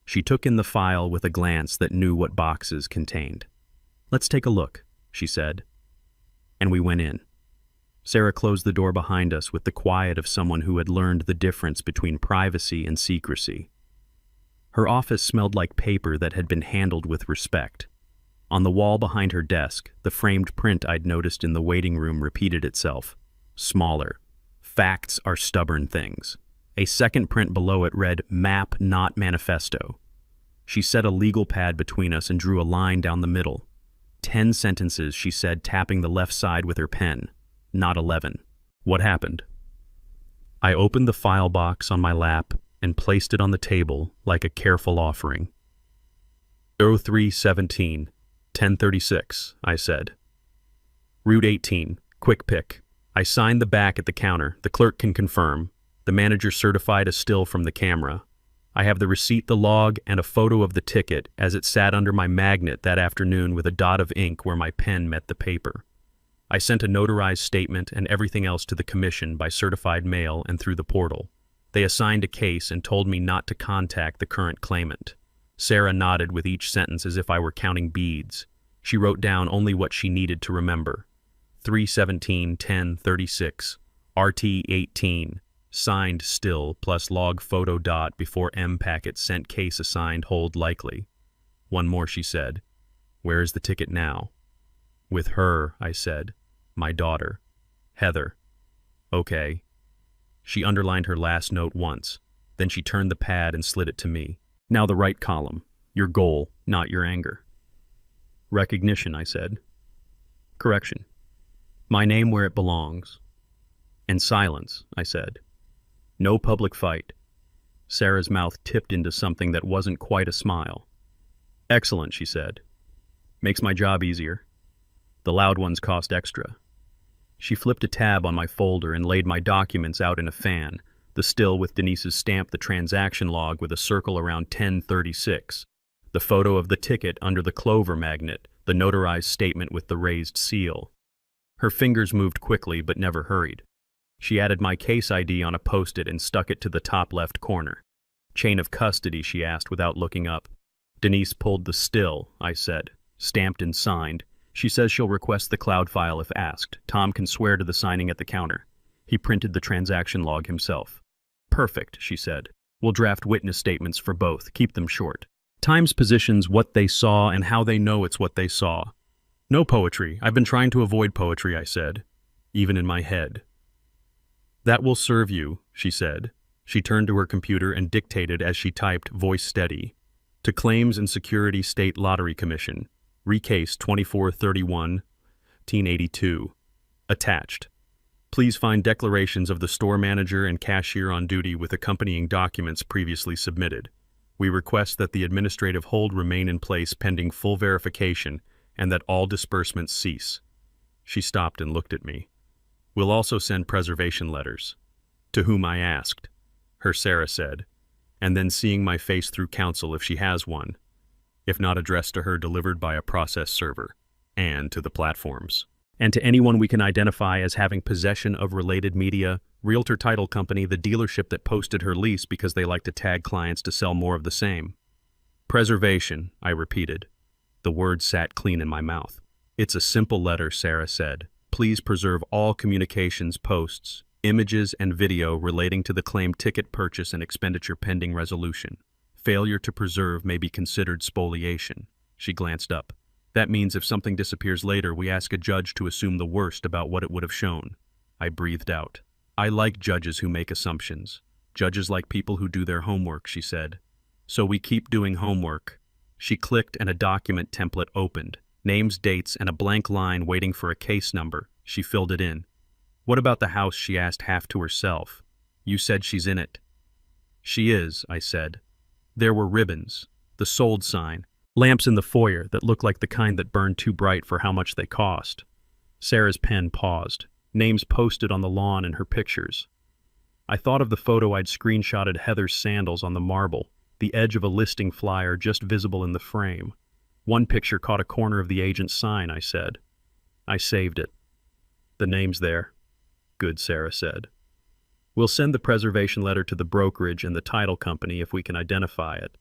She took in the file with a glance that knew what boxes contained. "Let's take a look," she said. And we went in. Sarah closed the door behind us with the quiet of someone who had learned the difference between privacy and secrecy. Her office smelled like paper that had been handled with respect. On the wall behind her desk, the framed print I'd noticed in the waiting room repeated itself, smaller. "Facts are stubborn things." A second print below it read, "Map, not manifesto." She set a legal pad between us and drew a line down the middle. 10 sentences, she said, tapping the left side with her pen. Not 11. What happened? I opened the file box on my lap and placed it on the table like a careful offering. 0317, 1036, I said. Route 18, quick pick. I signed the back at the counter. The clerk can confirm. The manager certified a still from the camera. I have the receipt, the log, and a photo of the ticket as it sat under my magnet that afternoon with a dot of ink where my pen met the paper. I sent a notarized statement and everything else to the commission by certified mail and through the portal. They assigned a case and told me not to contact the current claimant. Sarah nodded with each sentence as if I were counting beads. She wrote down only what she needed to remember. 3/17/10/36, RT 18, signed still plus log photo dot before M packet sent case assigned hold likely. One more, she said. Where is the ticket now? With her, I said. My daughter. Heather. Okay. She underlined her last note once. Then she turned the pad and slid it to me. Now the right column. Your goal, not your anger. Recognition, I said. Correction. My name where it belongs. And silence, I said. No public fight. Sarah's mouth tipped into something that wasn't quite a smile. Excellent, she said. Makes my job easier. The loud ones cost extra. She flipped a tab on my folder and laid my documents out in a fan, the still with Denise's stamp the transaction log with a circle around 1036, the photo of the ticket under the clover magnet, the notarized statement with the raised seal. Her fingers moved quickly but never hurried. She added my case ID on a post-it and stuck it to the top left corner. Chain of custody, she asked without looking up. Denise pulled the still, I said, stamped and signed. She says she'll request the cloud file if asked. Tom can swear to the signing at the counter. He printed the transaction log himself. Perfect, she said. We'll draft witness statements for both. Keep them short. Times positions what they saw and how they know it's what they saw. No poetry. I've been trying to avoid poetry, I said, even in my head. That will serve you, she said. She turned to her computer and dictated as she typed, voice steady. To Claims and Security State Lottery Commission. Recase 24/31/1982. Attached. Please find declarations of the store manager and cashier on duty with accompanying documents previously submitted. We request that the administrative hold remain in place pending full verification and that all disbursements cease. She stopped and looked at me. We'll also send preservation letters. To whom I asked. Her Sarah said, and then seeing my face through counsel if she has one. If not addressed to her, delivered by a process server, and to the platforms. And to anyone we can identify as having possession of related media, Realtor Title Company, the dealership that posted her lease because they like to tag clients to sell more of the same. Preservation, I repeated. The words sat clean in my mouth. It's a simple letter, Sarah said. Please preserve all communications, posts, images, and video relating to the claimed ticket purchase and expenditure pending resolution. Failure to preserve may be considered spoliation. She glanced up. That means if something disappears later, we ask a judge to assume the worst about what it would have shown. I breathed out. I like judges who make assumptions. Judges like people who do their homework, she said. So we keep doing homework. She clicked and a document template opened. Names, dates, and a blank line waiting for a case number. She filled it in. What about the house, she asked half to herself. You said she's in it. She is, I said. There were ribbons, the sold sign, lamps in the foyer that looked like the kind that burned too bright for how much they cost. Sarah's pen paused. Names posted on the lawn and her pictures. I thought of the photo I'd screenshotted Heather's sandals on the marble, the edge of a listing flyer just visible in the frame. One picture caught a corner of the agent's sign, I said. I saved it. The name's there. Good, Sarah said. We'll send the preservation letter to the brokerage and the title company if we can identify it.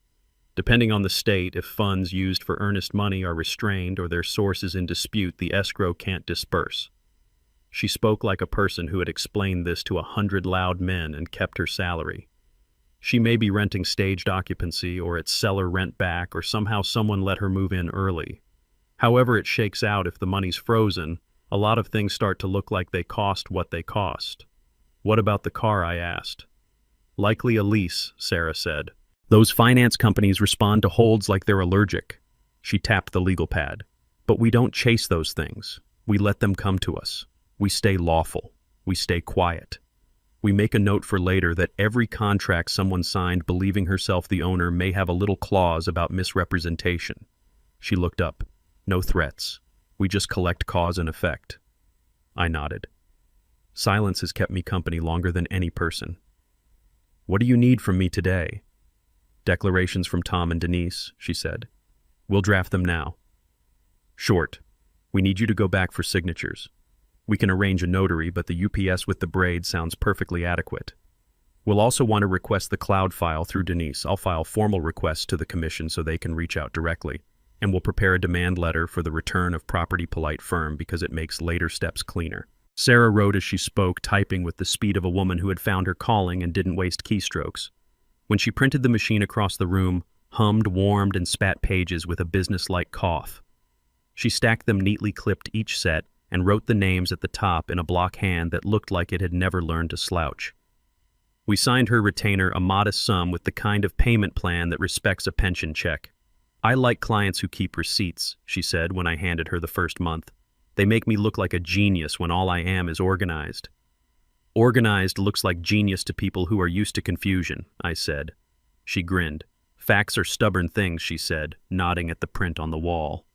Depending on the state, if funds used for earnest money are restrained or their source is in dispute, the escrow can't disperse. She spoke like a person who had explained this to 100 loud men and kept her salary. She may be renting staged occupancy or it's seller rent back or somehow someone let her move in early. However it shakes out, if the money's frozen, a lot of things start to look like they cost what they cost. What about the car, I asked. Likely a lease, Sarah said. Those finance companies respond to holds like they're allergic. She tapped the legal pad. But we don't chase those things. We let them come to us. We stay lawful. We stay quiet. We make a note for later that every contract someone signed believing herself the owner may have a little clause about misrepresentation. She looked up. No threats. We just collect cause and effect. I nodded. Silence has kept me company longer than any person. What do you need from me today? Declarations from Tom and Denise, she said. We'll draft them now. Short. We need you to go back for signatures. We can arrange a notary, but the UPS with the braid sounds perfectly adequate. We'll also want to request the cloud file through Denise. I'll file formal requests to the commission so they can reach out directly. And we'll prepare a demand letter for the return of property polite firm because it makes later steps cleaner. Sarah wrote as she spoke, typing with the speed of a woman who had found her calling and didn't waste keystrokes. When she printed the machine across the room, hummed, warmed, and spat pages with a business-like cough. She stacked them neatly clipped each set and wrote the names at the top in a block hand that looked like it had never learned to slouch. We signed her retainer a modest sum with the kind of payment plan that respects a pension check. I like clients who keep receipts, she said when I handed her the first month. They make me look like a genius when all I am is organized. Organized looks like genius to people who are used to confusion, I said. She grinned. Facts are stubborn things, she said, nodding at the print on the wall.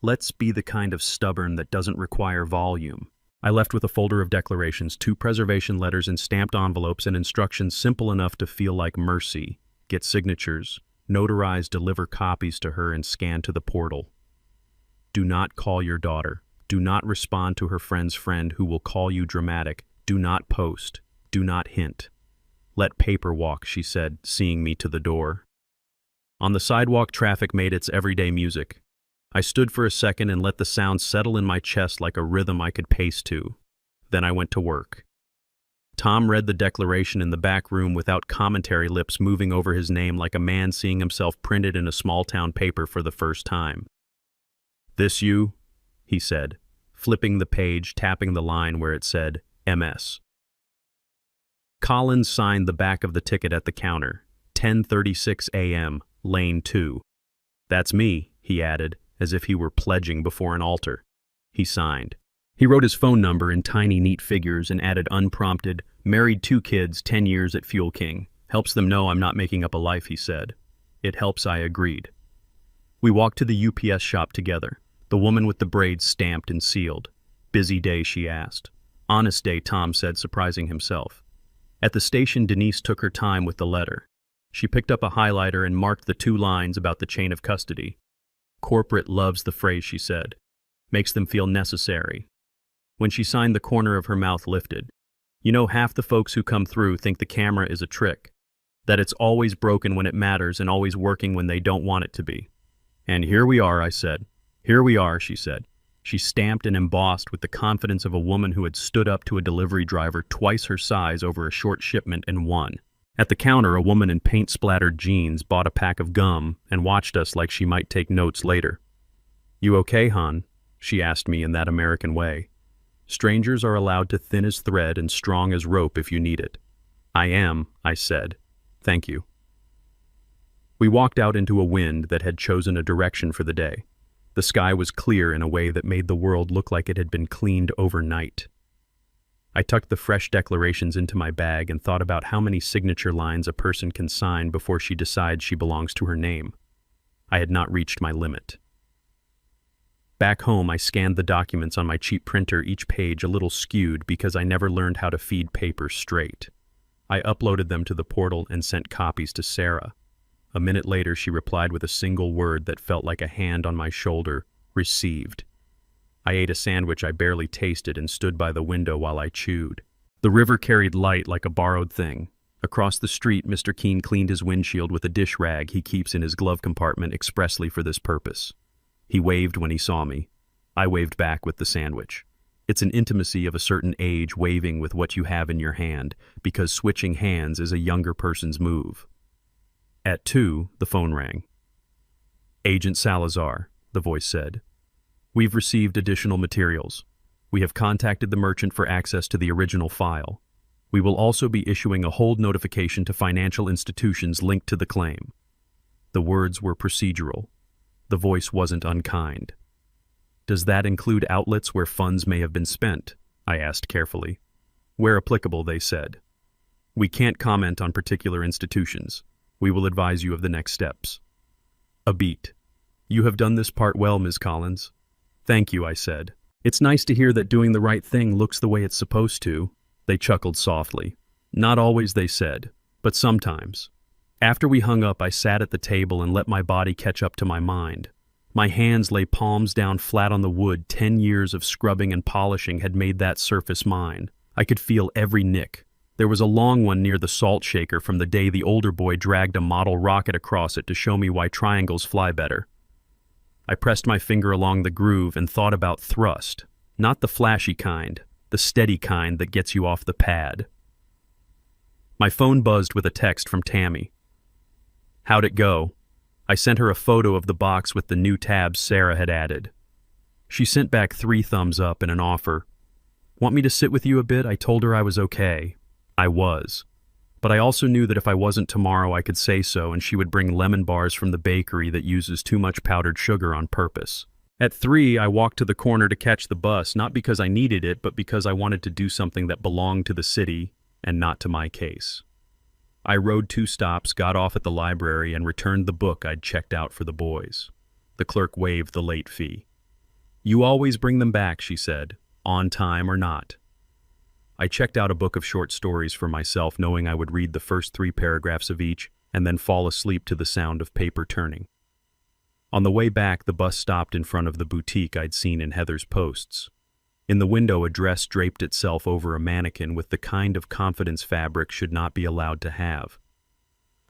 Let's be the kind of stubborn that doesn't require volume. I left with a folder of declarations, 2 preservation letters in stamped envelopes, and instructions simple enough to feel like mercy. Get signatures, notarize, deliver copies to her, and scan to the portal. Do not call your daughter. Do not respond to her friend's friend who will call you dramatic. Do not post. Do not hint. Let paper walk, she said, seeing me to the door. On the sidewalk, traffic made its everyday music. I stood for a second and let the sound settle in my chest like a rhythm I could pace to. Then I went to work. Tom read the declaration in the back room without commentary, lips moving over his name like a man seeing himself printed in a small-town paper for the first time. "This you?" he said, flipping the page, tapping the line where it said MS. Collins signed the back of the ticket at the counter. 10:36 a.m., lane 2. "That's me," he added, as if he were pledging before an altar. He signed. He wrote his phone number in tiny, neat figures and added unprompted, "Married 2 kids, 10 years at Fuel King. Helps them know I'm not making up a life," he said. "It helps," I agreed. We walked to the UPS shop together. The woman with the braids stamped and sealed. "Busy day?" she asked. "Honest day," Tom said, surprising himself. At the station, Denise took her time with the letter. She picked up a highlighter and marked the 2 lines about the chain of custody. "Corporate loves the phrase," she said. "Makes them feel necessary." When she signed, the corner of her mouth lifted. "You know, half the folks who come through think the camera is a trick. That it's always broken when it matters and always working when they don't want it to be." "And here we are," I said. "Here we are," she said. She stamped and embossed with the confidence of a woman who had stood up to a delivery driver twice her size over a short shipment and won. At the counter, a woman in paint-splattered jeans bought a pack of gum and watched us like she might take notes later. "You okay, hon?" she asked me in that American way. "Strangers are allowed to thin as thread and strong as rope if you need it." "I am," I said. "Thank you." We walked out into a wind that had chosen a direction for the day. The sky was clear in a way that made the world look like it had been cleaned overnight. I tucked the fresh declarations into my bag and thought about how many signature lines a person can sign before she decides she belongs to her name. I had not reached my limit. Back home, I scanned the documents on my cheap printer, each page a little skewed because I never learned how to feed paper straight. I uploaded them to the portal and sent copies to Sarah. A minute later, she replied with a single word that felt like a hand on my shoulder: "Received." I ate a sandwich I barely tasted and stood by the window while I chewed. The river carried light like a borrowed thing. Across the street, Mr. Keene cleaned his windshield with a dish rag he keeps in his glove compartment expressly for this purpose. He waved when he saw me. I waved back with the sandwich. It's an intimacy of a certain age, waving with what you have in your hand, because switching hands is a younger person's move. At 2, the phone rang. "Agent Salazar," the voice said. "We've received additional materials. We have contacted the merchant for access to the original file. We will also be issuing a hold notification to financial institutions linked to the claim." The words were procedural. The voice wasn't unkind. "Does that include outlets where funds may have been spent?" I asked carefully. "Where applicable," they said. "We can't comment on particular institutions. We will advise you of the next steps." A beat. "You have done this part well, Ms. Collins." "Thank you," I said. "It's nice to hear that doing the right thing looks the way it's supposed to." They chuckled softly. "Not always," they said, "but sometimes." After we hung up, I sat at the table and let my body catch up to my mind. My hands lay palms down flat on the wood. 10 years of scrubbing and polishing had made that surface mine. I could feel every nick. There was a long one near the salt shaker from the day the older boy dragged a model rocket across it to show me why triangles fly better. I pressed my finger along the groove and thought about thrust, not the flashy kind, the steady kind that gets you off the pad. My phone buzzed with a text from Tammy. How'd it go? I sent her a photo of the box with the new tabs Sarah had added. She sent back 3 thumbs up and an offer. Want me to sit with you a bit? I told her I was okay. I was. But I also knew that if I wasn't tomorrow I could say so and she would bring lemon bars from the bakery that uses too much powdered sugar on purpose. At 3, I walked to the corner to catch the bus, not because I needed it, but because I wanted to do something that belonged to the city and not to my case. I rode 2 stops, got off at the library, and returned the book I'd checked out for the boys. The clerk waived the late fee. You always bring them back, she said, on time or not. I checked out a book of short stories for myself, knowing I would read the first 3 paragraphs of each and then fall asleep to the sound of paper turning. On the way back, the bus stopped in front of the boutique I'd seen in Heather's posts. In the window, a dress draped itself over a mannequin with the kind of confidence fabric should not be allowed to have.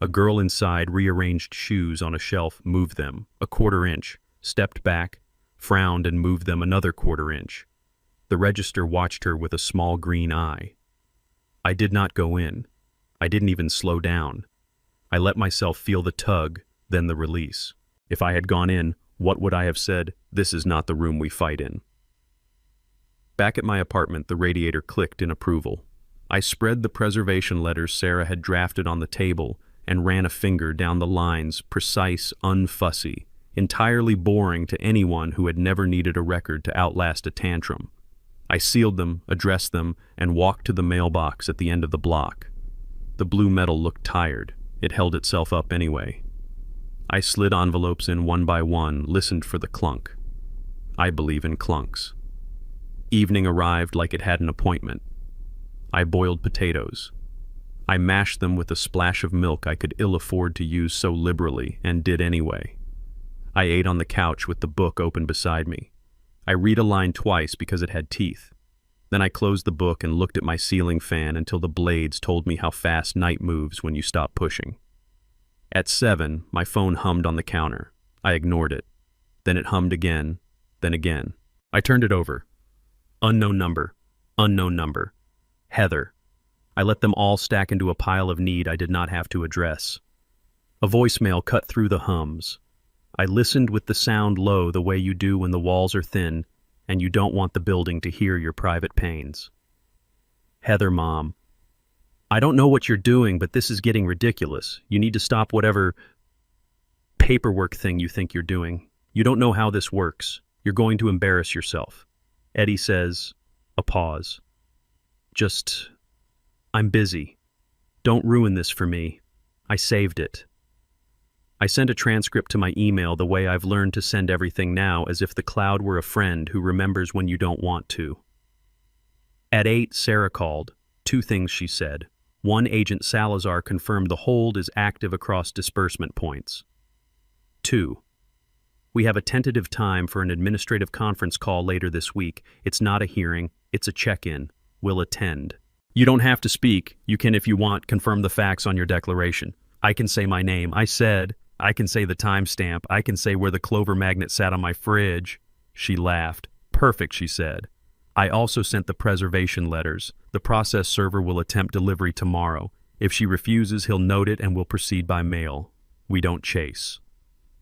A girl inside rearranged shoes on a shelf, moved them a 1/4 inch, stepped back, frowned and moved them another 1/4 inch. The register watched her with a small green eye. I did not go in. I didn't even slow down. I let myself feel the tug, then the release. If I had gone in, what would I have said? This is not the room we fight in. Back at my apartment, the radiator clicked in approval. I spread the preservation letters Sarah had drafted on the table and ran a finger down the lines, precise, unfussy, entirely boring to anyone who had never needed a record to outlast a tantrum. I sealed them, addressed them, and walked to the mailbox at the end of the block. The blue metal looked tired. It held itself up anyway. I slid envelopes in one by one, listened for the clunk. I believe in clunks. Evening arrived like it had an appointment. I boiled potatoes. I mashed them with a splash of milk I could ill afford to use so liberally, and did anyway. I ate on the couch with the book open beside me. I read a line twice because it had teeth. Then I closed the book and looked at my ceiling fan until the blades told me how fast night moves when you stop pushing. At 7, my phone hummed on the counter. I ignored it. Then it hummed again, then again. I turned it over. Unknown number. Unknown number. Heather. I let them all stack into a pile of need I did not have to address. A voicemail cut through the hums. I listened with the sound low, the way you do when the walls are thin and you don't want the building to hear your private pains. Heather, Mom. I don't know what you're doing, but this is getting ridiculous. You need to stop whatever paperwork thing you think you're doing. You don't know how this works. You're going to embarrass yourself. Eddie says, a pause. Just, I'm busy. Don't ruin this for me. I saved it. I sent a transcript to my email the way I've learned to send everything now, as if the cloud were a friend who remembers when you don't want to. At 8, Sarah called. 2 things she said. 1, Agent Salazar confirmed the hold is active across disbursement points. 2, we have a tentative time for an administrative conference call later this week. It's not a hearing, it's a check-in. We'll attend. You don't have to speak. You can, if you want, confirm the facts on your declaration. I can say my name. I can say the timestamp. I can say where the clover magnet sat on my fridge. She laughed. Perfect, she said. I also sent the preservation letters. The process server will attempt delivery tomorrow. If she refuses, he'll note it and will proceed by mail. We don't chase.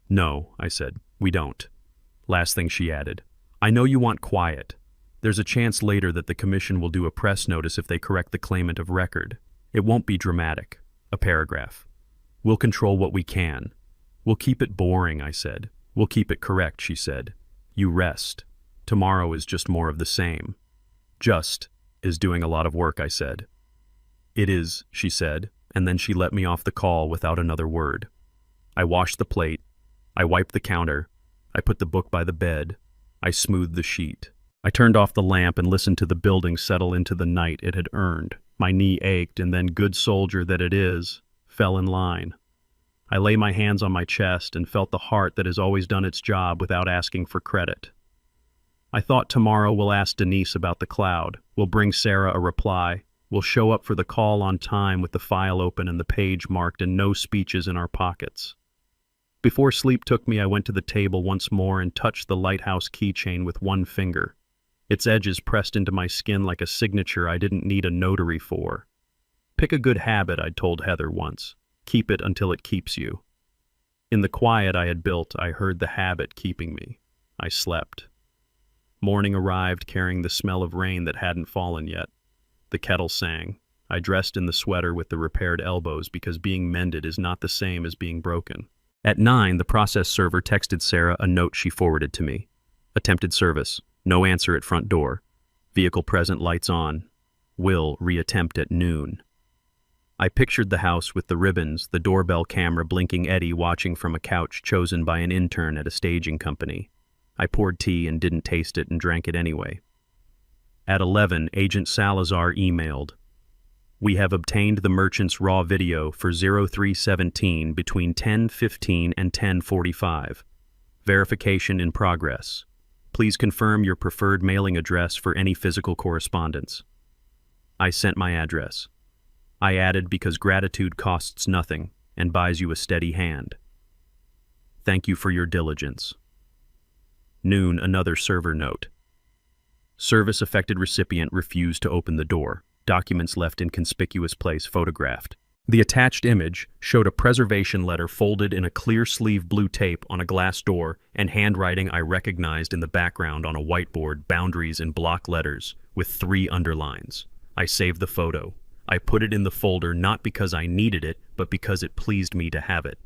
No, I said. We don't. Last thing she added. I know you want quiet. There's a chance later that the commission will do a press notice if they correct the claimant of record. It won't be dramatic. A paragraph. We'll control what we can. We'll keep it boring, I said. We'll keep it correct, she said. You rest. Tomorrow is just more of the same. Just is doing a lot of work, I said. It is, she said, and then she let me off the call without another word. I washed the plate. I wiped the counter. I put the book by the bed. I smoothed the sheet. I turned off the lamp and listened to the building settle into the night it had earned. My knee ached, and then, good soldier that it is, fell in line. I lay my hands on my chest and felt the heart that has always done its job without asking for credit. I thought tomorrow we'll ask Denise about the cloud. We'll bring Sarah a reply. We'll show up for the call on time with the file open and the page marked and no speeches in our pockets. Before sleep took me, I went to the table once more and touched the lighthouse keychain with one finger. Its edges pressed into my skin like a signature I didn't need a notary for. Pick a good habit, I'd told Heather once. Keep it until it keeps you. In the quiet I had built, I heard the habit keeping me. I slept. Morning arrived carrying the smell of rain that hadn't fallen yet. The kettle sang. I dressed in the sweater with the repaired elbows because being mended is not the same as being broken. At 9, the process server texted Sarah a note she forwarded to me. Attempted service. No answer at front door. Vehicle present, lights on. Will reattempt at noon. I pictured the house with the ribbons, the doorbell camera blinking, Eddie watching from a couch chosen by an intern at a staging company. I poured tea and didn't taste it and drank it anyway. At 11, Agent Salazar emailed. We have obtained the merchant's raw video for 0317 between 10:15 and 10:45. Verification in progress. Please confirm your preferred mailing address for any physical correspondence. I sent my address. I added because gratitude costs nothing and buys you a steady hand. Thank you for your diligence. Noon, another server note. Service-affected recipient refused to open the door. Documents left in conspicuous place photographed. The attached image showed a preservation letter folded in a clear sleeve blue tape on a glass door and handwriting I recognized in the background on a whiteboard, boundaries in block letters with 3 underlines. I saved the photo. I put it in the folder not because I needed it, but because it pleased me to have it.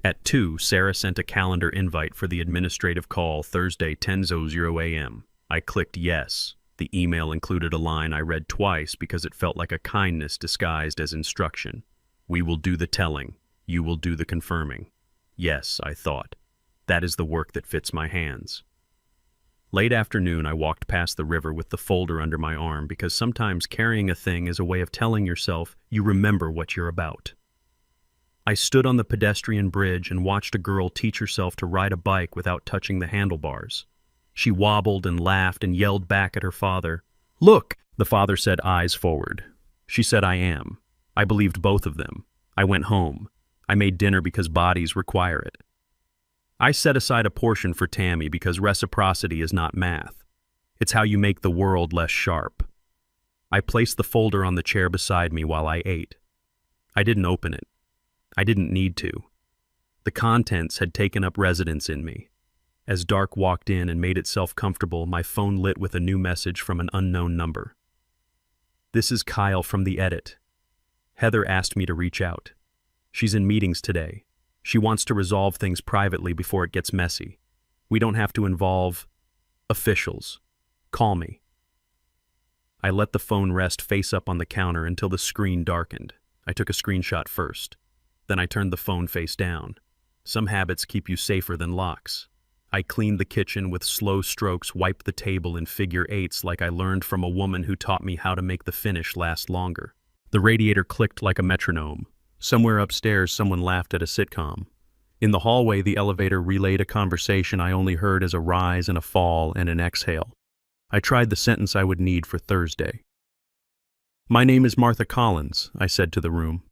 At 2, Sarah sent a calendar invite for the administrative call Thursday 10:00 a.m. I clicked yes. The email included a line I read twice because it felt like a kindness disguised as instruction. We will do the telling. You will do the confirming. Yes, I thought. That is the work that fits my hands. Late afternoon, I walked past the river with the folder under my arm because sometimes carrying a thing is a way of telling yourself you remember what you're about. I stood on the pedestrian bridge and watched a girl teach herself to ride a bike without touching the handlebars. She wobbled and laughed and yelled back at her father. Look, the father said, eyes forward. She said, I am. I believed both of them. I went home. I made dinner because bodies require it. I set aside a portion for Tammy because reciprocity is not math. It's how you make the world less sharp. I placed the folder on the chair beside me while I ate. I didn't open it. I didn't need to. The contents had taken up residence in me. As dark walked in and made itself comfortable, my phone lit with a new message from an unknown number. This is Kyle from the edit. Heather asked me to reach out. She's in meetings today. She wants to resolve things privately before it gets messy. We don't have to involve officials. Call me. I let the phone rest face up on the counter until the screen darkened. I took a screenshot first. Then I turned the phone face down. Some habits keep you safer than locks. I cleaned the kitchen with slow strokes, wiped the table in figure eights like I learned from a woman who taught me how to make the finish last longer. The radiator clicked like a metronome. Somewhere upstairs, someone laughed at a sitcom. In the hallway, the elevator relayed a conversation I only heard as a rise and a fall and an exhale. I tried the sentence I would need for Thursday. My name is Martha Collins, I said to the room.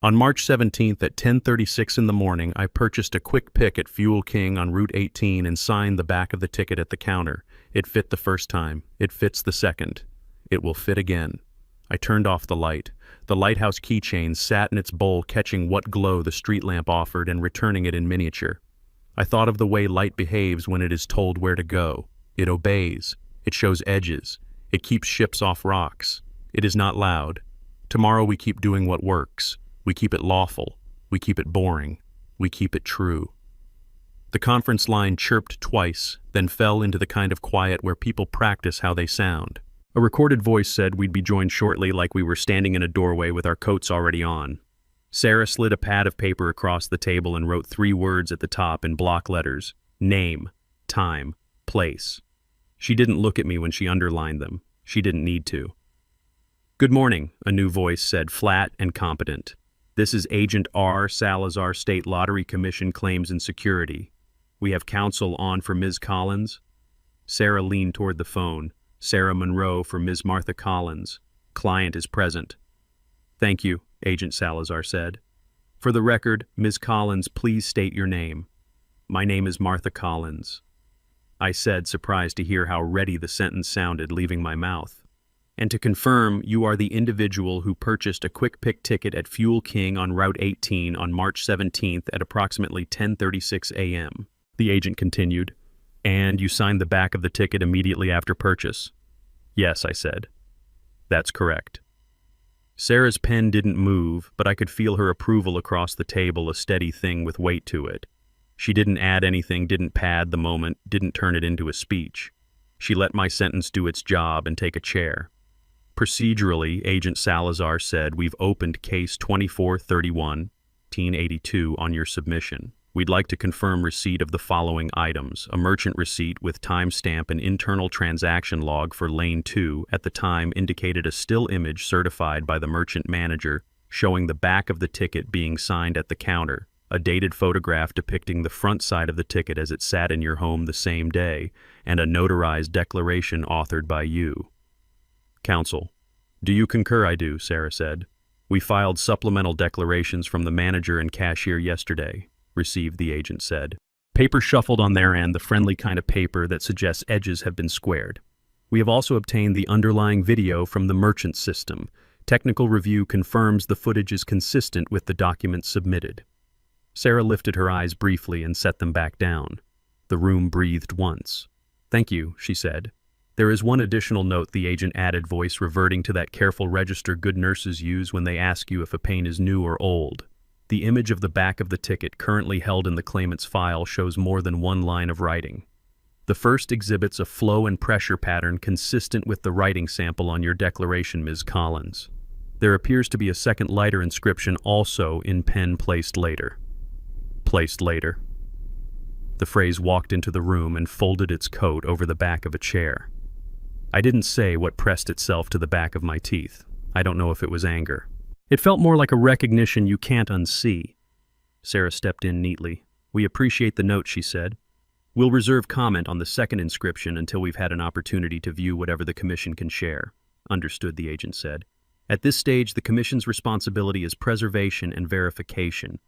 On March 17th at 10:36 in the morning, I purchased a quick pick at Fuel King on Route 18 and signed the back of the ticket at the counter. It fit the first time. It fits the second. It will fit again. I turned off the light. The lighthouse keychain sat in its bowl, catching what glow the street lamp offered and returning it in miniature. I thought of the way light behaves when it is told where to go. It obeys. It shows edges. It keeps ships off rocks. It is not loud. Tomorrow we keep doing what works. We keep it lawful. We keep it boring. We keep it true. The conference line chirped twice, then fell into the kind of quiet where people practice how they sound. A recorded voice said we'd be joined shortly, like we were standing in a doorway with our coats already on. Sarah slid a pad of paper across the table and wrote 3 words at the top in block letters. Name, time, place. She didn't look at me when she underlined them. She didn't need to. Good morning, a new voice said, flat and competent. This is Agent R. Salazar, State Lottery Commission Claims and Security. We have counsel on for Ms. Collins. Sarah leaned toward the phone. Sarah Monroe for Ms. Martha Collins. Client is present. Thank you, Agent Salazar said. For the record, Ms. Collins, please state your name. My name is Martha Collins, I said, surprised to hear how ready the sentence sounded leaving my mouth. And to confirm, you are the individual who purchased a Quick Pick ticket at Fuel King on Route 18 on March 17th at approximately 10:36 a.m., the agent continued. And you signed the back of the ticket immediately after purchase? Yes, I said. That's correct. Sarah's pen didn't move, but I could feel her approval across the table, a steady thing with weight to it. She didn't add anything, didn't pad the moment, didn't turn it into a speech. She let my sentence do its job and take a chair. Procedurally, Agent Salazar said, we've opened case 2431-1882 on your submission. We'd like to confirm receipt of the following items: a merchant receipt with timestamp and internal transaction log for Lane 2 at the time indicated, a still image certified by the merchant manager showing the back of the ticket being signed at the counter, a dated photograph depicting the front side of the ticket as it sat in your home the same day, and a notarized declaration authored by you. Counsel: Do you concur? I do, Sarah said. We filed supplemental declarations from the manager and cashier yesterday, received, the agent said. Paper shuffled on their end, the friendly kind of paper that suggests edges have been squared. We have also obtained the underlying video from the merchant system. Technical review confirms the footage is consistent with the documents submitted. Sarah lifted her eyes briefly and set them back down. The room breathed once. Thank you, she said. There is one additional note, the agent added, voice reverting to that careful register good nurses use when they ask you if a pain is new or old. The image of the back of the ticket currently held in the claimant's file shows more than one line of writing. The first exhibits a flow and pressure pattern consistent with the writing sample on your declaration, Ms. Collins. There appears to be a second lighter inscription also in pen placed later. Placed later. The phrase walked into the room and folded its coat over the back of a chair. I didn't say what pressed itself to the back of my teeth. I don't know if it was anger. It felt more like a recognition you can't unsee. Sarah stepped in neatly. We appreciate the note, she said. We'll reserve comment on the second inscription until we've had an opportunity to view whatever the commission can share. Understood, the agent said. At this stage, the commission's responsibility is preservation and verification.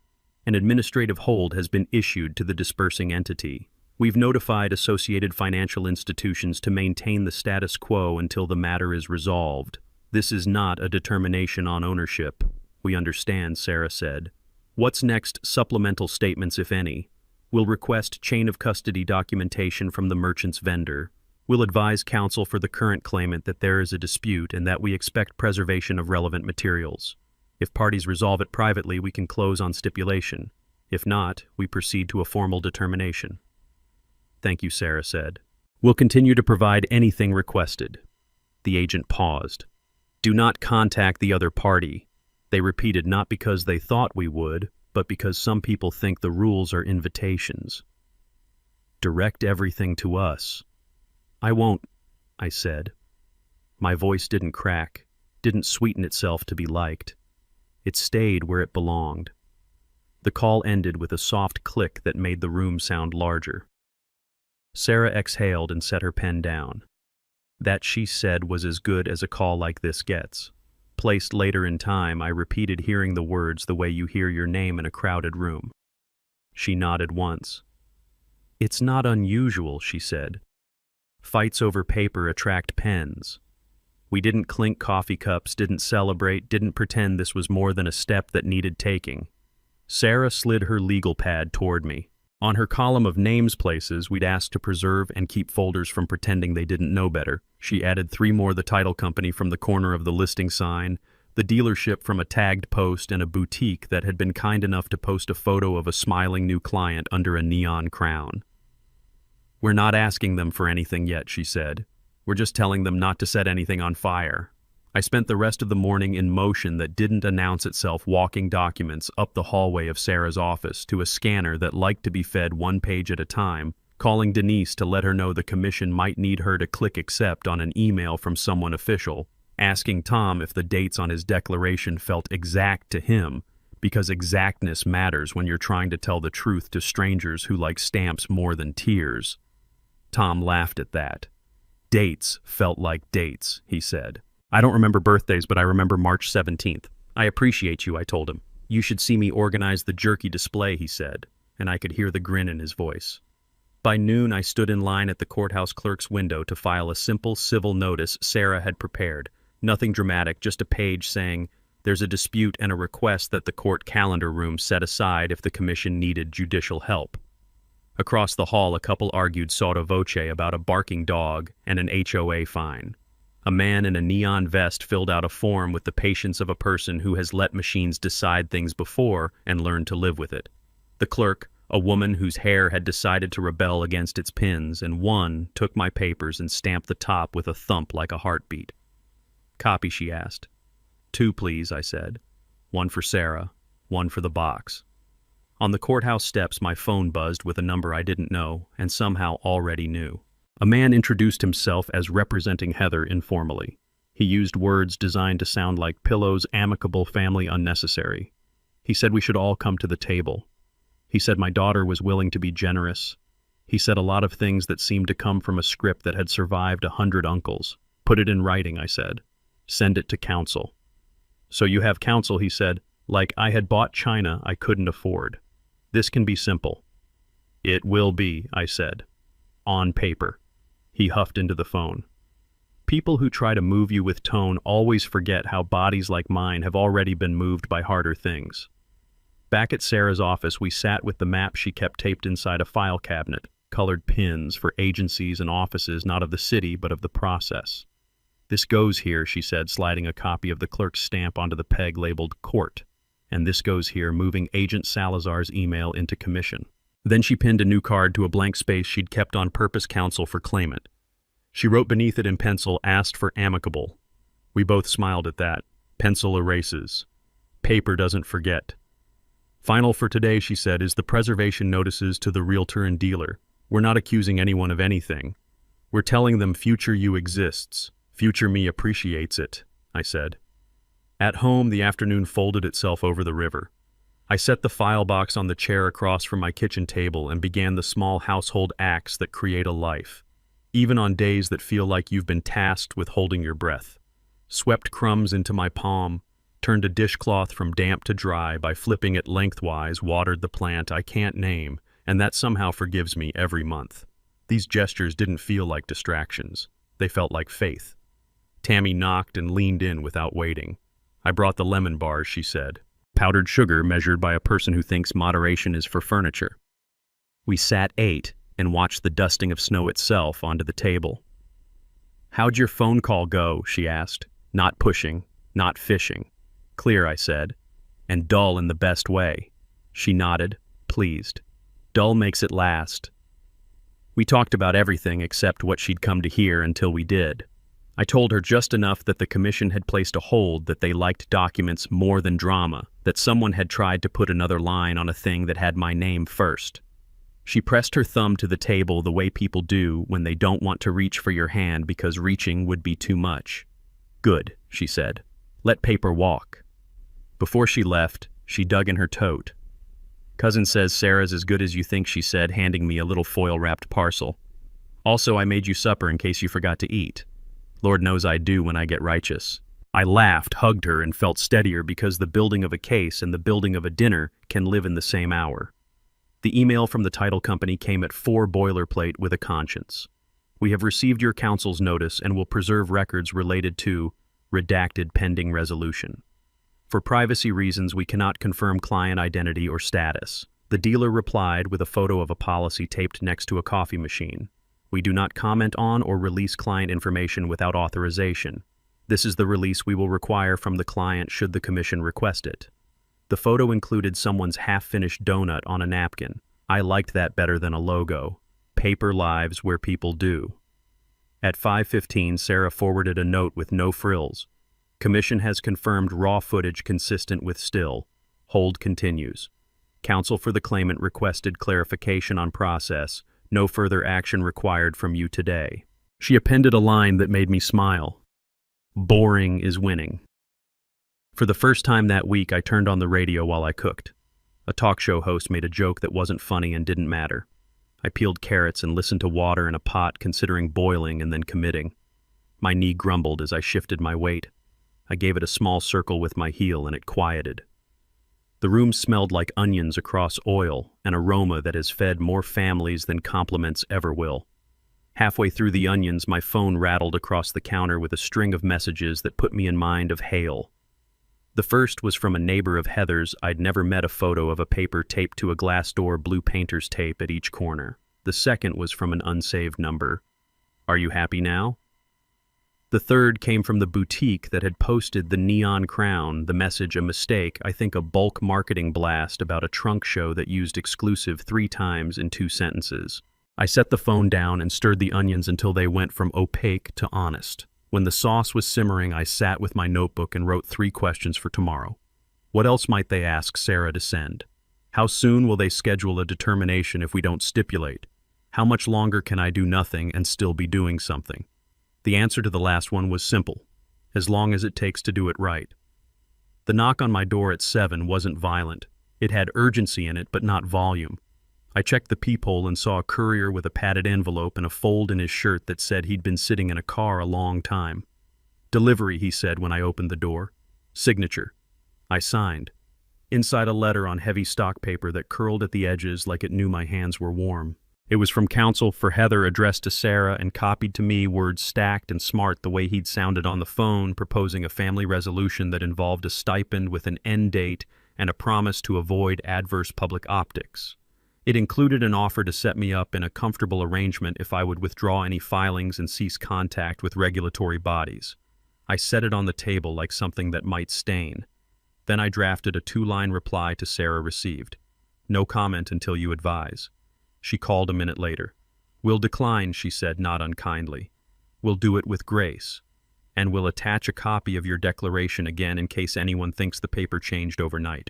An administrative hold has been issued to the dispersing entity. We've notified associated financial institutions to maintain the status quo until the matter is resolved. This is not a determination on ownership. We understand, Sarah said. What's next? Supplemental statements, if any. We'll request chain of custody documentation from the merchant's vendor. We'll advise counsel for the current claimant that there is a dispute and that we expect preservation of relevant materials. If parties resolve it privately, we can close on stipulation. If not, we proceed to a formal determination. Thank you, Sarah said. We'll continue to provide anything requested. The agent paused. Do not contact the other party. They repeated, not because they thought we would, but because some people think the rules are invitations. Direct everything to us. I won't, I said. My voice didn't crack, didn't sweeten itself to be liked. It stayed where it belonged. The call ended with a soft click that made the room sound larger. Sarah exhaled and set her pen down. That, she said, was as good as a call like this gets. Placed later in time, I repeated, hearing the words the way you hear your name in a crowded room. She nodded once. It's not unusual, she said. Fights over paper attract pens. We didn't clink coffee cups, didn't celebrate, didn't pretend this was more than a step that needed taking. Sarah slid her legal pad toward me. On her column of names places we'd asked to preserve and keep folders from pretending they didn't know better, she added 3 more: the title company from the corner of the listing sign, the dealership from a tagged post, and a boutique that had been kind enough to post a photo of a smiling new client under a neon crown. We're not asking them for anything yet, she said. We're just telling them not to set anything on fire. I spent the rest of the morning in motion that didn't announce itself, walking documents up the hallway of Sarah's office to a scanner that liked to be fed 1 page at a time, calling Denise to let her know the commission might need her to click accept on an email from someone official, asking Tom if the dates on his declaration felt exact to him, because exactness matters when you're trying to tell the truth to strangers who like stamps more than tears. Tom laughed at that. Dates felt like dates, he said. I don't remember birthdays, but I remember March 17th. I appreciate you, I told him. You should see me organize the jerky display, he said, and I could hear the grin in his voice. By noon, I stood in line at the courthouse clerk's window to file a simple civil notice Sarah had prepared. Nothing dramatic, just a page saying, there's a dispute and a request that the court calendar room set aside if the commission needed judicial help. Across the hall, a couple argued sotto voce about a barking dog and an HOA fine. A man in a neon vest filled out a form with the patience of a person who has let machines decide things before and learned to live with it. The clerk, a woman whose hair had decided to rebel against its pins, and one took my papers and stamped the top with a thump like a heartbeat. Copy, she asked. 2, please, I said. 1 for Sarah, 1 for the box. On the courthouse steps, my phone buzzed with a number I didn't know and somehow already knew. A man introduced himself as representing Heather informally. He used words designed to sound like pillows, amicable, family, unnecessary. He said we should all come to the table. He said my daughter was willing to be generous. He said a lot of things that seemed to come from a script that had survived 100 uncles. Put it in writing, I said. Send it to counsel. So you have counsel, he said, like I had bought china I couldn't afford. This can be simple. It will be, I said. On paper. He huffed into the phone. People who try to move you with tone always forget how bodies like mine have already been moved by harder things. Back at Sarah's office, we sat with the map she kept taped inside a file cabinet, colored pins for agencies and offices not of the city but of the process. This goes here, she said, sliding a copy of the clerk's stamp onto the peg labeled Court. And this goes here, moving Agent Salazar's email into commission. Then she pinned a new card to a blank space she'd kept on purpose, counsel for claimant. She wrote beneath it in pencil, asked for amicable. We both smiled at that. Pencil erases. Paper doesn't forget. Final for today, she said, is the preservation notices to the realtor and dealer. We're not accusing anyone of anything. We're telling them future you exists. Future me appreciates it, I said. At home, the afternoon folded itself over the river. I set the file box on the chair across from my kitchen table and began the small household acts that create a life, even on days that feel like you've been tasked with holding your breath. Swept crumbs into my palm, turned a dishcloth from damp to dry by flipping it lengthwise, watered the plant I can't name, and that somehow forgives me every month. These gestures didn't feel like distractions. They felt like faith. Tammy knocked and leaned in without waiting. I brought the lemon bars, she said. Powdered sugar measured by a person who thinks moderation is for furniture. We sat, ate, and watched the dusting of snow itself onto the table. How'd your phone call go? She asked. Not pushing, not fishing. Clear, I said. And dull in the best way. She nodded, pleased. Dull makes it last. We talked about everything except what she'd come to hear until we did. I told her just enough that the commission had placed a hold, that they liked documents more than drama, that someone had tried to put another line on a thing that had my name first. She pressed her thumb to the table the way people do when they don't want to reach for your hand because reaching would be too much. Good, she said. Let paper walk. Before she left, she dug in her tote. Cousin says Sarah's as good as you think, she said, handing me a little foil-wrapped parcel. Also, I made you supper in case you forgot to eat. Lord knows I do when I get righteous. I laughed, hugged her, and felt steadier because the building of a case and the building of a dinner can live in the same hour. The email from the title company came at 4 boilerplate with a conscience. We have received your counsel's notice and will preserve records related to redacted pending resolution. For privacy reasons, we cannot confirm client identity or status. The dealer replied with a photo of a policy taped next to a coffee machine. We do not comment on or release client information without authorization. This is the release we will require from the client should the commission request it. The photo included someone's half-finished donut on a napkin. I liked that better than a logo. Paper lives where people do. At 5:15, Sarah forwarded a note with no frills. Commission has confirmed raw footage consistent with still. Hold continues. Counsel for the claimant requested clarification on process. No further action required from you today. She appended a line that made me smile. Boring is winning. For the first time that week, I turned on the radio while I cooked. A talk show host made a joke that wasn't funny and didn't matter. I peeled carrots and listened to water in a pot, considering boiling and then committing. My knee grumbled as I shifted my weight. I gave it a small circle with my heel and it quieted. The room smelled like onions across oil, an aroma that has fed more families than compliments ever will. Halfway through the onions, my phone rattled across the counter with a string of messages that put me in mind of Hale. The first was from a neighbor of Heather's. I'd never met a photo of a paper taped to a glass door, blue painter's tape at each corner. The second was from an unsaved number. Are you happy now? The third came from the boutique that had posted the neon crown, the message a mistake, I think a bulk marketing blast about a trunk show that used exclusive 3 times in 2 sentences. I set the phone down and stirred the onions until they went from opaque to honest. When the sauce was simmering, I sat with my notebook and wrote 3 questions for tomorrow. What else might they ask Sarah to send? How soon will they schedule a determination if we don't stipulate? How much longer can I do nothing and still be doing something? The answer to the last one was simple: as long as it takes to do it right. The knock on my door at 7 wasn't violent. It had urgency in it, but not volume. I checked the peephole and saw a courier with a padded envelope and a fold in his shirt that said he'd been sitting in a car a long time. Delivery, he said when I opened the door. Signature. I signed. Inside a letter on heavy stock paper that curled at the edges like it knew my hands were warm. It was from counsel for Heather, addressed to Sarah and copied to me, words stacked and smart the way he'd sounded on the phone, proposing a family resolution that involved a stipend with an end date and a promise to avoid adverse public optics. It included an offer to set me up in a comfortable arrangement if I would withdraw any filings and cease contact with regulatory bodies. I set it on the table like something that might stain. Then I drafted a 2-line reply to Sarah received. No comment until you advise. She called a minute later. We'll decline, she said, not unkindly. We'll do it with grace. And we'll attach a copy of your declaration again in case anyone thinks the paper changed overnight.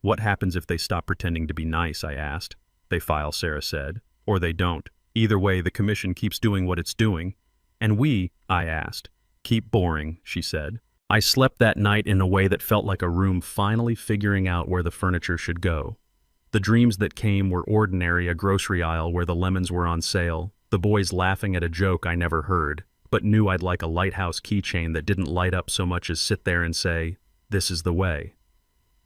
What happens if they stop pretending to be nice, I asked. They file, Sarah said. Or they don't. Either way, the commission keeps doing what it's doing. And we, I asked. Keep boring, she said. I slept that night in a way that felt like a room finally figuring out where the furniture should go. The dreams that came were ordinary: a grocery aisle where the lemons were on sale, the boys laughing at a joke I never heard, but knew I'd like a lighthouse keychain that didn't light up so much as sit there and say, "This is the way."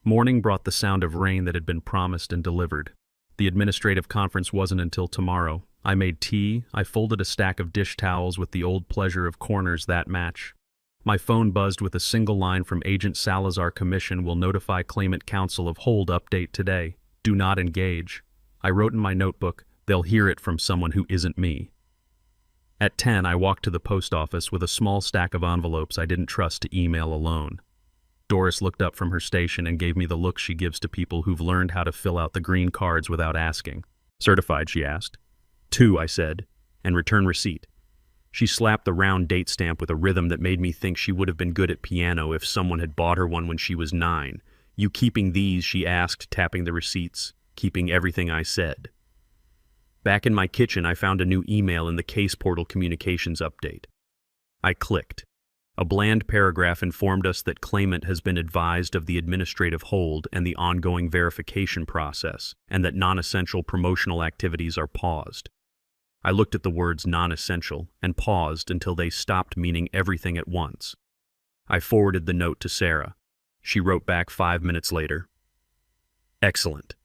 Morning brought the sound of rain that had been promised and delivered. The administrative conference wasn't until tomorrow. I made tea, I folded a stack of dish towels with the old pleasure of corners that match. My phone buzzed with a single line from Agent Salazar. Commission will notify claimant counsel of hold update today. Do not engage. I wrote in my notebook, they'll hear it from someone who isn't me. At 10, I walked to the post office with a small stack of envelopes I didn't trust to email alone. Doris looked up from her station and gave me the look she gives to people who've learned how to fill out the green cards without asking. Certified, she asked. 2, I said, and return receipt. She slapped the round date stamp with a rhythm that made me think she would have been good at piano if someone had bought her one when she was 9. You keeping these? She asked, tapping the receipts. Keeping everything I said. Back in my kitchen, I found a new email in the case portal communications update. I clicked. A bland paragraph informed us that claimant has been advised of the administrative hold and the ongoing verification process, and that non-essential promotional activities are paused. I looked at the words non-essential and paused until they stopped meaning everything at once. I forwarded the note to Sarah. She wrote back 5 minutes later. Excellent.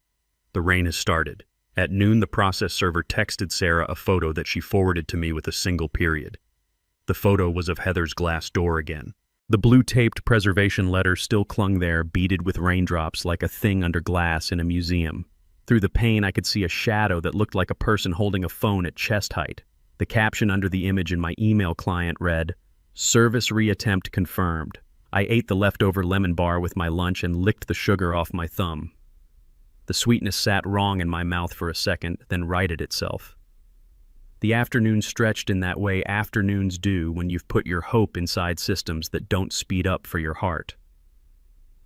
The rain has started. At noon, the process server texted Sarah a photo that she forwarded to me with a single period. The photo was of Heather's glass door again. The blue-taped preservation letter still clung there, beaded with raindrops like a thing under glass in a museum. Through the pane, I could see a shadow that looked like a person holding a phone at chest height. The caption under the image in my email client read, "Service reattempt confirmed." I ate the leftover lemon bar with my lunch and licked the sugar off my thumb. The sweetness sat wrong in my mouth for a second, then righted itself. The afternoon stretched in that way afternoons do when you've put your hope inside systems that don't speed up for your heart.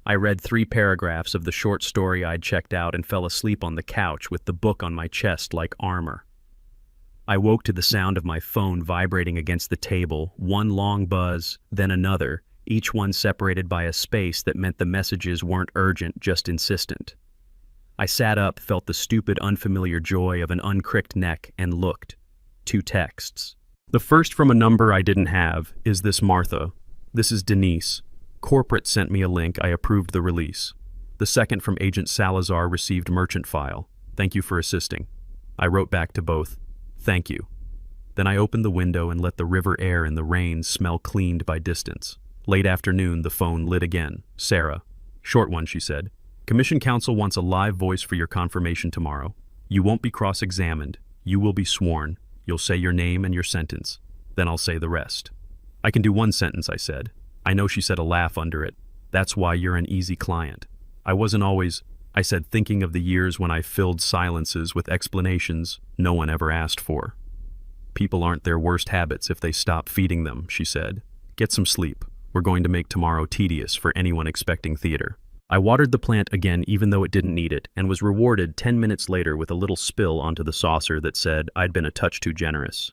I read 3 paragraphs of the short story I'd checked out and fell asleep on the couch with the book on my chest like armor. I woke to the sound of my phone vibrating against the table, one long buzz, then another, each one separated by a space that meant the messages weren't urgent, just insistent. I sat up, felt the stupid, unfamiliar joy of an uncricked neck, and looked. 2 texts. The first from a number I didn't have. Is this Martha? This is Denise. Corporate sent me a link. I approved the release. The second from Agent Salazar received merchant file. Thank you for assisting. I wrote back to both. Thank you. Then I opened the window and let the river air and the rain smell cleaned by distance. Late afternoon, the phone lit again. Sarah. Short one, she said. Commission counsel wants a live voice for your confirmation tomorrow. You won't be cross-examined. You will be sworn. You'll say your name and your sentence. Then I'll say the rest. I can do one sentence, I said. I know she said a laugh under it. That's why you're an easy client. I wasn't always, I said, thinking of the years when I filled silences with explanations no one ever asked for. People aren't their worst habits if they stop feeding them, she said. Get some sleep. We're going to make tomorrow tedious for anyone expecting theater. I watered the plant again even though it didn't need it, and was rewarded 10 minutes later with a little spill onto the saucer that said I'd been a touch too generous.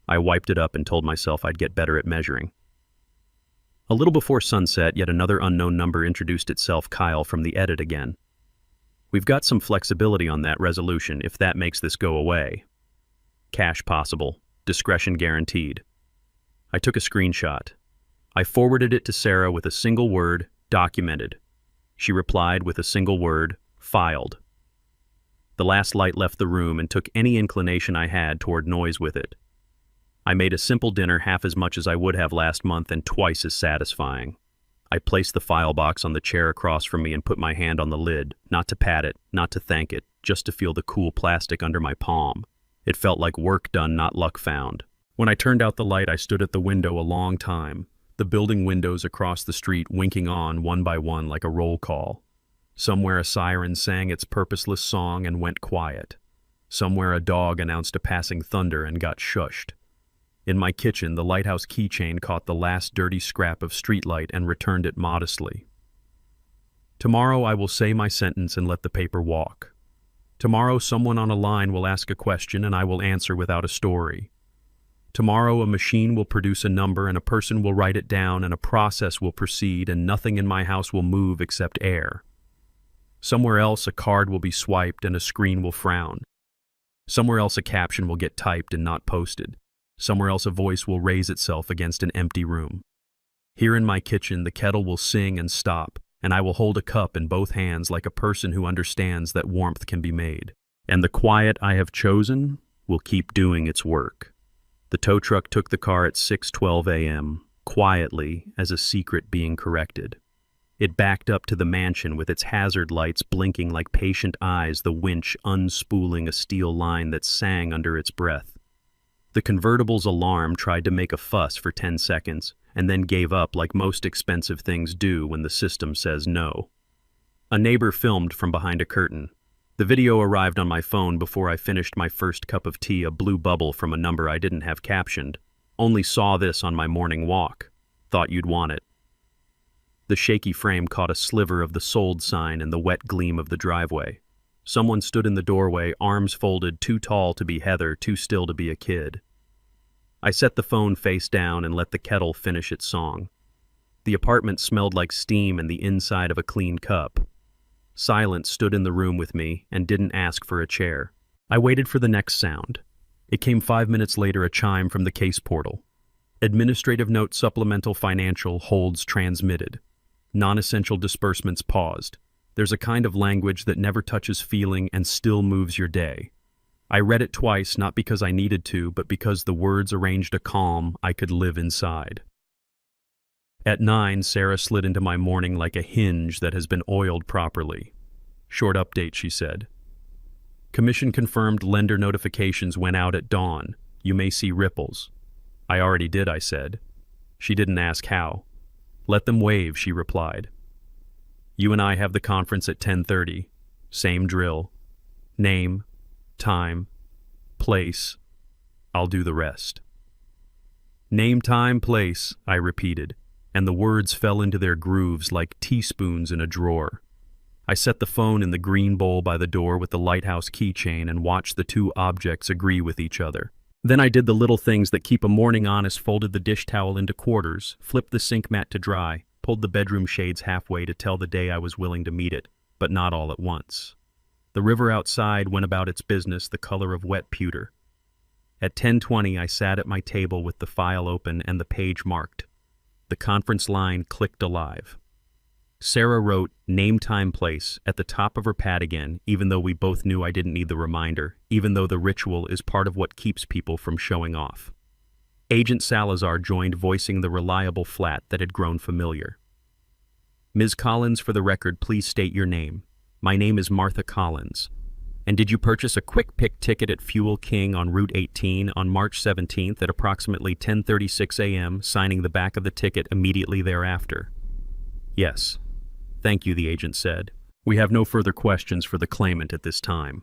I wiped it up and told myself I'd get better at measuring. A little before sunset, yet another unknown number introduced itself. Kyle from the edit again. We've got some flexibility on that resolution if that makes this go away. Cash possible. Discretion guaranteed. I took a screenshot. I forwarded it to Sarah with a single word, documented. She replied with a single word, filed. The last light left the room and took any inclination I had toward noise with it. I made a simple dinner half as much as I would have last month and twice as satisfying. I placed the file box on the chair across from me and put my hand on the lid, not to pat it, not to thank it, just to feel the cool plastic under my palm. It felt like work done, not luck found. When I turned out the light, I stood at the window a long time, the building windows across the street winking on one by one like a roll call. Somewhere a siren sang its purposeless song and went quiet. Somewhere a dog announced a passing thunder and got shushed. In my kitchen, the lighthouse keychain caught the last dirty scrap of streetlight and returned it modestly. Tomorrow I will say my sentence and let the paper walk. Tomorrow someone on a line will ask a question and I will answer without a story. Tomorrow a machine will produce a number and a person will write it down and a process will proceed and nothing in my house will move except air. Somewhere else a card will be swiped and a screen will frown. Somewhere else a caption will get typed and not posted. Somewhere else a voice will raise itself against an empty room. Here in my kitchen the kettle will sing and stop, and I will hold a cup in both hands like a person who understands that warmth can be made. And the quiet I have chosen will keep doing its work. The tow truck took the car at 6:12 a.m., quietly as a secret being corrected. It backed up to the mansion with its hazard lights blinking like patient eyes, the winch unspooling a steel line that sang under its breath. The convertible's alarm tried to make a fuss for 10 seconds, and then gave up like most expensive things do when the system says no. A neighbor filmed from behind a curtain. The video arrived on my phone before I finished my first cup of tea, a blue bubble from a number I didn't have captioned. Only saw this on my morning walk. Thought you'd want it. The shaky frame caught a sliver of the sold sign and the wet gleam of the driveway. Someone stood in the doorway, arms folded, too tall to be Heather, too still to be a kid. I set the phone face down and let the kettle finish its song. The apartment smelled like steam and the inside of a clean cup. Silence stood in the room with me and didn't ask for a chair. I waited for the next sound. It came 5 minutes later, a chime from the case portal. Administrative note supplemental financial holds transmitted. Non-essential disbursements paused. There's a kind of language that never touches feeling and still moves your day. I read it twice, not because I needed to, but because the words arranged a calm I could live inside. At 9, Sarah slid into my morning like a hinge that has been oiled properly. Short update, she said. Commission confirmed lender notifications went out at dawn. You may see ripples. I already did, I said. She didn't ask how. Let them wave, she replied. You and I have the conference at 10:30. Same drill. Name, time, place. I'll do the rest. Name, time, place, I repeated, and the words fell into their grooves like teaspoons in a drawer. I set the phone in the green bowl by the door with the lighthouse keychain and watched the two objects agree with each other. Then I did the little things that keep a morning honest, folded the dish towel into quarters, flipped the sink mat to dry, pulled the bedroom shades halfway to tell the day I was willing to meet it, but not all at once. The river outside went about its business, the color of wet pewter. At 10:20, I sat at my table with the file open and the page marked. The conference line clicked alive. Sarah wrote "name, time, place" at the top of her pad again, even though we both knew I didn't need the reminder, even though the ritual is part of what keeps people from showing off. Agent Salazar joined, voicing the reliable flat that had grown familiar. "Ms. Collins, for the record, please state your name." "My name is Martha Collins." "And did you purchase a quick pick ticket at Fuel King on Route 18 on March 17th at approximately 10:36 a.m., signing the back of the ticket immediately thereafter?" "Yes." "Thank you," the agent said. "We have no further questions for the claimant at this time.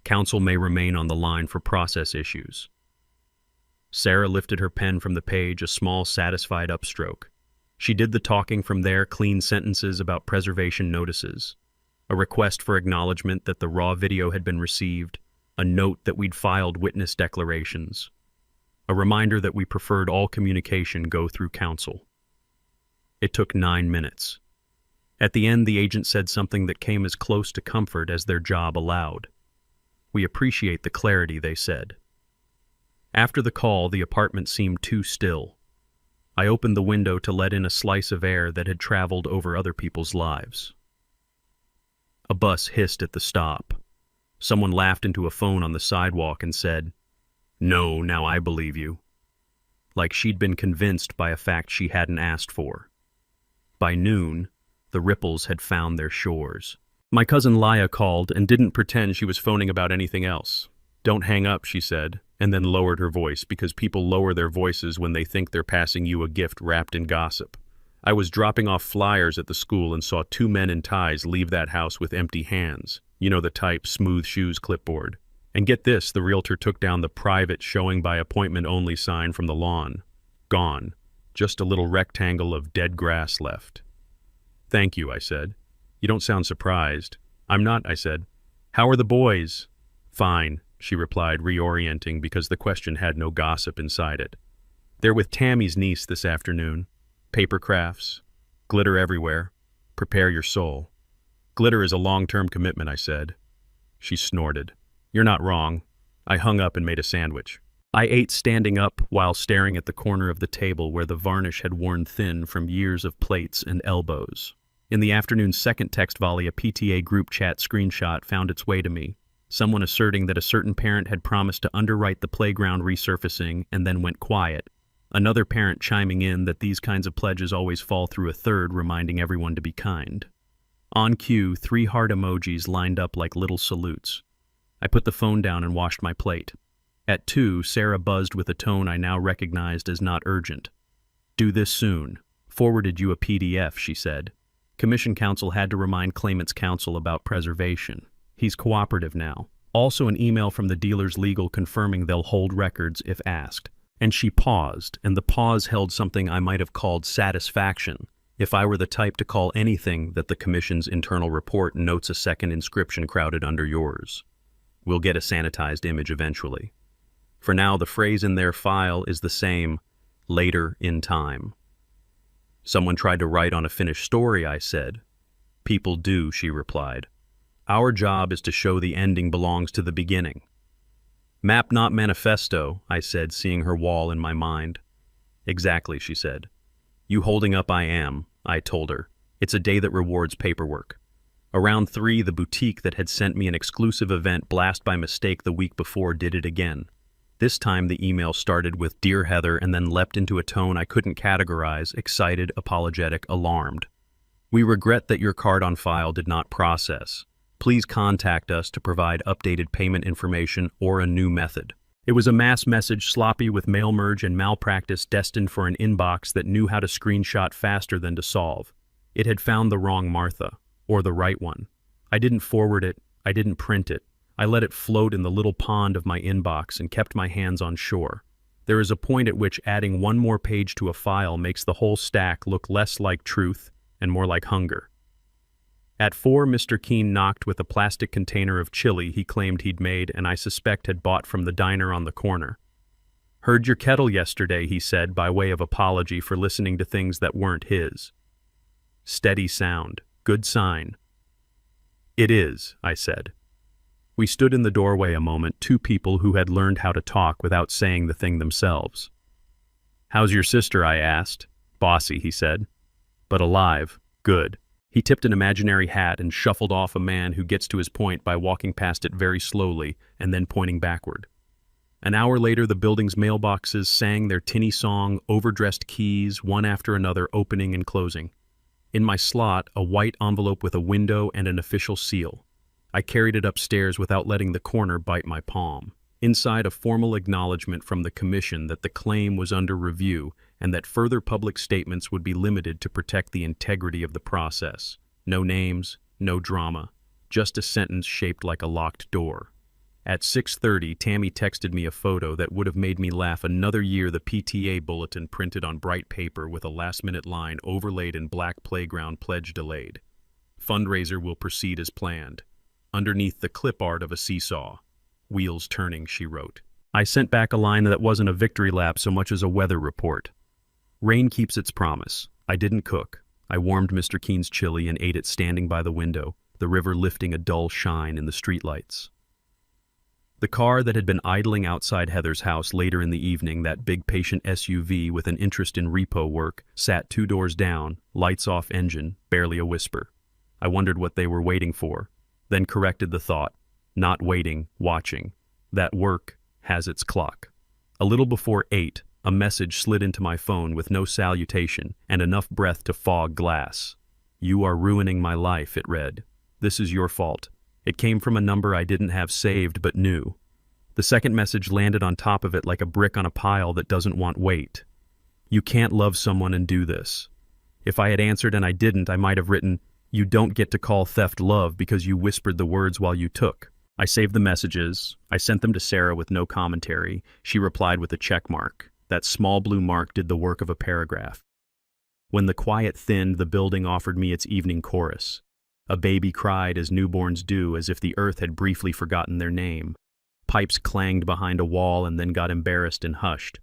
Counsel may remain on the line for process issues." Sarah lifted her pen from the page, a small, satisfied upstroke. She did the talking from there, clean sentences about preservation notices, a request for acknowledgement that the raw video had been received, a note that we'd filed witness declarations, a reminder that we preferred all communication go through counsel. It took 9 minutes. At the end, the agent said something that came as close to comfort as their job allowed. "We appreciate the clarity," they said. After the call, the apartment seemed too still. I opened the window to let in a slice of air that had traveled over other people's lives. A bus hissed at the stop. Someone laughed into a phone on the sidewalk and said, "No, now I believe you." Like she'd been convinced by a fact she hadn't asked for. By noon, the ripples had found their shores. My cousin Laya called and didn't pretend she was phoning about anything else. "Don't hang up," she said, and then lowered her voice, because people lower their voices when they think they're passing you a gift wrapped in gossip. "I was dropping off flyers at the school and saw 2 men in ties leave that house with empty hands. You know the type, smooth shoes, clipboard. And get this, the realtor took down the private showing by appointment only sign from the lawn. Gone. Just a little rectangle of dead grass left." "Thank you," I said. "You don't sound surprised." "I'm not," I said. "How are the boys?" "Fine," she replied, reorienting because the question had no gossip inside it. "They're with Tammy's niece this afternoon. Paper crafts. Glitter everywhere. Prepare your soul." "Glitter is a long-term commitment," I said. She snorted. "You're not wrong." I hung up and made a sandwich. I ate standing up while staring at the corner of the table where the varnish had worn thin from years of plates and elbows. In the afternoon's second text volley, a PTA group chat screenshot found its way to me. Someone asserting that a certain parent had promised to underwrite the playground resurfacing and then went quiet. Another parent chiming in that these kinds of pledges always fall through a third, reminding everyone to be kind. On cue, 3 heart emojis lined up like little salutes. I put the phone down and washed my plate. At 2, Sarah buzzed with a tone I now recognized as not urgent. "Do this soon. Forwarded you a PDF," she said. Commission counsel had to remind claimant's counsel about preservation. He's cooperative now. Also an email from the dealer's legal confirming they'll hold records if asked. And she paused, and the pause held something I might have called satisfaction, if I were the type to call anything that the commission's internal report notes a second inscription crowded under yours. We'll get a sanitized image eventually. For now, the phrase in their file is the same, later in time. "Someone tried to write on a finished story," I said. "People do," she replied. "Our job is to show the ending belongs to the beginning." "Map, not manifesto," I said, seeing her wall in my mind. "Exactly," she said. "You holding up I am," I told her. "It's a day that rewards paperwork." Around 3, the boutique that had sent me an exclusive event blast by mistake the week before did it again. This time the email started with "Dear Heather" and then leapt into a tone I couldn't categorize: excited, apologetic, alarmed. "We regret that your card on file did not process. Please contact us to provide updated payment information or a new method." It was a mass message sloppy with mail merge and malpractice destined for an inbox that knew how to screenshot faster than to solve. It had found the wrong Martha, or the right one. I didn't forward it, I didn't print it. I let it float in the little pond of my inbox and kept my hands on shore. There is a point at which adding one more page to a file makes the whole stack look less like truth and more like hunger. At 4, Mr. Keene knocked with a plastic container of chili he claimed he'd made and I suspect had bought from the diner on the corner. "Heard your kettle yesterday," he said, by way of apology for listening to things that weren't his. Steady sound. Good sign. "It is," I said. We stood in the doorway a moment, two people who had learned how to talk without saying the thing themselves. "How's your sister?" I asked. "Bossy," he said. "But alive. Good." He tipped an imaginary hat and shuffled off a man who gets to his point by walking past it very slowly and then pointing backward. An hour later, the building's mailboxes sang their tinny song, overdressed keys, one after another opening and closing. In my slot, a white envelope with a window and an official seal. I carried it upstairs without letting the corner bite my palm. Inside, a formal acknowledgement from the commission that the claim was under review and that further public statements would be limited to protect the integrity of the process. No names, no drama, just a sentence shaped like a locked door. At 6:30, Tammy texted me a photo that would have made me laugh another year. The PTA bulletin printed on bright paper with a last-minute line overlaid in black playground pledge delayed. Fundraiser will proceed as planned. Underneath the clip art of a seesaw. Wheels turning, she wrote. I sent back a line that wasn't a victory lap so much as a weather report. Rain keeps its promise. I didn't cook. I warmed Mr. Keen's chili and ate it standing by the window, the river lifting a dull shine in the streetlights. The car that had been idling outside Heather's house later in the evening, that big patient SUV with an interest in repo work, sat 2 doors down, lights off engine, barely a whisper. I wondered what they were waiting for, then corrected the thought. Not waiting, watching. That work has its clock. A little before 8, a message slid into my phone with no salutation and enough breath to fog glass. "You are ruining my life," it read. "This is your fault." It came from a number I didn't have saved but knew. The second message landed on top of it like a brick on a pile that doesn't want weight. "You can't love someone and do this." If I had answered and I didn't, I might have written, "You don't get to call theft love because you whispered the words while you took." I saved the messages. I sent them to Sarah with no commentary. She replied with a check mark. That small blue mark did the work of a paragraph. When the quiet thinned, the building offered me its evening chorus. A baby cried as newborns do, as if the earth had briefly forgotten their name. Pipes clanged behind a wall and then got embarrassed and hushed.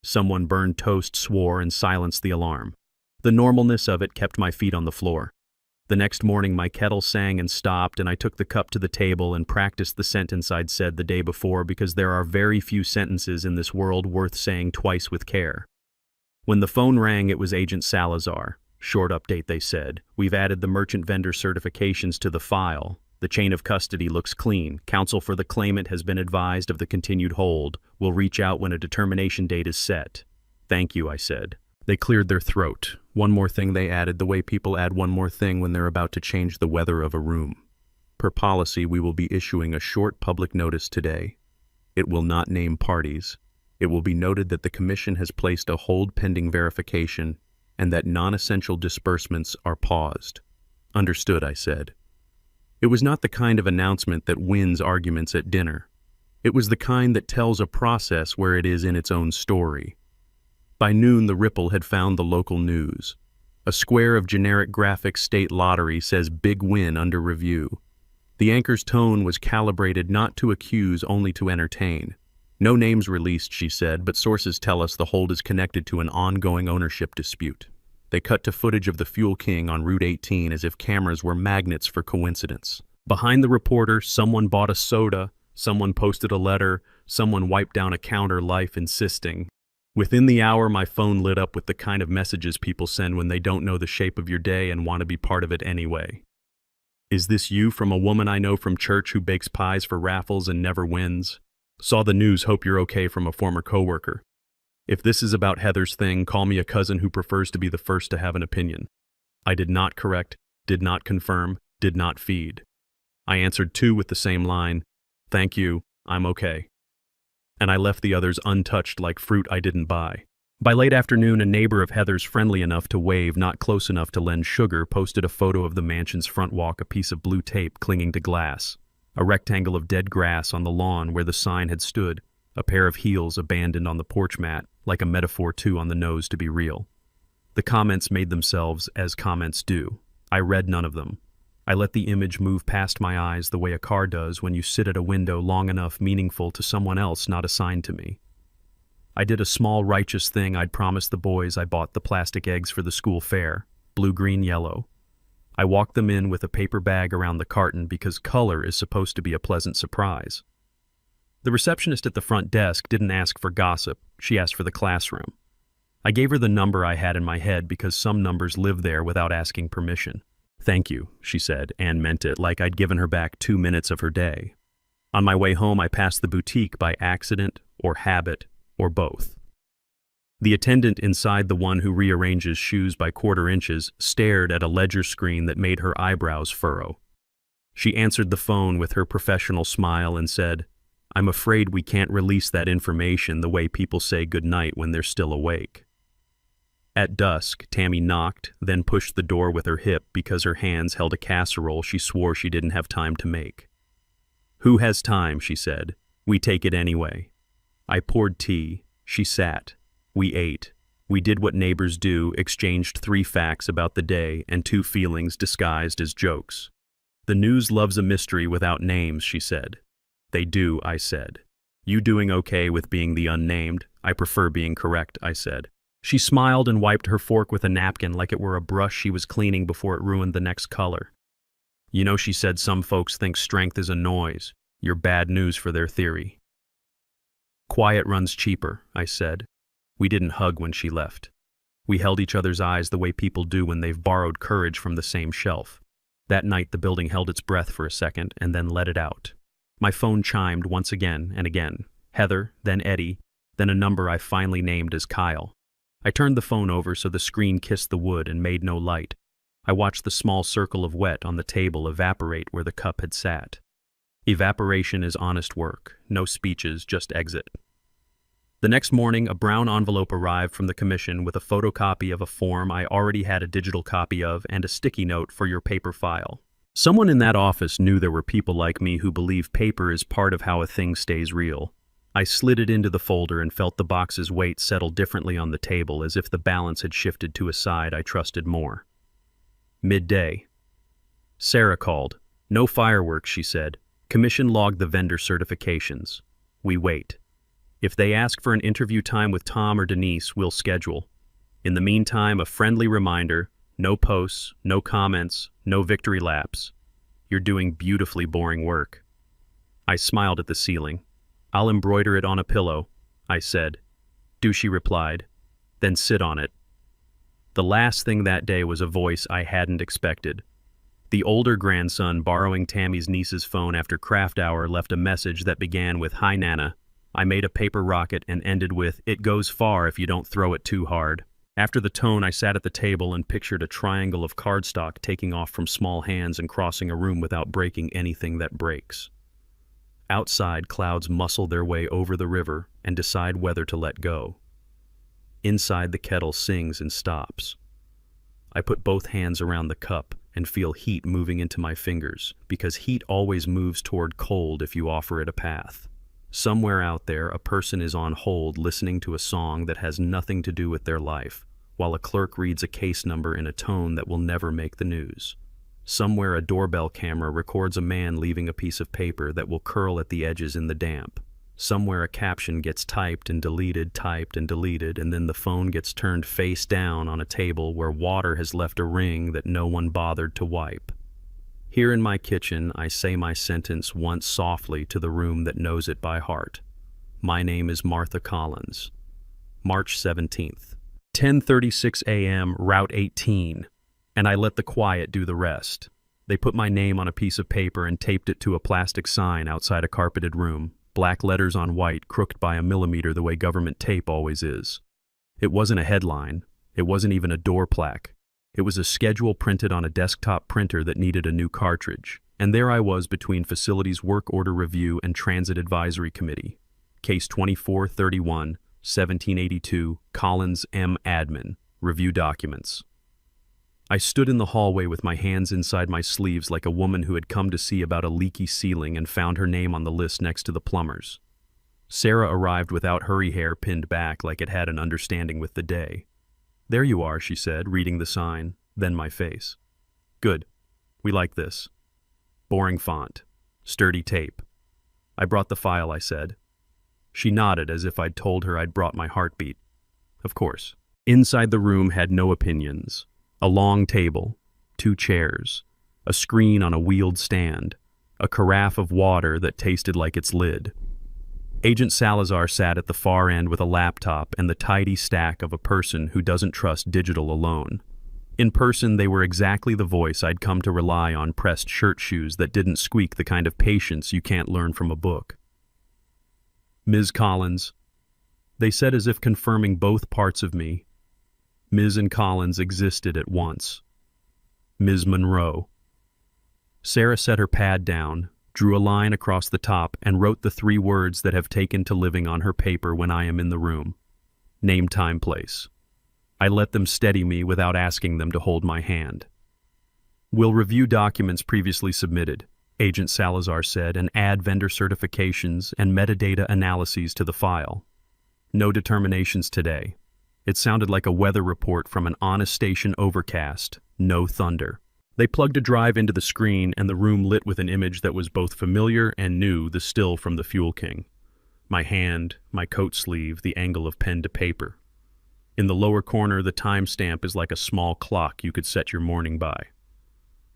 Someone burned toast, swore, and silenced the alarm. The normalness of it kept my feet on the floor. The next morning my kettle sang and stopped, and I took the cup to the table and practiced the sentence I'd said the day before, because there are very few sentences in this world worth saying twice with care. When the phone rang, it was Agent Salazar. Short update, they said. "We've added the merchant vendor certifications to the file. The chain of custody looks clean. Counsel for the claimant has been advised of the continued hold. We'll reach out when a determination date is set." "Thank you," I said. They cleared their throat. One more thing, they added, the way people add one more thing when they're about to change the weather of a room. "Per policy, we will be issuing a short public notice today. It will not name parties. It will be noted that the Commission has placed a hold pending verification and that non-essential disbursements are paused." "Understood," I said. It was not the kind of announcement that wins arguments at dinner. It was the kind that tells a process where it is in its own story. By noon, the Ripple had found the local news. A square of generic graphic state lottery says "big win under review." The anchor's tone was calibrated not to accuse, only to entertain. "No names released," she said, "but sources tell us the hold is connected to an ongoing ownership dispute." They cut to footage of the Fuel King on Route 18 as if cameras were magnets for coincidence. Behind the reporter, someone bought a soda, someone posted a letter, someone wiped down a counter, life insisting. Within the hour, my phone lit up with the kind of messages people send when they don't know the shape of your day and want to be part of it anyway. "Is this you?" from a woman I know from church who bakes pies for raffles and never wins. "Saw the news, hope you're okay," from a former coworker. "If this is about Heather's thing, call me a cousin who prefers to be the first to have an opinion." I did not correct, did not confirm, did not feed. I answered 2 with the same line, "Thank you, I'm okay." And I left the others untouched like fruit I didn't buy. By late afternoon, a neighbor of Heather's, friendly enough to wave, not close enough to lend sugar, posted a photo of the mansion's front walk, a piece of blue tape clinging to glass, a rectangle of dead grass on the lawn where the sign had stood, a pair of heels abandoned on the porch mat, like a metaphor too on the nose to be real. The comments made themselves as comments do. I read none of them. I let the image move past my eyes the way a car does when you sit at a window long enough, meaningful to someone else, not assigned to me. I did a small righteous thing I'd promised the boys. I bought the plastic eggs for the school fair, blue, green, yellow. I walked them in with a paper bag around the carton because color is supposed to be a pleasant surprise. The receptionist at the front desk didn't ask for gossip, she asked for the classroom. I gave her the number I had in my head because some numbers live there without asking permission. "Thank you," she said, and meant it, like I'd given her back 2 minutes of her day. On my way home, I passed the boutique by accident or habit or both. The attendant inside, the one who rearranges shoes by quarter inches, stared at a ledger screen that made her eyebrows furrow. She answered the phone with her professional smile and said, "I'm afraid we can't release that information the way people say goodnight when they're still awake." At dusk, Tammy knocked, then pushed the door with her hip because her hands held a casserole she swore she didn't have time to make. "Who has time?" she said. "We take it anyway." I poured tea. She sat. We ate. We did what neighbors do, exchanged 3 facts about the day and 2 feelings disguised as jokes. "The news loves a mystery without names," she said. "They do," I said. "You doing okay with being the unnamed?" "I prefer being correct," I said. She smiled and wiped her fork with a napkin like it were a brush she was cleaning before it ruined the next color. "You know," she said, "some folks think strength is a noise. You're bad news for their theory." "Quiet runs cheaper," I said. We didn't hug when she left. We held each other's eyes the way people do when they've borrowed courage from the same shelf. That night the building held its breath for a second and then let it out. My phone chimed once again and again. Heather, then Eddie, then a number I finally named as Kyle. I turned the phone over so the screen kissed the wood and made no light. I watched the small circle of wet on the table evaporate where the cup had sat. Evaporation is honest work. No speeches, just exit. The next morning, a brown envelope arrived from the commission with a photocopy of a form I already had a digital copy of and a sticky note for your paper file. Someone in that office knew there were people like me who believe paper is part of how a thing stays real. I slid it into the folder and felt the box's weight settle differently on the table, as if the balance had shifted to a side I trusted more. Midday. Sarah called. "No fireworks," she said. "Commission logged the vendor certifications. We wait. If they ask for an interview time with Tom or Denise, we'll schedule. In the meantime, a friendly reminder, no posts, no comments, no victory laps. You're doing beautifully boring work." I smiled at the ceiling. "I'll embroider it on a pillow," I said. "Do," she replied. "Then sit on it." The last thing that day was a voice I hadn't expected. The older grandson borrowing Tammy's niece's phone after craft hour left a message that began with, "Hi, Nana." I made a paper rocket and ended with, "It goes far if you don't throw it too hard." After the tone, I sat at the table and pictured a triangle of cardstock taking off from small hands and crossing a room without breaking anything that breaks. Outside, clouds muscle their way over the river and decide whether to let go. Inside, the kettle sings and stops. I put both hands around the cup and feel heat moving into my fingers, because heat always moves toward cold if you offer it a path. Somewhere out there, a person is on hold listening to a song that has nothing to do with their life, while a clerk reads a case number in a tone that will never make the news. Somewhere a doorbell camera records a man leaving a piece of paper that will curl at the edges in the damp. Somewhere a caption gets typed and deleted, and then the phone gets turned face down on a table where water has left a ring that no one bothered to wipe. Here in my kitchen, I say my sentence once softly to the room that knows it by heart. My name is Martha Collins. March 17th. 10:36 a.m., Route 18. And I let the quiet do the rest. They put my name on a piece of paper and taped it to a plastic sign outside a carpeted room, black letters on white, crooked by a millimeter the way government tape always is. It wasn't a headline. It wasn't even a door plaque. It was a schedule printed on a desktop printer that needed a new cartridge. And there I was between Facilities Work Order Review and Transit Advisory Committee. Case 2431, 1782, Collins M. Admin. Review documents. I stood in the hallway with my hands inside my sleeves like a woman who had come to see about a leaky ceiling and found her name on the list next to the plumber's. Sarah arrived without her hair pinned back like it had an understanding with the day. "There you are," she said, reading the sign, then my face. "Good. We like this. Boring font. Sturdy tape." "I brought the file," I said. She nodded as if I'd told her I'd brought my heartbeat. Of course. Inside the room had no opinions. A long table, 2 chairs, a screen on a wheeled stand, a carafe of water that tasted like its lid. Agent Salazar sat at the far end with a laptop and the tidy stack of a person who doesn't trust digital alone. In person, they were exactly the voice I'd come to rely on, pressed shirt shoes that didn't squeak, the kind of patience you can't learn from a book. Ms. Collins, they said, as if confirming both parts of me. Ms. and Collins existed at once. Ms. Monroe. Sarah set her pad down, drew a line across the top, and wrote the 3 words that have taken to living on her paper when I am in the room. Name, time, place. I let them steady me without asking them to hold my hand. We'll review documents previously submitted, Agent Salazar said, and add vendor certifications and metadata analyses to the file. No determinations today. It sounded like a weather report from an honest station. Overcast, no thunder. They plugged a drive into the screen, and the room lit with an image that was both familiar and new, the still from the Fuel King. My hand, my coat sleeve, the angle of pen to paper. In the lower corner, the timestamp is like a small clock you could set your morning by.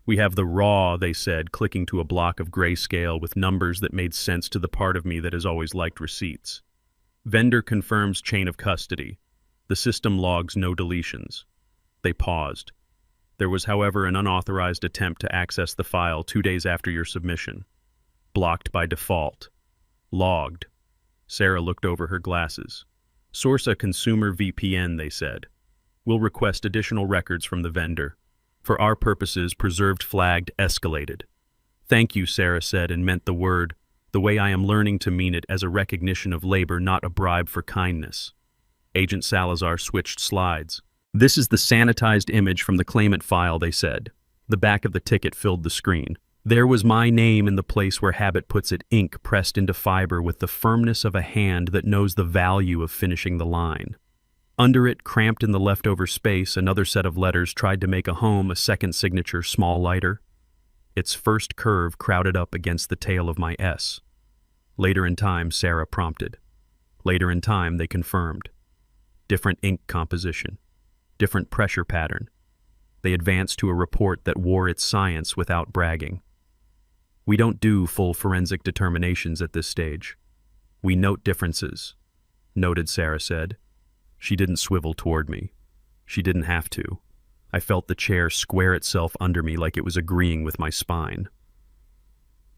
We have the raw, they said, clicking to a block of grayscale with numbers that made sense to the part of me that has always liked receipts. Vendor confirms chain of custody. The system logs no deletions. They paused. There was, however, an unauthorized attempt to access the file 2 days after your submission. Blocked by default. Logged. Sarah looked over her glasses. Source a consumer VPN, they said. We'll request additional records from the vendor. For our purposes, preserved flagged escalated. Thank you, Sarah said, and meant the word, the way I am learning to mean it, as a recognition of labor, not a bribe for kindness. Agent Salazar switched slides. This is the sanitized image from the claimant file, they said. The back of the ticket filled the screen. There was my name in the place where habit puts it, ink pressed into fiber with the firmness of a hand that knows the value of finishing the line. Under it, cramped in the leftover space, another set of letters tried to make a home, a second signature, small lighter. Its first curve crowded up against the tail of my S. Later in time, Sarah prompted. Later in time, they confirmed. Different ink composition. Different pressure pattern. They advanced to a report that wore its science without bragging. We don't do full forensic determinations at this stage. We note differences, noted, Sarah said. She didn't swivel toward me. She didn't have to. I felt the chair square itself under me like it was agreeing with my spine.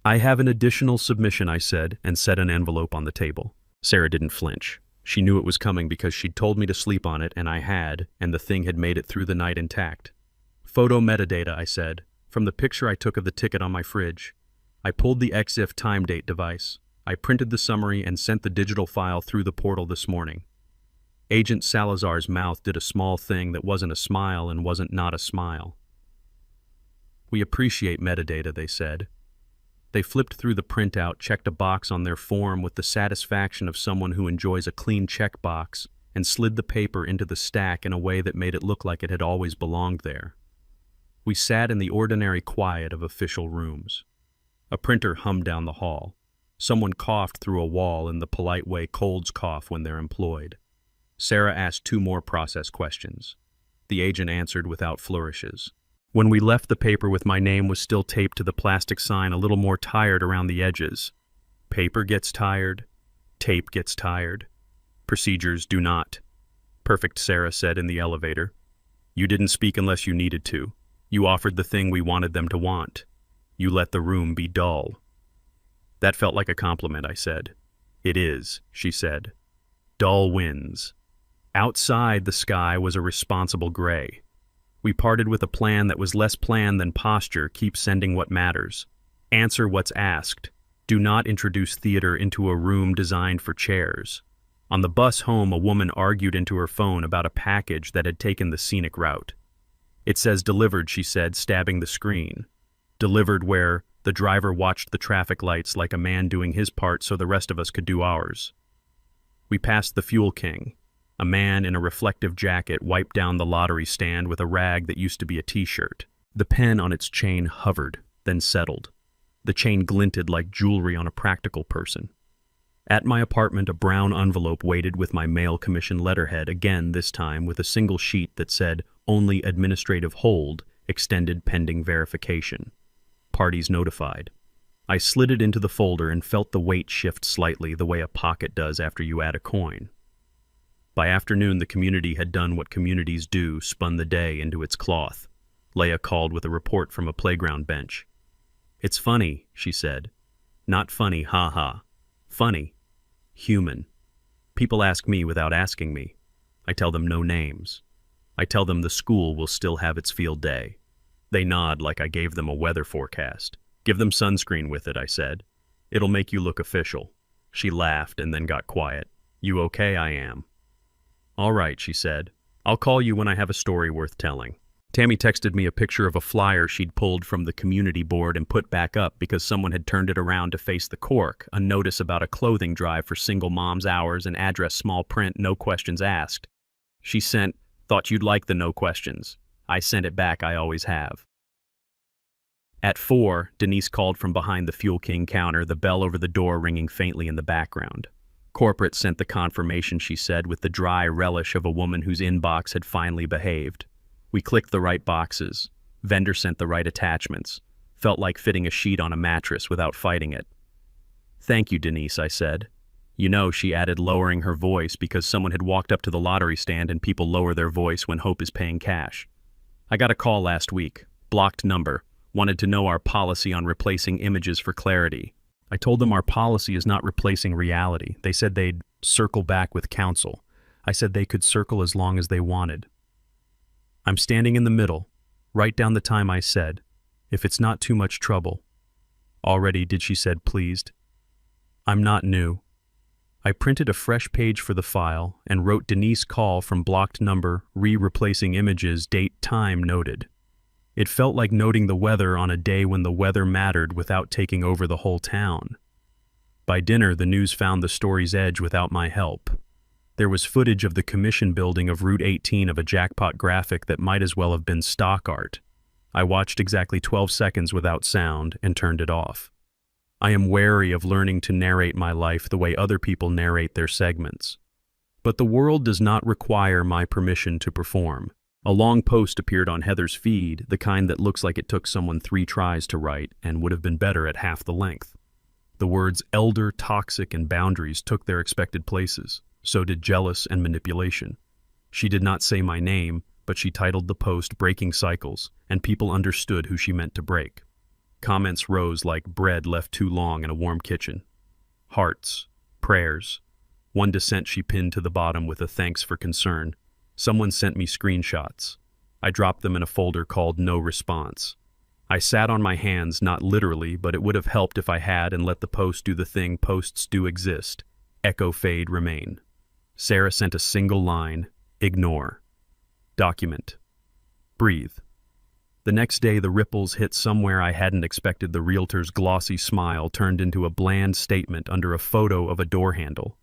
I have an additional submission, I said, and set an envelope on the table. Sarah didn't flinch. She knew it was coming because she'd told me to sleep on it, and I had, and the thing had made it through the night intact. Photo metadata, I said, from the picture I took of the ticket on my fridge. I pulled the EXIF time date device. I printed the summary and sent the digital file through the portal this morning. Agent Salazar's mouth did a small thing that wasn't a smile and wasn't not a smile. We appreciate metadata, they said. They flipped through the printout, checked a box on their form with the satisfaction of someone who enjoys a clean checkbox, and slid the paper into the stack in a way that made it look like it had always belonged there. We sat in the ordinary quiet of official rooms. A printer hummed down the hall. Someone coughed through a wall in the polite way colds cough when they're employed. Sarah asked 2 more process questions. The agent answered without flourishes. When we left, the paper with my name was still taped to the plastic sign, a little more tired around the edges. Paper gets tired. Tape gets tired. Procedures do not. Perfect, Sarah said in the elevator. You didn't speak unless you needed to. You offered the thing we wanted them to want. You let the room be dull. That felt like a compliment, I said. It is, she said. Dull wins. Outside, the sky was a responsible gray. We parted with a plan that was less plan than posture. Keep sending what matters. Answer what's asked. Do not introduce theater into a room designed for chairs. On the bus home, a woman argued into her phone about a package that had taken the scenic route. It says delivered, she said, stabbing the screen. Delivered where the driver watched the traffic lights like a man doing his part so the rest of us could do ours. We passed the Fuel King. A man in a reflective jacket wiped down the lottery stand with a rag that used to be a t-shirt. The pen on its chain hovered, then settled. The chain glinted like jewelry on a practical person. At my apartment, a brown envelope waited with my mail commission letterhead, again this time with a single sheet that said, only administrative hold, extended pending verification. Parties notified. I slid it into the folder and felt the weight shift slightly the way a pocket does after you add a coin. By afternoon, the community had done what communities do, spun the day into its cloth. Leia called with a report from a playground bench. "It's funny," she said. "Not funny, ha-ha. Funny. Human. People ask me without asking me. I tell them no names. I tell them the school will still have its field day. They nod like I gave them a weather forecast. Give them sunscreen with it," I said. "It'll make you look official." She laughed and then got quiet. "You okay?" "I am." "All right," she said. "I'll call you when I have a story worth telling." Tammy texted me a picture of a flyer she'd pulled from the community board and put back up because someone had turned it around to face the cork, a notice about a clothing drive for single moms hours and address small print, no questions asked. She sent, "Thought you'd like the no questions." I sent it back, I always have. At 4, Denise called from behind the Fuel King counter, the bell over the door ringing faintly in the background. Corporate sent the confirmation, she said, with the dry relish of a woman whose inbox had finally behaved. We clicked the right boxes. Vendor sent the right attachments. Felt like fitting a sheet on a mattress without fighting it. "Thank you, Denise," I said. "You know," she added, lowering her voice because someone had walked up to the lottery stand and people lower their voice when Hope is paying cash. "I got a call last week. Blocked number. Wanted to know our policy on replacing images for clarity. I told them our policy is not replacing reality. They said they'd circle back with counsel. I said they could circle as long as they wanted. I'm standing in the middle. Write down the time I said. If it's not too much trouble." "Already did," she said, pleased. "I'm not new." I printed a fresh page for the file and wrote Denise call from blocked number, replacing images, date, time noted. It felt like noting the weather on a day when the weather mattered without taking over the whole town. By dinner, the news found the story's edge without my help. There was footage of the commission building of Route 18 of a jackpot graphic that might as well have been stock art. I watched exactly 12 seconds without sound and turned it off. I am wary of learning to narrate my life the way other people narrate their segments. But the world does not require my permission to perform. A long post appeared on Heather's feed, the kind that looks like it took someone 3 tries to write and would have been better at half the length. The words elder, toxic, and boundaries took their expected places. So did jealous and manipulation. She did not say my name, but she titled the post Breaking Cycles, and people understood who she meant to break. Comments rose like bread left too long in a warm kitchen. Hearts, prayers. One dissent she pinned to the bottom with a thanks for concern. Someone sent me screenshots. I dropped them in a folder called No Response. I sat on my hands, not literally, but it would have helped if I had and let the post do the thing posts do exist. Echo, fade, remain. Sarah sent a single line, ignore. Document. Breathe. The next day, the ripples hit somewhere I hadn't expected. The realtor's glossy smile turned into a bland statement under a photo of a door handle.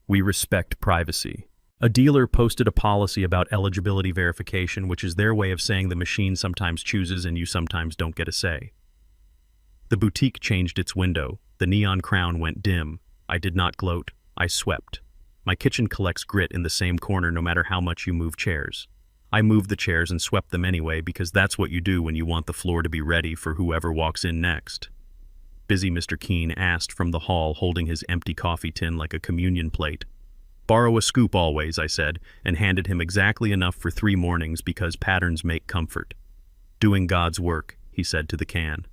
We respect privacy. A dealer posted a policy about eligibility verification, which is their way of saying the machine sometimes chooses and you sometimes don't get a say. The boutique changed its window. The neon crown went dim. I did not gloat. I swept. My kitchen collects grit in the same corner no matter how much you move chairs. I moved the chairs and swept them anyway because that's what you do when you want the floor to be ready for whoever walks in next. Busy Mr. Keene asked from the hall, holding his empty coffee tin like a communion plate. "Borrow a scoop always," I said, and handed him exactly enough for 3 mornings because patterns make comfort. "Doing God's work," he said to the can.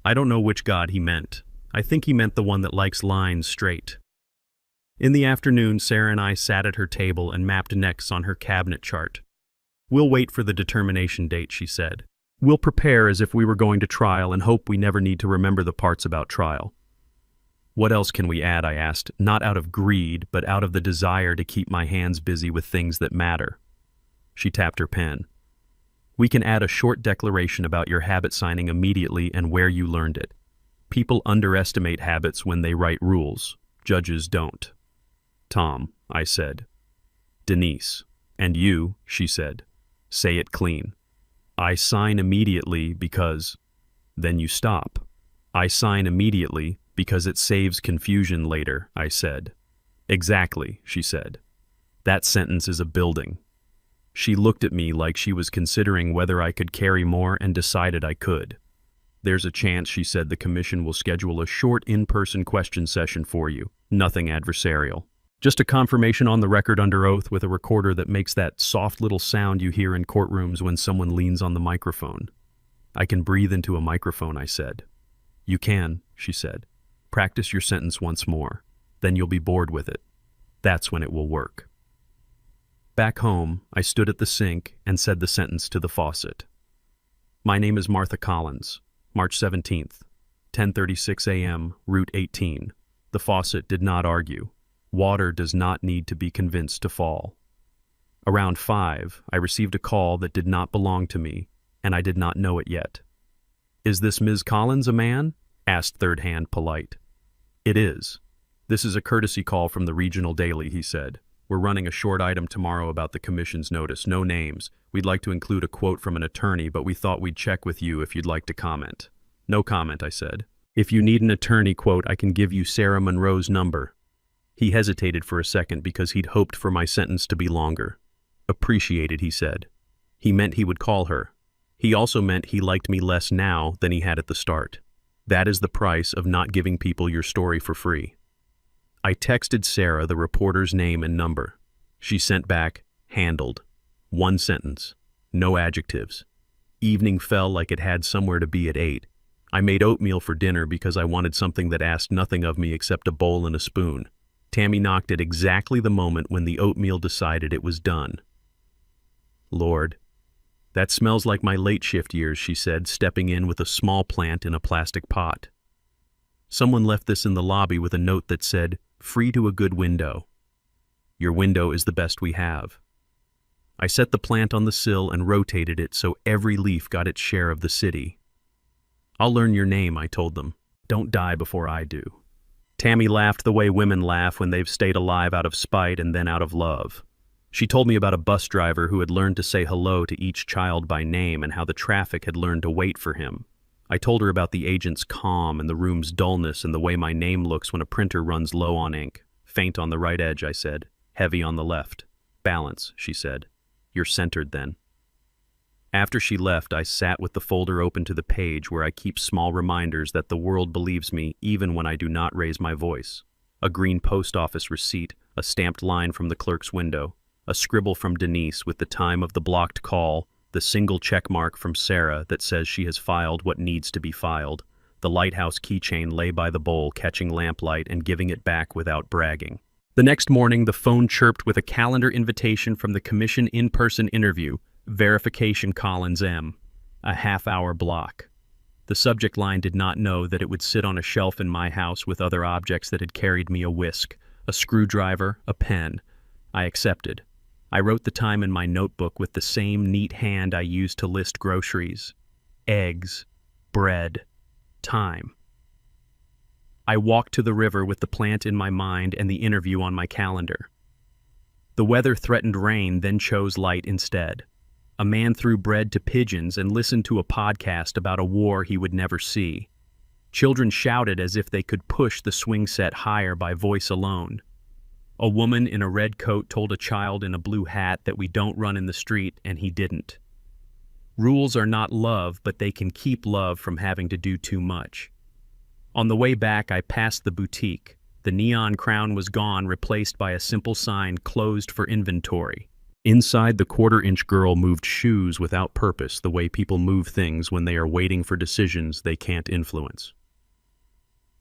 I don't know which God he meant. I think he meant the one that likes lines straight. In the afternoon, Sarah and I sat at her table and mapped necks on her cabinet chart. "We'll wait for the determination date," she said. "We'll prepare as if we were going to trial and hope we never need to remember the parts about trial." "What else can we add?" I asked, not out of greed, but out of the desire to keep my hands busy with things that matter. She tapped her pen. "We can add a short declaration about your habit signing immediately and where you learned it. People underestimate habits when they write rules. Judges don't." "Tom," I said. "Denise." "And you," she said. "Say it clean." "I sign immediately because..." "Then you stop." "I sign immediately because it saves confusion later," I said. "Exactly," she said. "That sentence is a building." She looked at me like she was considering whether I could carry more and decided I could. There's a chance, she said, the commission will schedule a short in-person question session for you. Nothing adversarial. Just a confirmation on the record under oath with a recorder that makes that soft little sound you hear in courtrooms when someone leans on the microphone. I can breathe into a microphone, I said. You can, she said. Practice your sentence once more. Then you'll be bored with it. That's when it will work. Back home, I stood at the sink and said the sentence to the faucet. My name is Martha Collins. March 17th, 10:36 a.m., Route 18. The faucet did not argue. Water does not need to be convinced to fall. Around 5, I received a call that did not belong to me, and I did not know it yet. Is this Ms. Collins a man? Asked Third Hand Polite. It is. This is a courtesy call from the Regional Daily, he said. We're running a short item tomorrow about the commission's notice, no names. We'd like to include a quote from an attorney, but we thought we'd check with you if you'd like to comment. No comment, I said. If you need an attorney, quote, I can give you Sarah Monroe's number. He hesitated for a second because he'd hoped for my sentence to be longer. Appreciated, he said. He meant he would call her. He also meant he liked me less now than he had at the start. That is the price of not giving people your story for free. I texted Sarah the reporter's name and number. She sent back, handled. One sentence. No adjectives. Evening fell like it had somewhere to be at 8. I made oatmeal for dinner because I wanted something that asked nothing of me except a bowl and a spoon. Tammy knocked at exactly the moment when the oatmeal decided it was done. Lord, that smells like my late shift years, she said, stepping in with a small plant in a plastic pot. Someone left this in the lobby with a note that said, free to a good window. Your window is the best we have. I set the plant on the sill and rotated it so every leaf got its share of the city. I'll learn your name, I told them. Don't die before I do. Tammy laughed the way women laugh when they've stayed alive out of spite and then out of love. She told me about a bus driver who had learned to say hello to each child by name and how the traffic had learned to wait for him. I told her about the agent's calm and the room's dullness and the way my name looks when a printer runs low on ink. Faint on the right edge, I said. Heavy on the left. Balance, she said. You're centered then. After she left, I sat with the folder open to the page where I keep small reminders that the world believes me even when I do not raise my voice. A green post office receipt, a stamped line from the clerk's window, a scribble from Denise with the time of the blocked call, the single check mark from Sarah that says she has filed what needs to be filed. The lighthouse keychain lay by the bowl, catching lamplight and giving it back without bragging. The next morning, the phone chirped with a calendar invitation from the commission in-person interview, Verification Collins M. A half-hour block. The subject line did not know that it would sit on a shelf in my house with other objects that had carried me a whisk, a screwdriver, a pen. I accepted. I wrote the time in my notebook with the same neat hand I used to list groceries. Eggs, bread, time. I walked to the river with the plant in my mind and the interview on my calendar. The weather threatened rain, then chose light instead. A man threw bread to pigeons and listened to a podcast about a war he would never see. Children shouted as if they could push the swing set higher by voice alone. A woman in a red coat told a child in a blue hat that we don't run in the street, and he didn't. Rules are not love, but they can keep love from having to do too much. On the way back, I passed the boutique. The neon crown was gone, replaced by a simple sign, closed for inventory. Inside, the quarter-inch girl moved shoes without purpose, the way people move things when they are waiting for decisions they can't influence.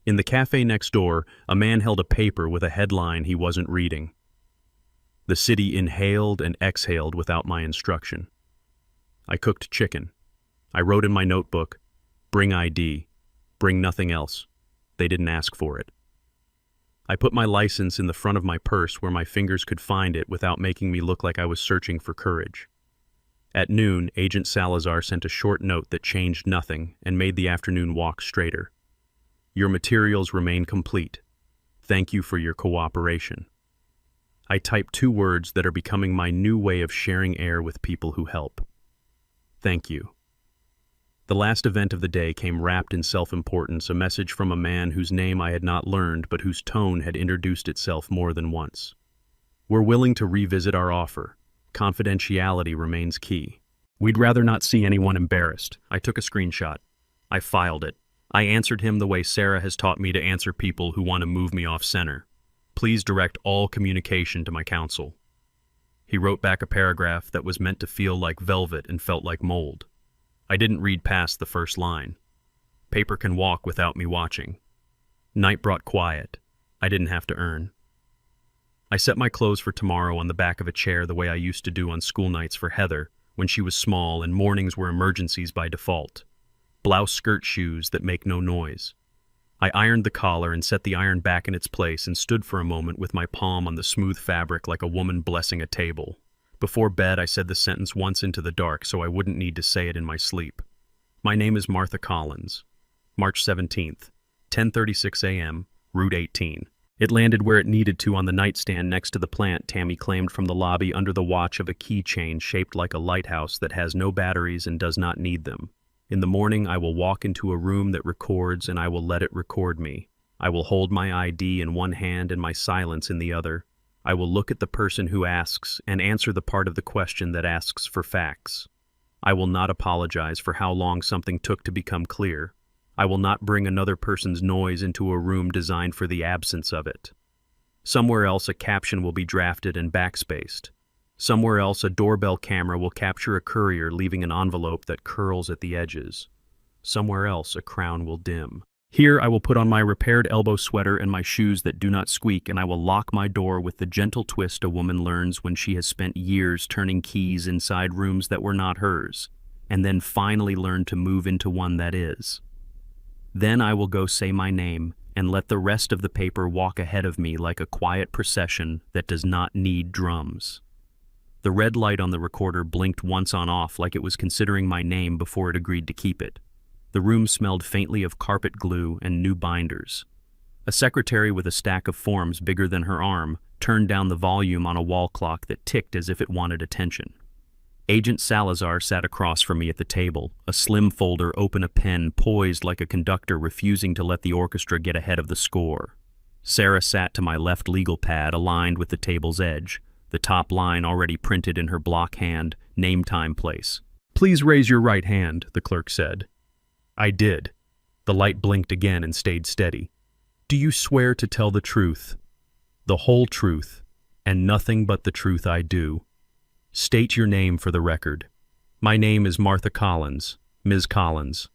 In the cafe next door, a man held a paper with a headline he wasn't reading. The city inhaled and exhaled without my instruction. I cooked chicken. I wrote in my notebook, bring ID, bring nothing else. They didn't ask for it. I put my license in the front of my purse where my fingers could find it without making me look like I was searching for courage. At noon, Agent Salazar sent a short note that changed nothing and made the afternoon walk straighter. Your materials remain complete. Thank you for your cooperation. I typed 2 words that are becoming my new way of sharing air with people who help. Thank you. The last event of the day came wrapped in self-importance, a message from a man whose name I had not learned but whose tone had introduced itself more than once. We're willing to revisit our offer. Confidentiality remains key. We'd rather not see anyone embarrassed. I took a screenshot. I filed it. I answered him the way Sarah has taught me to answer people who want to move me off center. Please direct all communication to my counsel. He wrote back a paragraph that was meant to feel like velvet and felt like mold. I didn't read past the first line. Paper can walk without me watching. Night brought quiet. I didn't have to earn. I set my clothes for tomorrow on the back of a chair the way I used to do on school nights for Heather when she was small and mornings were emergencies by default. Blouse skirt shoes that make no noise. I ironed the collar and set the iron back in its place and stood for a moment with my palm on the smooth fabric like a woman blessing a table. Before bed, I said the sentence once into the dark so I wouldn't need to say it in my sleep. My name is Martha Collins. March 17th, 10:36 a.m., Route 18. It landed where it needed to on the nightstand next to the plant Tammy claimed from the lobby under the watch of a keychain shaped like a lighthouse that has no batteries and does not need them. In the morning, I will walk into a room that records and I will let it record me. I will hold my ID in one hand and my silence in the other. I will look at the person who asks and answer the part of the question that asks for facts. I will not apologize for how long something took to become clear. I will not bring another person's noise into a room designed for the absence of it. Somewhere else a caption will be drafted and backspaced. Somewhere else a doorbell camera will capture a courier leaving an envelope that curls at the edges. Somewhere else a crown will dim. Here I will put on my repaired elbow sweater and my shoes that do not squeak, and I will lock my door with the gentle twist a woman learns when she has spent years turning keys inside rooms that were not hers, and then finally learn to move into one that is. Then I will go say my name and let the rest of the paper walk ahead of me like a quiet procession that does not need drums. The red light on the recorder blinked once on off like it was considering my name before it agreed to keep it. The room smelled faintly of carpet glue and new binders. A secretary with a stack of forms bigger than her arm turned down the volume on a wall clock that ticked as if it wanted attention. Agent Salazar sat across from me at the table, a slim folder open, a pen poised like a conductor refusing to let the orchestra get ahead of the score. Sarah sat to my left, legal pad aligned with the table's edge, the top line already printed in her block hand, name, time, place. "Please raise your right hand," the clerk said. I did. The light blinked again and stayed steady. "Do you swear to tell the truth, the whole truth, and nothing but the truth I do? State your name for the record." "My name is Martha Collins, Ms. Collins."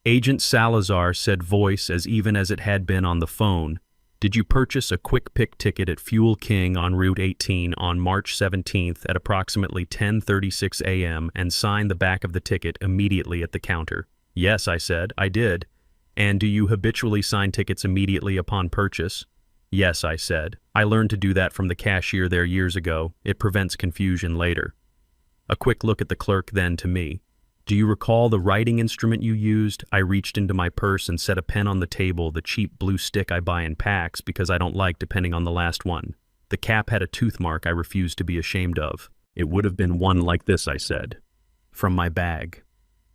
Agent Salazar said, voice as even as it had been on the phone, "Did you purchase a quick pick ticket at Fuel King on Route 18 on March 17th at approximately 10:36 a.m. and sign the back of the ticket immediately at the counter?" "Yes," I said, "I did." "And do you habitually sign tickets immediately upon purchase?" "Yes," I said. "I learned to do that from the cashier there years ago. It prevents confusion later." A quick look at the clerk, then to me. "Do you recall the writing instrument you used?" I reached into my purse and set a pen on the table, the cheap blue stick I buy in packs because I don't like depending on the last one. The cap had a tooth mark I refused to be ashamed of. "It would have been one like this," I said. "From my bag."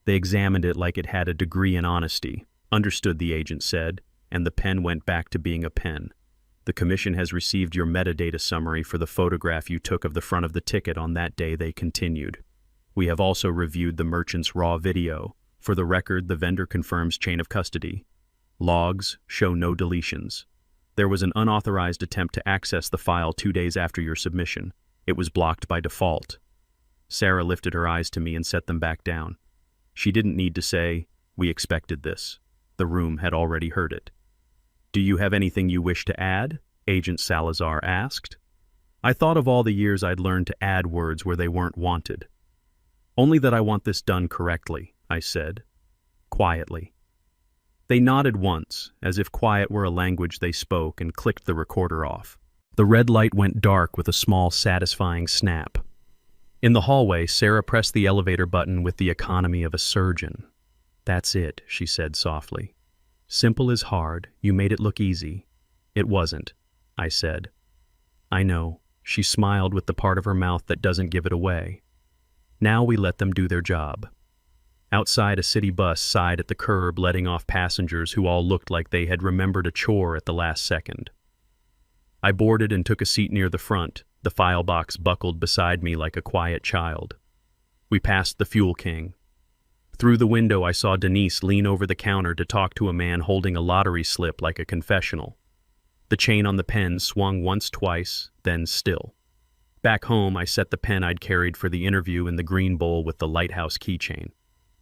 They examined it like it had a degree in honesty. "Understood," the agent said, and the pen went back to being a pen. "The commission has received your metadata summary for the photograph you took of the front of the ticket on that day," they continued. "We have also reviewed the merchant's raw video. For the record, the vendor confirms chain of custody. Logs show no deletions. There was an unauthorized attempt to access the file 2 days after your submission. It was blocked by default." Sarah lifted her eyes to me and set them back down. She didn't need to say, "We expected this." The room had already heard it. "Do you have anything you wish to add?" Agent Salazar asked. I thought of all the years I'd learned to add words where they weren't wanted. "Only that I want this done correctly," I said, quietly. They nodded once, as if quiet were a language they spoke, and clicked the recorder off. The red light went dark with a small, satisfying snap. In the hallway, Sarah pressed the elevator button with the economy of a surgeon. "That's it," she said softly. "Simple is hard. You made it look easy." "It wasn't," I said. "I know." She smiled with the part of her mouth that doesn't give it away. Now we let them do their job. Outside, a city bus sighed at the curb, letting off passengers who all looked like they had remembered a chore at the last second. I boarded and took a seat near the front, The file box buckled beside me like a quiet child. We passed the Fuel King. Through the window, I saw Denise lean over the counter to talk to a man holding a lottery slip like a confessional. The chain on the pen swung once, twice, then still. Back home, I set the pen I'd carried for the interview in the green bowl with the lighthouse keychain.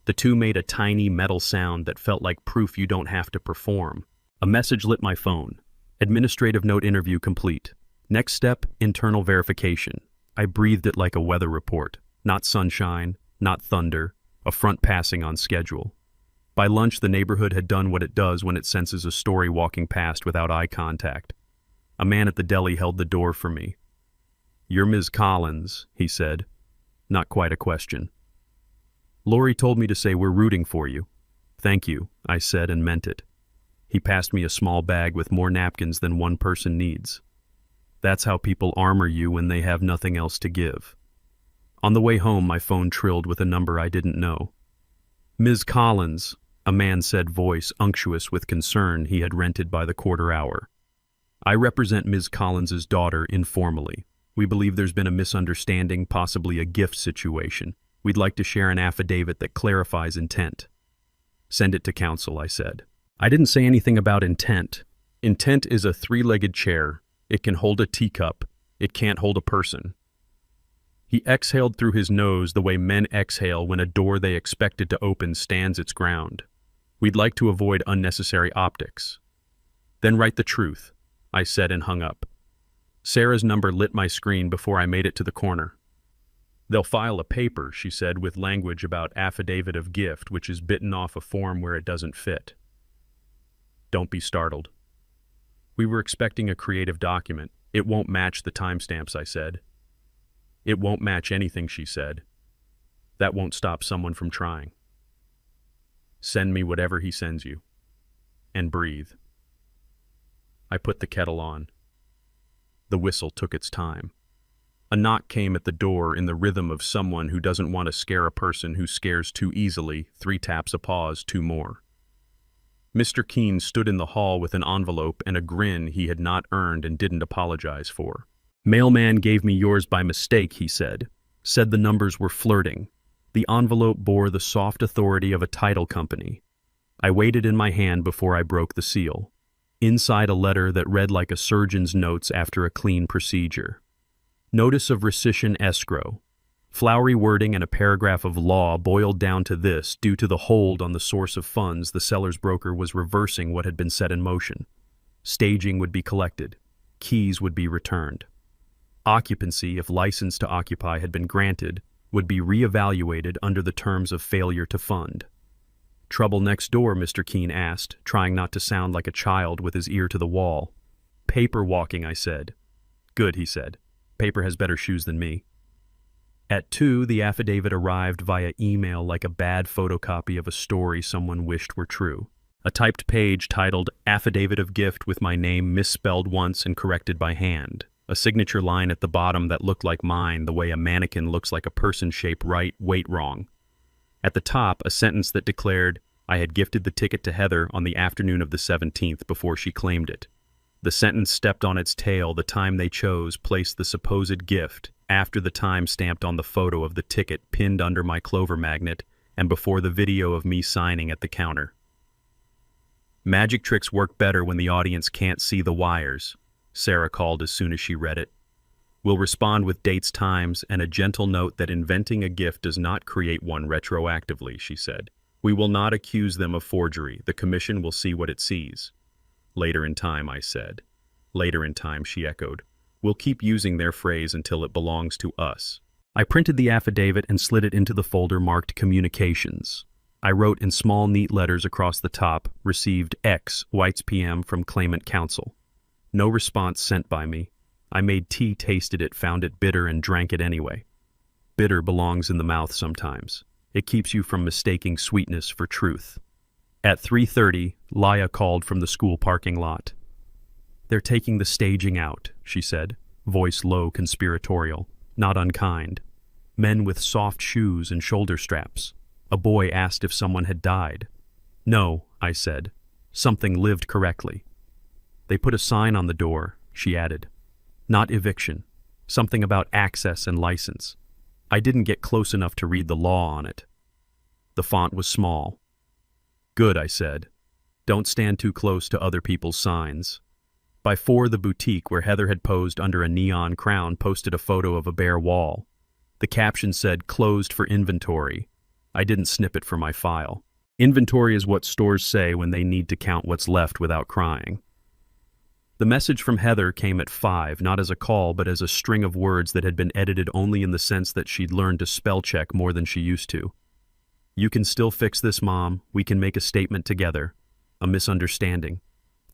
The two made a tiny metal sound that felt like proof you don't have to perform. A message lit my phone. Administrative note interview complete. Next step, internal verification. I breathed it like a weather report. Not sunshine, not thunder, a front passing on schedule. By lunch, the neighborhood had done what it does when it senses a story walking past without eye contact. A man at the deli held the door for me. "You're Ms. Collins," he said. Not quite a question. "Lori told me to say we're rooting for you." "Thank you," I said and meant it. He passed me a small bag with more napkins than one person needs. That's how people armor you when they have nothing else to give. On the way home, my phone trilled with a number I didn't know. "Ms. Collins," a man said, voice unctuous with concern he had rented by the quarter hour. "I represent Ms. Collins's daughter informally. We believe there's been a misunderstanding, possibly a gift situation. We'd like to share an affidavit that clarifies intent." "Send it to counsel," I said. I didn't say anything about intent. Intent is a three-legged chair. It can hold a teacup. It can't hold a person. He exhaled through his nose the way men exhale when a door they expected to open stands its ground. "We'd like to avoid unnecessary optics." "Then write the truth," I said and hung up. Sarah's number lit my screen before I made it to the corner. "They'll file a paper," she said, with language about affidavit of gift, which is bitten off a form where it doesn't fit. Don't be startled. We were expecting a creative document. "It won't match the timestamps," I said. "It won't match anything," she said. "That won't stop someone from trying." "Send me whatever he sends you. And breathe." I put the kettle on. The whistle took its time. A knock came at the door in the rhythm of someone who doesn't want to scare a person who scares too easily. 3 taps, a pause, 2 more. Mr. Keene stood in the hall with an envelope and a grin he had not earned and didn't apologize for. "Mailman gave me yours by mistake," he said. Said the numbers were flirting. The envelope bore the soft authority of a title company. I weighed it in my hand before I broke the seal. Inside, a letter that read like a surgeon's notes after a clean procedure. Notice of rescission escrow. Flowery wording and a paragraph of law boiled down to this: due to the hold on the source of funds, the seller's broker was reversing what had been set in motion. Staging would be collected. Keys would be returned. Occupancy, if license to occupy had been granted, would be reevaluated under the terms of failure to fund. "Trouble next door?" Mr. Keene asked, trying not to sound like a child with his ear to the wall. "Paper walking," I said. "Good," he said. "Paper has better shoes than me." At 2, the affidavit arrived via email like a bad photocopy of a story someone wished were true. A typed page titled "Affidavit of Gift" with my name misspelled once and corrected by hand. A signature line at the bottom that looked like mine, the way a mannequin looks like a person shape right, weight wrong. At the top, a sentence that declared I had gifted the ticket to Heather on the afternoon of the 17th before she claimed it. The sentence stepped on its tail the time they chose, placed the supposed gift after the time stamped on the photo of the ticket pinned under my Clover magnet and before the video of me signing at the counter. "Magic tricks work better when the audience can't see the wires," Sarah called as soon as she read it. "We'll respond with dates, times, and a gentle note that inventing a gift does not create one retroactively," she said. "We will not accuse them of forgery. The commission will see what it sees." "Later in time," I said. "Later in time," she echoed. "We'll keep using their phrase until it belongs to us." I printed the affidavit and slid it into the folder marked Communications. I wrote in small, neat letters across the top, "Received X, Whites PM from Claimant Counsel." No response sent by me. I made tea, tasted it, found it bitter, and drank it anyway. Bitter belongs in the mouth sometimes. It keeps you from mistaking sweetness for truth. At 3:30, Laya called from the school parking lot. "They're taking the staging out," she said, voice low, conspiratorial, not unkind. "Men with soft shoes and shoulder straps." A boy asked if someone had died. "No," I said. "Something lived correctly." "They put a sign on the door," she added. "Not eviction. Something about access and license. I didn't get close enough to read the law on it. The font was small. Good, I said. Don't stand too close to other people's signs. By 4, the boutique where Heather had posed under a neon crown posted a photo of a bare wall. The caption said, "Closed for inventory." I didn't snip it for my file. Inventory is what stores say when they need to count what's left without crying. The message from Heather came at 5, not as a call, but as a string of words that had been edited only in the sense that she'd learned to spell check more than she used to. "You can still fix this, Mom. We can make a statement together. A misunderstanding.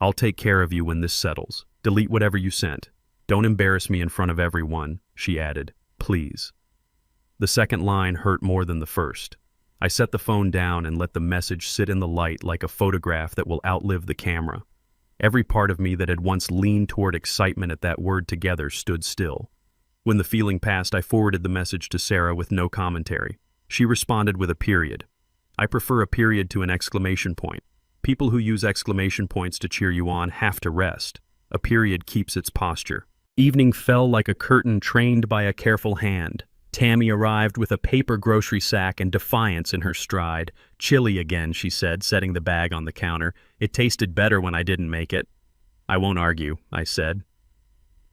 I'll take care of you when this settles. Delete whatever you sent. Don't embarrass me in front of everyone," she added. "Please." The second line hurt more than the first. I set the phone down and let the message sit in the light like a photograph that will outlive the camera. Every part of me that had once leaned toward excitement at that word together stood still. When the feeling passed, I forwarded the message to Sarah with no commentary. She responded with a period. I prefer a period to an exclamation point. People who use exclamation points to cheer you on have to rest. A period keeps its posture. Evening fell like a curtain trained by a careful hand. Tammy arrived with a paper grocery sack and defiance in her stride. "Chili again," she said, setting the bag on the counter. "It tasted better when I didn't make it." "I won't argue," I said.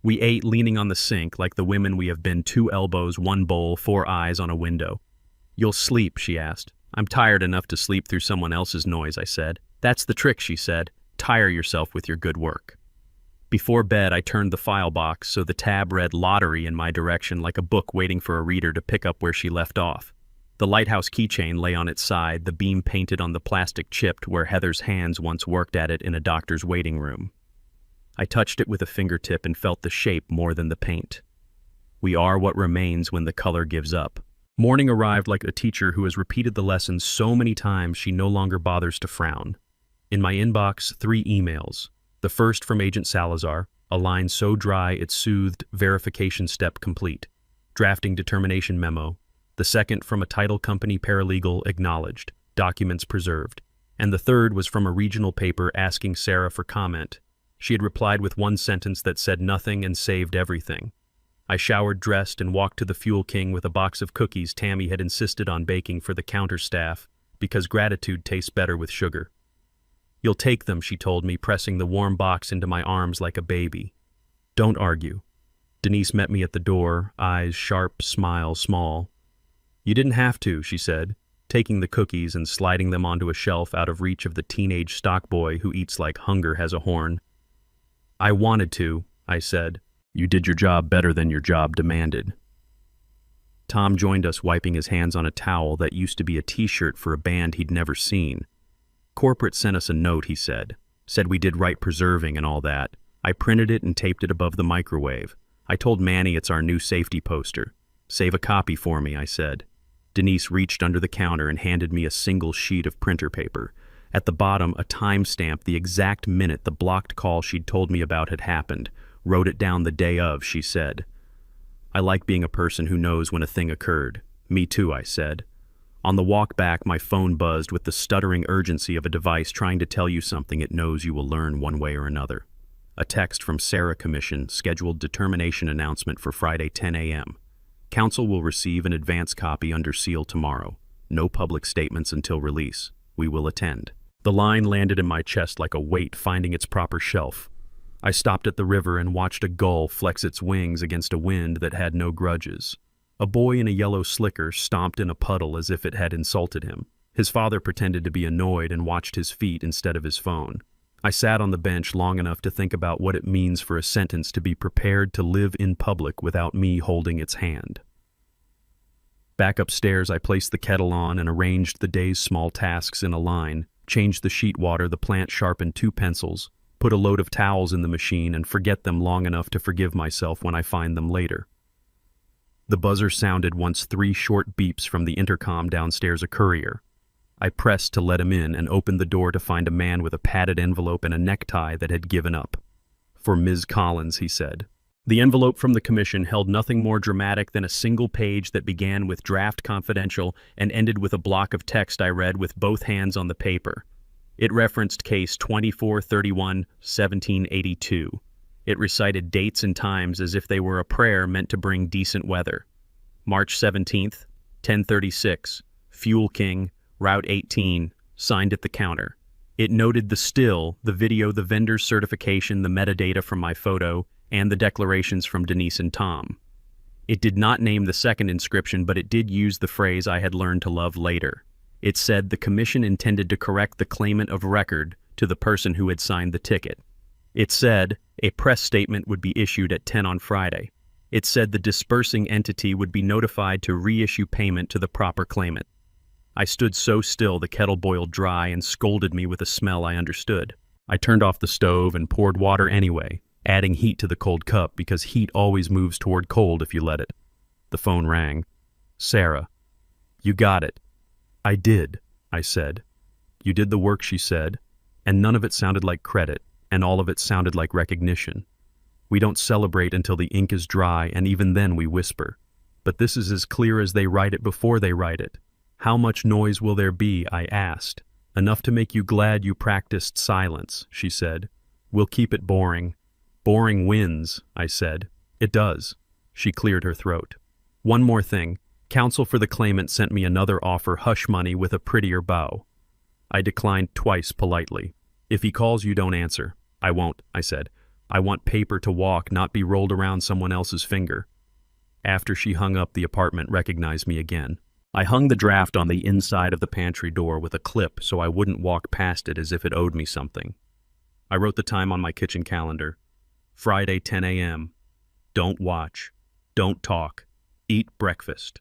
We ate leaning on the sink like the women we have been, 2 elbows, 1 bowl, 4 eyes on a window. "You'll sleep?" she asked. "I'm tired enough to sleep through someone else's noise," I said. "That's the trick," she said. "Tire yourself with your good work." Before bed, I turned the file box so the tab read "Lottery" in my direction like a book waiting for a reader to pick up where she left off. The lighthouse keychain lay on its side, the beam painted on the plastic chipped where Heather's hands once worked at it in a doctor's waiting room. I touched it with a fingertip and felt the shape more than the paint. We are what remains when the color gives up. Morning arrived like a teacher who has repeated the lesson so many times she no longer bothers to frown. In my inbox, 3 emails. The first from Agent Salazar, a line so dry it soothed, verification step complete. Drafting determination memo. The second from a title company paralegal, acknowledged. Documents preserved. And the third was from a regional paper asking Sarah for comment. She had replied with 1 sentence that said nothing and saved everything. I showered, dressed, and walked to the Fuel King with a box of cookies Tammy had insisted on baking for the counter staff, because gratitude tastes better with sugar. "You'll take them," she told me, pressing the warm box into my arms like a baby. "Don't argue." Denise met me at the door, eyes sharp, smile small. "You didn't have to," she said, taking the cookies and sliding them onto a shelf out of reach of the teenage stock boy who eats like hunger has a horn. "I wanted to," I said. "You did your job better than your job demanded." Tom joined us, wiping his hands on a towel that used to be a t-shirt for a band he'd never seen. "Corporate sent us a note," he said. "Said we did right preserving and all that. I printed it and taped it above the microwave. I told Manny it's our new safety poster. Save a copy for me," I said. Denise reached under the counter and handed me a single sheet of printer paper. At the bottom, a timestamp the exact minute the blocked call she'd told me about had happened. "Wrote it down the day of," she said. I like being a person who knows when a thing occurred. "Me too," I said. On the walk back, my phone buzzed with the stuttering urgency of a device trying to tell you something it knows you will learn one way or another. A text from Sarah Commission, scheduled determination announcement for Friday 10 a.m. Council will receive an advance copy under seal tomorrow. No public statements until release. We will attend. The line landed in my chest like a weight finding its proper shelf. I stopped at the river and watched a gull flex its wings against a wind that had no grudges. A boy in a yellow slicker stomped in a puddle as if it had insulted him. His father pretended to be annoyed and watched his feet instead of his phone. I sat on the bench long enough to think about what it means for a sentence to be prepared to live in public without me holding its hand. Back upstairs, I placed the kettle on and arranged the day's small tasks in a line, changed the sheet water, the plant sharpened 2 pencils, put a load of towels in the machine and forget them long enough to forgive myself when I find them later. The buzzer sounded once 3 short beeps from the intercom downstairs, a courier. I pressed to let him in and opened the door to find a man with a padded envelope and a necktie that had given up. "For Ms. Collins," he said. The envelope from the commission held nothing more dramatic than a single page that began with "Draft Confidential" and ended with a block of text I read with both hands on the paper. It referenced Case 2431-1782. It recited dates and times as if they were a prayer meant to bring decent weather. March 17th, 10:36, Fuel King, Route 18, signed at the counter. It noted the still, the video, the vendor's certification, the metadata from my photo, and the declarations from Denise and Tom. It did not name the second inscription, but it did use the phrase I had learned to love later. It said the commission intended to correct the claimant of record to the person who had signed the ticket. It said a press statement would be issued at 10 on Friday. It said the dispersing entity would be notified to reissue payment to the proper claimant. I stood so still the kettle boiled dry and scolded me with a smell I understood. I turned off the stove and poured water anyway, adding heat to the cold cup because heat always moves toward cold if you let it. The phone rang. Sarah. You got it. I did, I said. You did the work, she said, and none of it sounded like credit, and all of it sounded like recognition. We don't celebrate until the ink is dry, and even then we whisper. But this is as clear as they write it before they write it. How much noise will there be, I asked. Enough to make you glad you practiced silence, she said. We'll keep it boring. Boring wins, I said. It does. She cleared her throat. One more thing. Counsel for the claimant sent me another offer, hush money with a prettier bow. I declined twice politely. If he calls, you don't answer. I won't, I said. I want paper to walk, not be rolled around someone else's finger. After she hung up, the apartment recognized me again. I hung the draft on the inside of the pantry door with a clip so I wouldn't walk past it as if it owed me something. I wrote the time on my kitchen calendar. Friday, 10 a.m. Don't watch. Don't talk. Eat breakfast.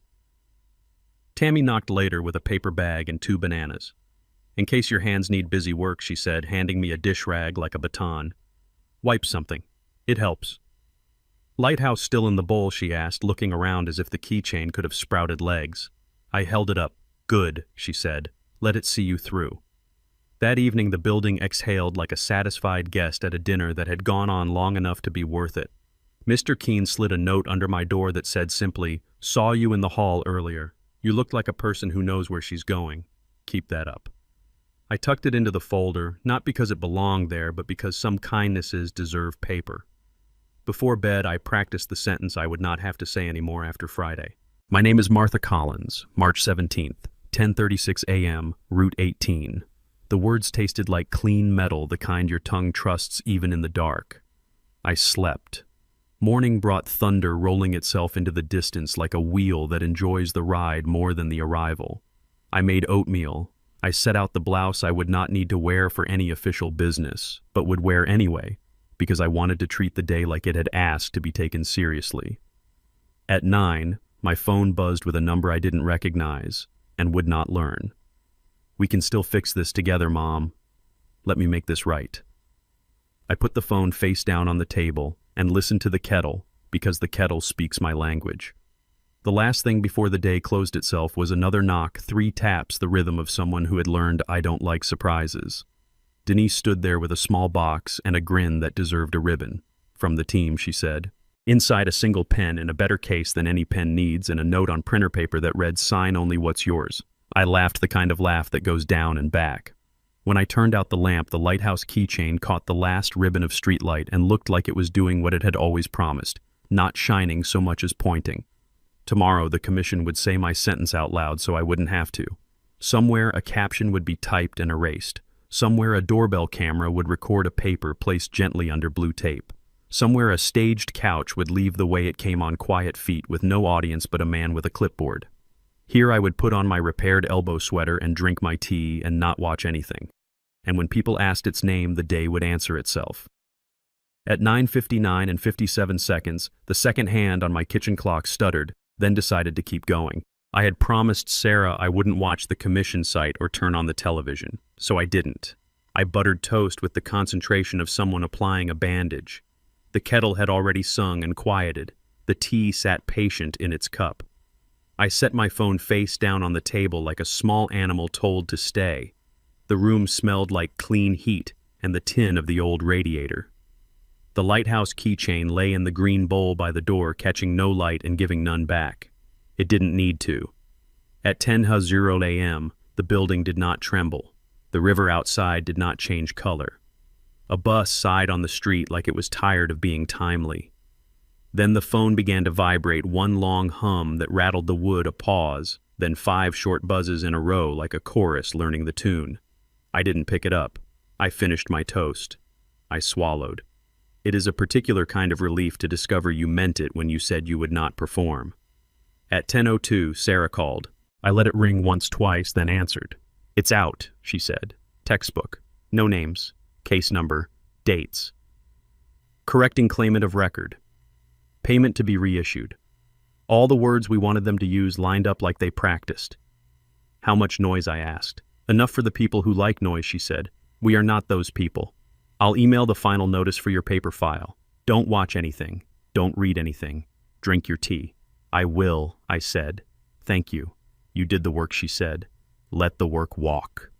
Tammy knocked later with a paper bag and 2 bananas. In case your hands need busy work, she said, handing me a dish rag like a baton. Wipe something. It helps. Lighthouse still in the bowl, she asked, looking around as if the keychain could have sprouted legs. I held it up. Good, she said. Let it see you through. That evening the building exhaled like a satisfied guest at a dinner that had gone on long enough to be worth it. Mr. Keene slid a note under my door that said simply, "Saw you in the hall earlier. You looked like a person who knows where she's going. Keep that up." I tucked it into the folder, not because it belonged there, but because some kindnesses deserve paper. Before bed, I practiced the sentence I would not have to say anymore after Friday. My name is Martha Collins, March 17th, 10:36 a.m., Route 18. The words tasted like clean metal, the kind your tongue trusts even in the dark. I slept. Morning brought thunder rolling itself into the distance like a wheel that enjoys the ride more than the arrival. I made oatmeal. I set out the blouse I would not need to wear for any official business, but would wear anyway, because I wanted to treat the day like it had asked to be taken seriously. At 9, my phone buzzed with a number I didn't recognize and would not learn. We can still fix this together, Mom. Let me make this right. I put the phone face down on the table and listened to the kettle, because the kettle speaks my language. The last thing before the day closed itself was another knock, 3 taps, the rhythm of someone who had learned I don't like surprises. Denise stood there with a small box and a grin that deserved a ribbon. From the team, she said. Inside a single pen in a better case than any pen needs and a note on printer paper that read, "Sign only what's yours." I laughed the kind of laugh that goes down and back. When I turned out the lamp, the lighthouse keychain caught the last ribbon of streetlight and looked like it was doing what it had always promised, not shining so much as pointing. Tomorrow the commission would say my sentence out loud so I wouldn't have to. Somewhere a caption would be typed and erased. Somewhere a doorbell camera would record a paper placed gently under blue tape. Somewhere a staged couch would leave the way it came on quiet feet with no audience but a man with a clipboard. Here I would put on my repaired elbow sweater and drink my tea and not watch anything. And when people asked its name, the day would answer itself. At 9:59 and 57 seconds, the second hand on my kitchen clock stuttered, then decided to keep going. I had promised Sarah I wouldn't watch the commission site or turn on the television, so I didn't. I buttered toast with the concentration of someone applying a bandage. The kettle had already sung and quieted. The tea sat patient in its cup. I set my phone face down on the table like a small animal told to stay. The room smelled like clean heat and the tin of the old radiator. The lighthouse keychain lay in the green bowl by the door, catching no light and giving none back. It didn't need to. At 10:00 a.m., the building did not tremble. The river outside did not change color. A bus sighed on the street like it was tired of being timely. Then the phone began to vibrate, one long hum that rattled the wood, a pause, then 5 short buzzes in a row like a chorus learning the tune. I didn't pick it up. I finished my toast. I swallowed. It is a particular kind of relief to discover you meant it when you said you would not perform. At 10:02, Sarah called. I let it ring once, twice, then answered. "It's out," she said. "Textbook. No names. Case number. Dates. Correcting claimant of record. Payment to be reissued." All the words we wanted them to use lined up like they practiced. "How much noise?" I asked. "Enough for the people who like noise," she said. "We are not those people. I'll email the final notice for your paper file. Don't watch anything. Don't read anything. Drink your tea." "I will," I said. "Thank you. You did the work," she said. "Let the work walk."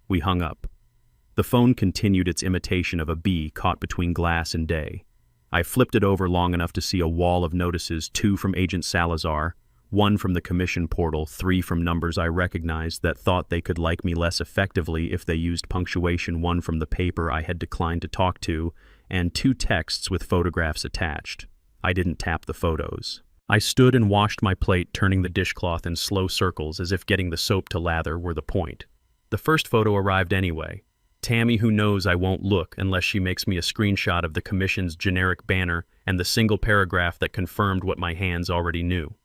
We hung up. The phone continued its imitation of a bee caught between glass and day. I flipped it over long enough to see a wall of notices, 2 from Agent Salazar, 1 from the commission portal, 3 from numbers I recognized that thought they could like me less effectively if they used punctuation, 1 from the paper I had declined to talk to, and 2 texts with photographs attached. I didn't tap the photos. I stood and washed my plate, turning the dishcloth in slow circles as if getting the soap to lather were the point. The first photo arrived anyway. Tammy, who knows I won't look unless she makes me a screenshot of the commission's generic banner and the single paragraph that confirmed what my hands already knew.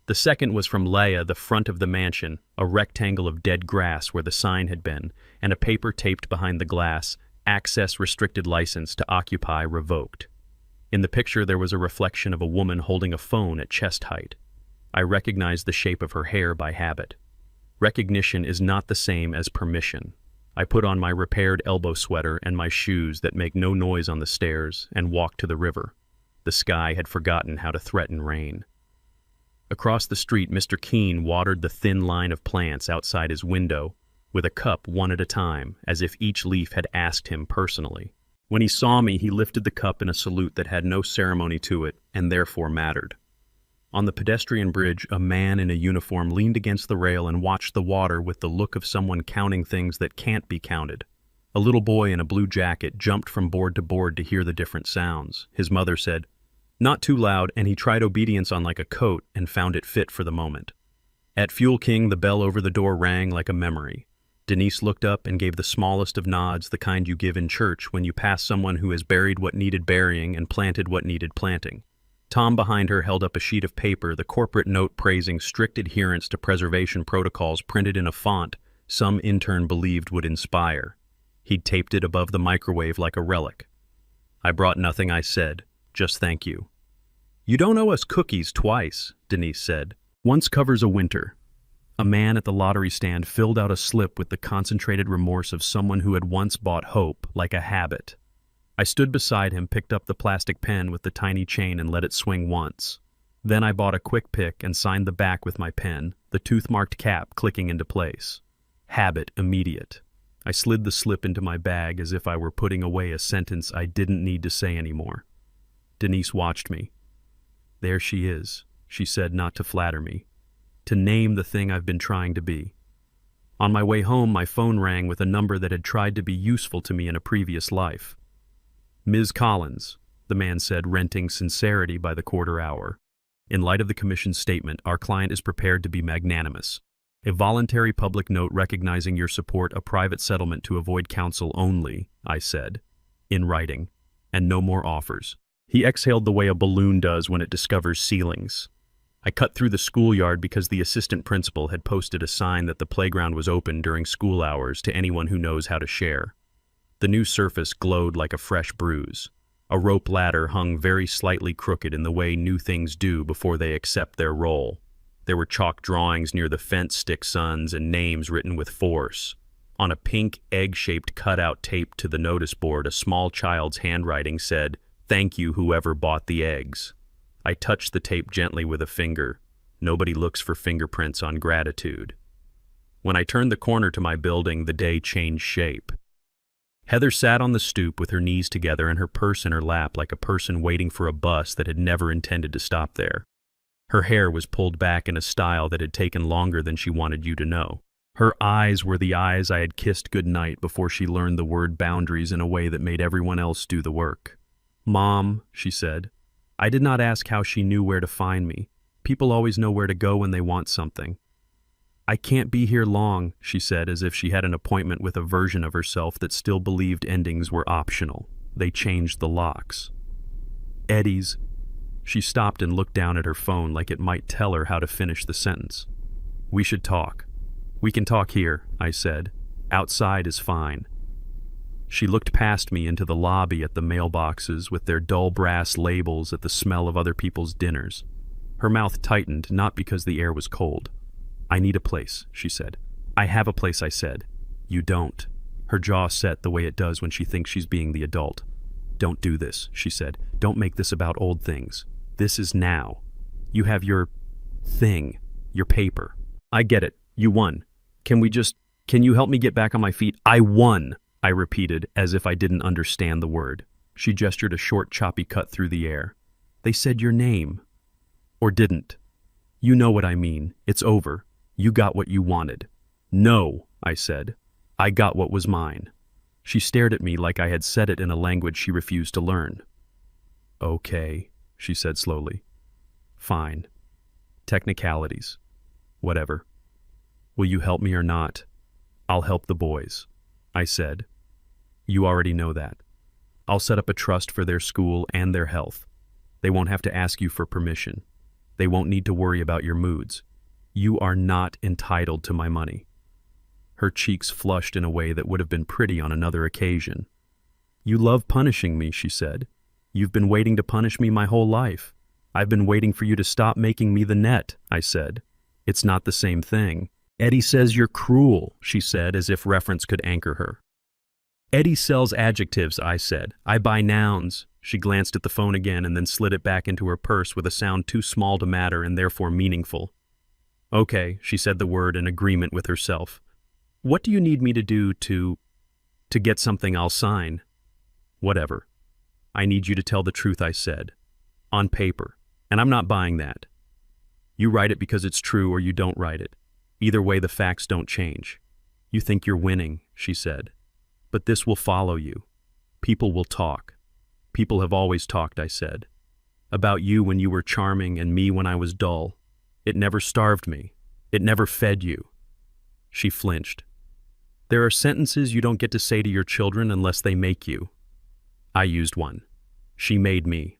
The second was from Leia, the front of the mansion, a rectangle of dead grass where the sign had been, and a paper taped behind the glass, "Access restricted license to occupy revoked." In the picture there was a reflection of a woman holding a phone at chest height. I recognized the shape of her hair by habit. Recognition is not the same as permission. I put on my repaired elbow sweater and my shoes that make no noise on the stairs and walked to the river. The sky had forgotten how to threaten rain. Across the street, Mr. Keene watered the thin line of plants outside his window with a cup, one at a time, as if each leaf had asked him personally. When he saw me, he lifted the cup in a salute that had no ceremony to it and therefore mattered. On the pedestrian bridge, a man in a uniform leaned against the rail and watched the water with the look of someone counting things that can't be counted. A little boy in a blue jacket jumped from board to board to hear the different sounds. His mother said, "Not too loud," and he tried obedience on like a coat and found it fit for the moment. At Fuel King, the bell over the door rang like a memory. Denise looked up and gave the smallest of nods, the kind you give in church when you pass someone who has buried what needed burying and planted what needed planting. Tom behind her held up a sheet of paper, the corporate note praising strict adherence to preservation protocols printed in a font some intern believed would inspire. He'd taped it above the microwave like a relic. "I brought nothing," I said. "Just thank you." "You don't owe us cookies twice," Denise said. "Once covers a winter." A man at the lottery stand filled out a slip with the concentrated remorse of someone who had once bought hope, like a habit. I stood beside him, picked up the plastic pen with the tiny chain and let it swing once. Then I bought a quick pick and signed the back with my pen, the tooth-marked cap clicking into place. Habit immediate. I slid the slip into my bag as if I were putting away a sentence I didn't need to say anymore. Denise watched me. "There she is," she said, not to flatter me. "To name the thing I've been trying to be." On my way home, my phone rang with a number that had tried to be useful to me in a previous life. "Ms. Collins," the man said, renting sincerity by the quarter hour. "In light of the commission's statement, our client is prepared to be magnanimous. A voluntary public note recognizing your support, a private settlement to avoid counsel only," I said, "in writing, and no more offers." He exhaled the way a balloon does when it discovers ceilings. I cut through the schoolyard because the assistant principal had posted a sign that the playground was open during school hours to anyone who knows how to share. The new surface glowed like a fresh bruise. A rope ladder hung very slightly crooked in the way new things do before they accept their role. There were chalk drawings near the fence stick suns and names written with force. On a pink, egg-shaped cutout taped to the notice board, a small child's handwriting said, "Thank you, whoever bought the eggs." I touched the tape gently with a finger. Nobody looks for fingerprints on gratitude. When I turned the corner to my building, the day changed shape. Heather sat on the stoop with her knees together and her purse in her lap like a person waiting for a bus that had never intended to stop there. Her hair was pulled back in a style that had taken longer than she wanted you to know. Her eyes were the eyes I had kissed goodnight before she learned the word boundaries in a way that made everyone else do the work. "Mom," she said. I did not ask how she knew where to find me. People always know where to go when they want something. "I can't be here long," she said, as if she had an appointment with a version of herself that still believed endings were optional. They changed the locks. "Eddie's." She stopped and looked down at her phone like it might tell her how to finish the sentence. "We should talk." "We can talk here," I said. "Outside is fine." She looked past me into the lobby at the mailboxes with their dull brass labels at the smell of other people's dinners. Her mouth tightened, not because the air was cold. "I need a place," she said. "I have a place," I said. "You don't." Her jaw set the way it does when she thinks she's being the adult. "Don't do this," she said. "Don't make this about old things. This is now. You have your thing, your paper. I get it. You won. Can you help me get back on my feet?" "I won," I repeated, as if I didn't understand the word. She gestured a short, choppy cut through the air. "They said your name. Or didn't. You know what I mean. It's over. You got what you wanted." "No," I said. "I got what was mine." She stared at me like I had said it in a language she refused to learn. "Okay," she said slowly. "Fine. Technicalities. Whatever. Will you help me or not?" "I'll help the boys," I said. "You already know that. I'll set up a trust for their school and their health. They won't have to ask you for permission. They won't need to worry about your moods. You are not entitled to my money." Her cheeks flushed in a way that would have been pretty on another occasion. "You love punishing me," she said. "You've been waiting to punish me my whole life. I've been waiting for you to stop making me the net," I said. "It's not the same thing." "Eddie says you're cruel," she said, as if reference could anchor her. "Eddie sells adjectives," I said. "I buy nouns." She glanced at the phone again and then slid it back into her purse with a sound too small to matter and therefore meaningful. "Okay," she said the word in agreement with herself. "What do you need me to do to get something I'll sign?" "Whatever. I need you to tell the truth," I said. "On paper. And I'm not buying that. You write it because it's true or you don't write it. Either way, the facts don't change." "You think you're winning," she said. "But this will follow you. People will talk. People have always talked," I said. "About you when you were charming and me when I was dull. It never starved me. It never fed you." She flinched. "There are sentences you don't get to say to your children unless they make you." I used one. "She made me."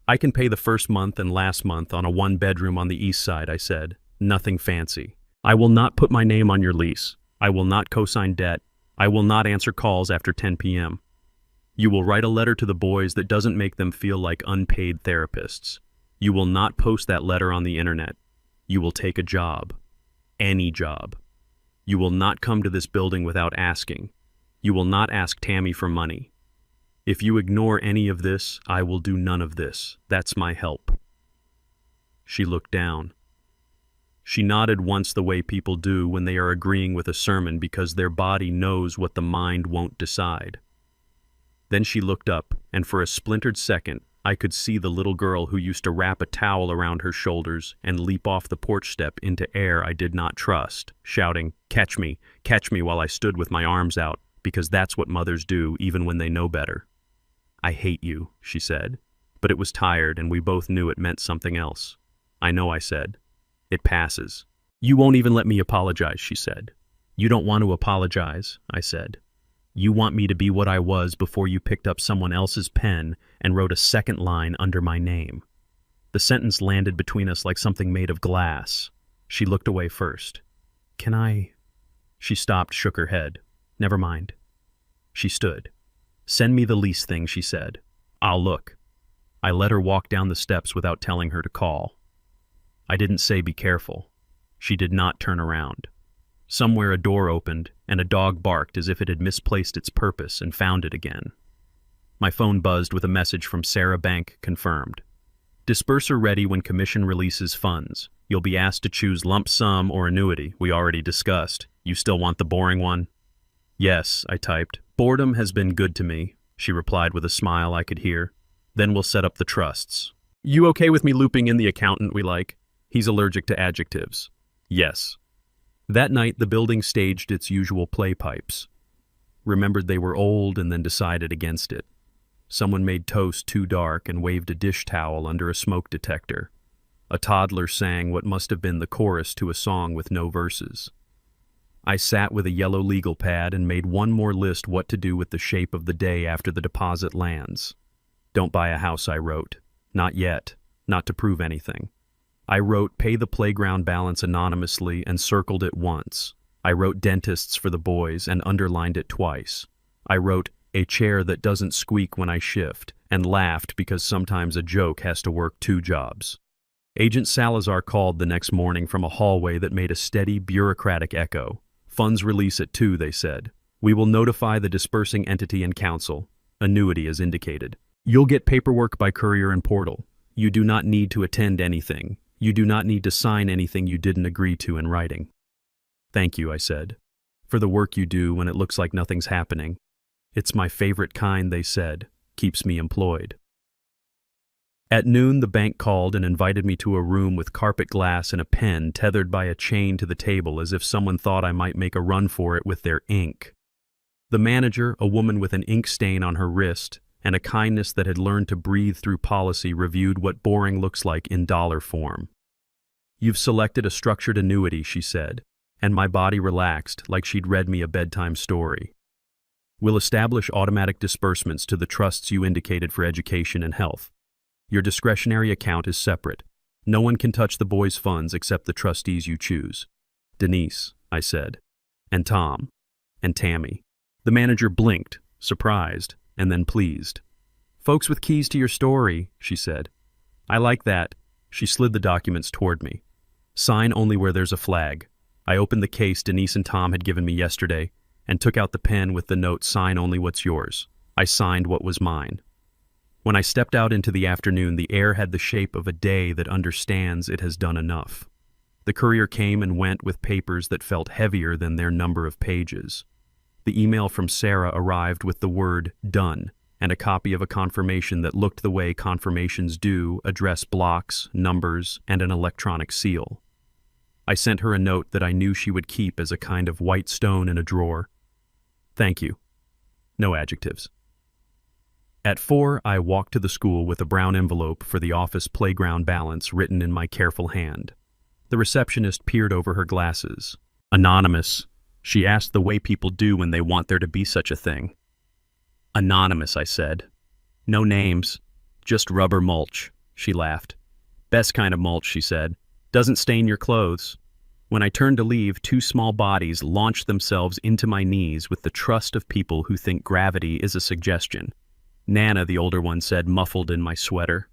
"I can pay the first month and last month on a one-bedroom on the east side," I said. "Nothing fancy. I will not put my name on your lease. I will not co-sign debt. I will not answer calls after 10 p.m. You will write a letter to the boys that doesn't make them feel like unpaid therapists. You will not post that letter on the internet. You will take a job. Any job. You will not come to this building without asking. You will not ask Tammy for money. If you ignore any of this, I will do none of this. That's my help." She looked down. She nodded once the way people do when they are agreeing with a sermon because their body knows what the mind won't decide. Then she looked up, and for a splintered second, I could see the little girl who used to wrap a towel around her shoulders and leap off the porch step into air I did not trust, shouting, catch me," while I stood with my arms out, because that's what mothers do even when they know better. "I hate you," she said, but it was tired and we both knew it meant something else. "I know," I said. "It passes." "You won't even let me apologize," she said. "You don't want to apologize," I said. "You want me to be what I was before you picked up someone else's pen and wrote a second line under my name." The sentence landed between us like something made of glass. She looked away first. "Can I?" She stopped, shook her head. "Never mind." She stood. "Send me the lease thing," she said. "I'll look." I let her walk down the steps without telling her to call. I didn't say be careful. She did not turn around. Somewhere a door opened, and a dog barked as if it had misplaced its purpose and found it again. My phone buzzed with a message from Sarah Bank, confirmed. "Disperser ready when commission releases funds. You'll be asked to choose lump sum or annuity, we already discussed. You still want the boring one?" "Yes," I typed. "Boredom has been good to me," she replied with a smile I could hear. "Then we'll set up the trusts." "You okay with me looping in the accountant we like? He's allergic to adjectives." "Yes." That night, the building staged its usual play pipes. Remembered they were old and then decided against it. Someone made toast too dark and waved a dish towel under a smoke detector. A toddler sang what must have been the chorus to a song with no verses. I sat with a yellow legal pad and made one more list what to do with the shape of the day after the deposit lands. Don't buy a house, I wrote. Not yet. Not to prove anything. I wrote pay the playground balance anonymously and circled it once. I wrote dentists for the boys and underlined it twice. I wrote a chair that doesn't squeak when I shift and laughed because sometimes a joke has to work two jobs. Agent Salazar called the next morning from a hallway that made a steady bureaucratic echo. Funds release at 2, they said. We will notify the dispersing entity and council. Annuity as indicated. You'll get paperwork by courier and portal. You do not need to attend anything. You do not need to sign anything you didn't agree to in writing. Thank you, I said, for the work you do when it looks like nothing's happening. It's my favorite kind, they said. Keeps me employed. At noon, the bank called and invited me to a room with carpet glass and a pen tethered by a chain to the table as if someone thought I might make a run for it with their ink. The manager, a woman with an ink stain on her wrist and a kindness that had learned to breathe through policy, reviewed what boring looks like in dollar form. You've selected a structured annuity, she said, and my body relaxed like she'd read me a bedtime story. We'll establish automatic disbursements to the trusts you indicated for education and health. Your discretionary account is separate. No one can touch the boys' funds except the trustees you choose. Denise, I said, and Tom, and Tammy. The manager blinked, surprised, and then pleased. Folks with keys to your story, she said. I like that. She slid the documents toward me. Sign only where there's a flag. I opened the case Denise and Tom had given me yesterday and took out the pen with the note, sign only what's yours. I signed what was mine. When I stepped out into the afternoon, the air had the shape of a day that understands it has done enough. The courier came and went with papers that felt heavier than their number of pages. The email from Sarah arrived with the word done and a copy of a confirmation that looked the way confirmations do, address blocks, numbers, and an electronic seal. I sent her a note that I knew she would keep as a kind of white stone in a drawer. Thank you. No adjectives. At 4, I walked to the school with a brown envelope for the office playground balance written in my careful hand. The receptionist peered over her glasses. Anonymous, she asked the way people do when they want there to be such a thing. Anonymous, I said. No names, just rubber mulch, she laughed. Best kind of mulch, she said. Doesn't stain your clothes. When I turned to leave, 2 small bodies launched themselves into my knees with the trust of people who think gravity is a suggestion. Nana, the older one said, muffled in my sweater.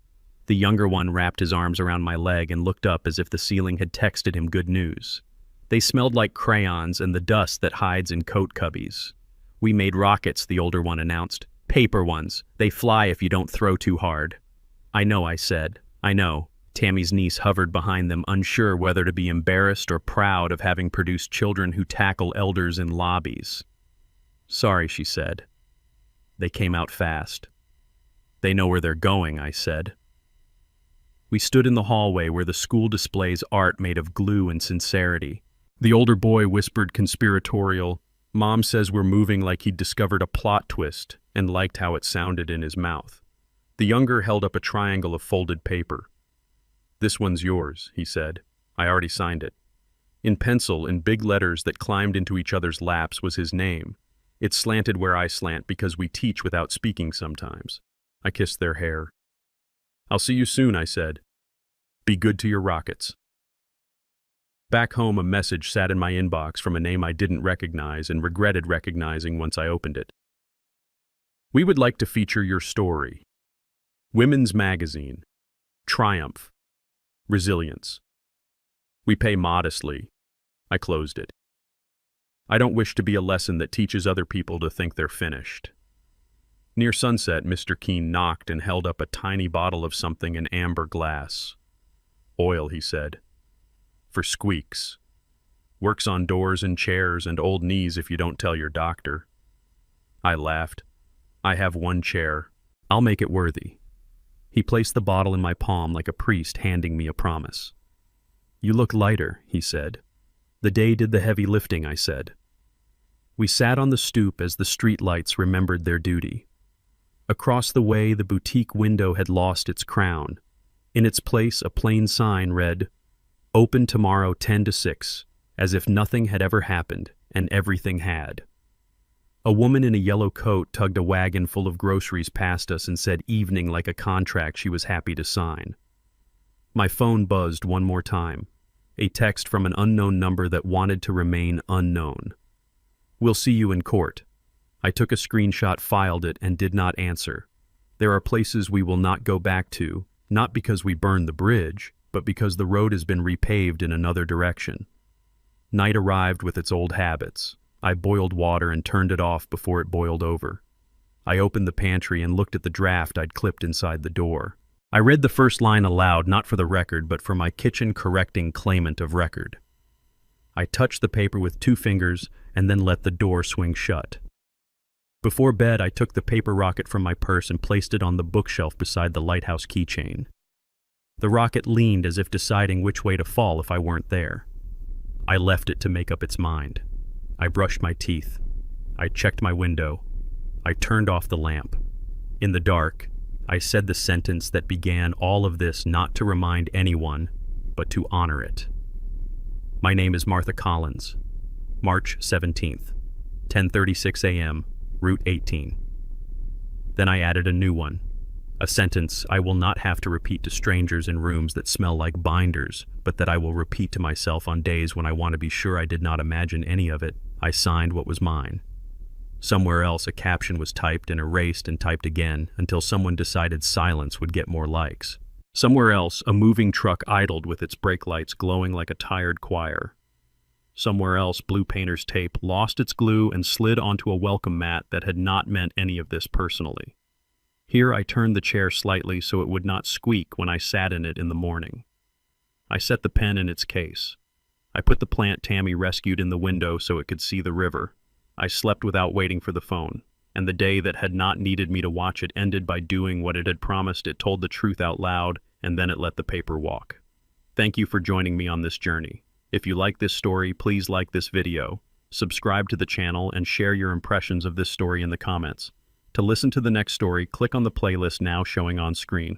The younger one wrapped his arms around my leg and looked up as if the ceiling had texted him good news. They smelled like crayons and the dust that hides in coat cubbies. We made rockets, the older one announced. Paper ones. They fly if you don't throw too hard. I know, I said. I know. Tammy's niece hovered behind them, unsure whether to be embarrassed or proud of having produced children who tackle elders in lobbies. Sorry, she said. They came out fast. They know where they're going, I said. We stood in the hallway where the school displays art made of glue and sincerity. The older boy whispered conspiratorial, Mom says we're moving like he'd discovered a plot twist and liked how it sounded in his mouth. The younger held up a triangle of folded paper. This one's yours, he said. I already signed it. In pencil, in big letters that climbed into each other's laps, was his name. It slanted where I slant because we teach without speaking sometimes. I kissed their hair. I'll see you soon, I said. Be good to your rockets. Back home, a message sat in my inbox from a name I didn't recognize and regretted recognizing once I opened it. We would like to feature your story. Women's Magazine. Triumph. Resilience. We pay modestly. I closed it. I don't wish to be a lesson that teaches other people to think they're finished. Near sunset, Mr. Keene knocked and held up a tiny bottle of something in amber glass. Oil, he said. For squeaks. Works on doors and chairs and old knees if you don't tell your doctor. I laughed. I have one chair. I'll make it worthy. He placed the bottle in my palm like a priest handing me a promise. You look lighter, he said. The day did the heavy lifting, I said. We sat on the stoop as the street lights remembered their duty. Across the way, the boutique window had lost its crown. In its place, a plain sign read, "Open tomorrow 10 to 6, as if nothing had ever happened, and everything had." A woman in a yellow coat tugged a wagon full of groceries past us and said evening like a contract she was happy to sign. My phone buzzed one more time, a text from an unknown number that wanted to remain unknown. "We'll see you in court." I took a screenshot, filed it, and did not answer. There are places we will not go back to, not because we burned the bridge, but because the road has been repaved in another direction. Night arrived with its old habits. I boiled water and turned it off before it boiled over. I opened the pantry and looked at the draft I'd clipped inside the door. I read the first line aloud, not for the record, but for my kitchen-correcting claimant of record. I touched the paper with 2 fingers and then let the door swing shut. Before bed, I took the paper rocket from my purse and placed it on the bookshelf beside the lighthouse keychain. The rocket leaned as if deciding which way to fall if I weren't there. I left it to make up its mind. I brushed my teeth. I checked my window. I turned off the lamp. In the dark, I said the sentence that began all of this, not to remind anyone, but to honor it. My name is Martha Collins. March 17th, 10:36 a.m., Route 18. Then I added a new one. A sentence I will not have to repeat to strangers in rooms that smell like binders, but that I will repeat to myself on days when I want to be sure I did not imagine any of it. I signed what was mine. Somewhere else, a caption was typed and erased and typed again until someone decided silence would get more likes. Somewhere else, a moving truck idled with its brake lights glowing like a tired choir. Somewhere else, blue painter's tape lost its glue and slid onto a welcome mat that had not meant any of this personally. Here I turned the chair slightly so it would not squeak when I sat in it in the morning. I set the pen in its case. I put the plant Tammy rescued in the window so it could see the river. I slept without waiting for the phone, and the day that had not needed me to watch it ended by doing what it had promised. It told the truth out loud, and then it let the paper walk. Thank you for joining me on this journey. If you like this story, please like this video, subscribe to the channel, and share your impressions of this story in the comments. To listen to the next story, click on the playlist now showing on screen.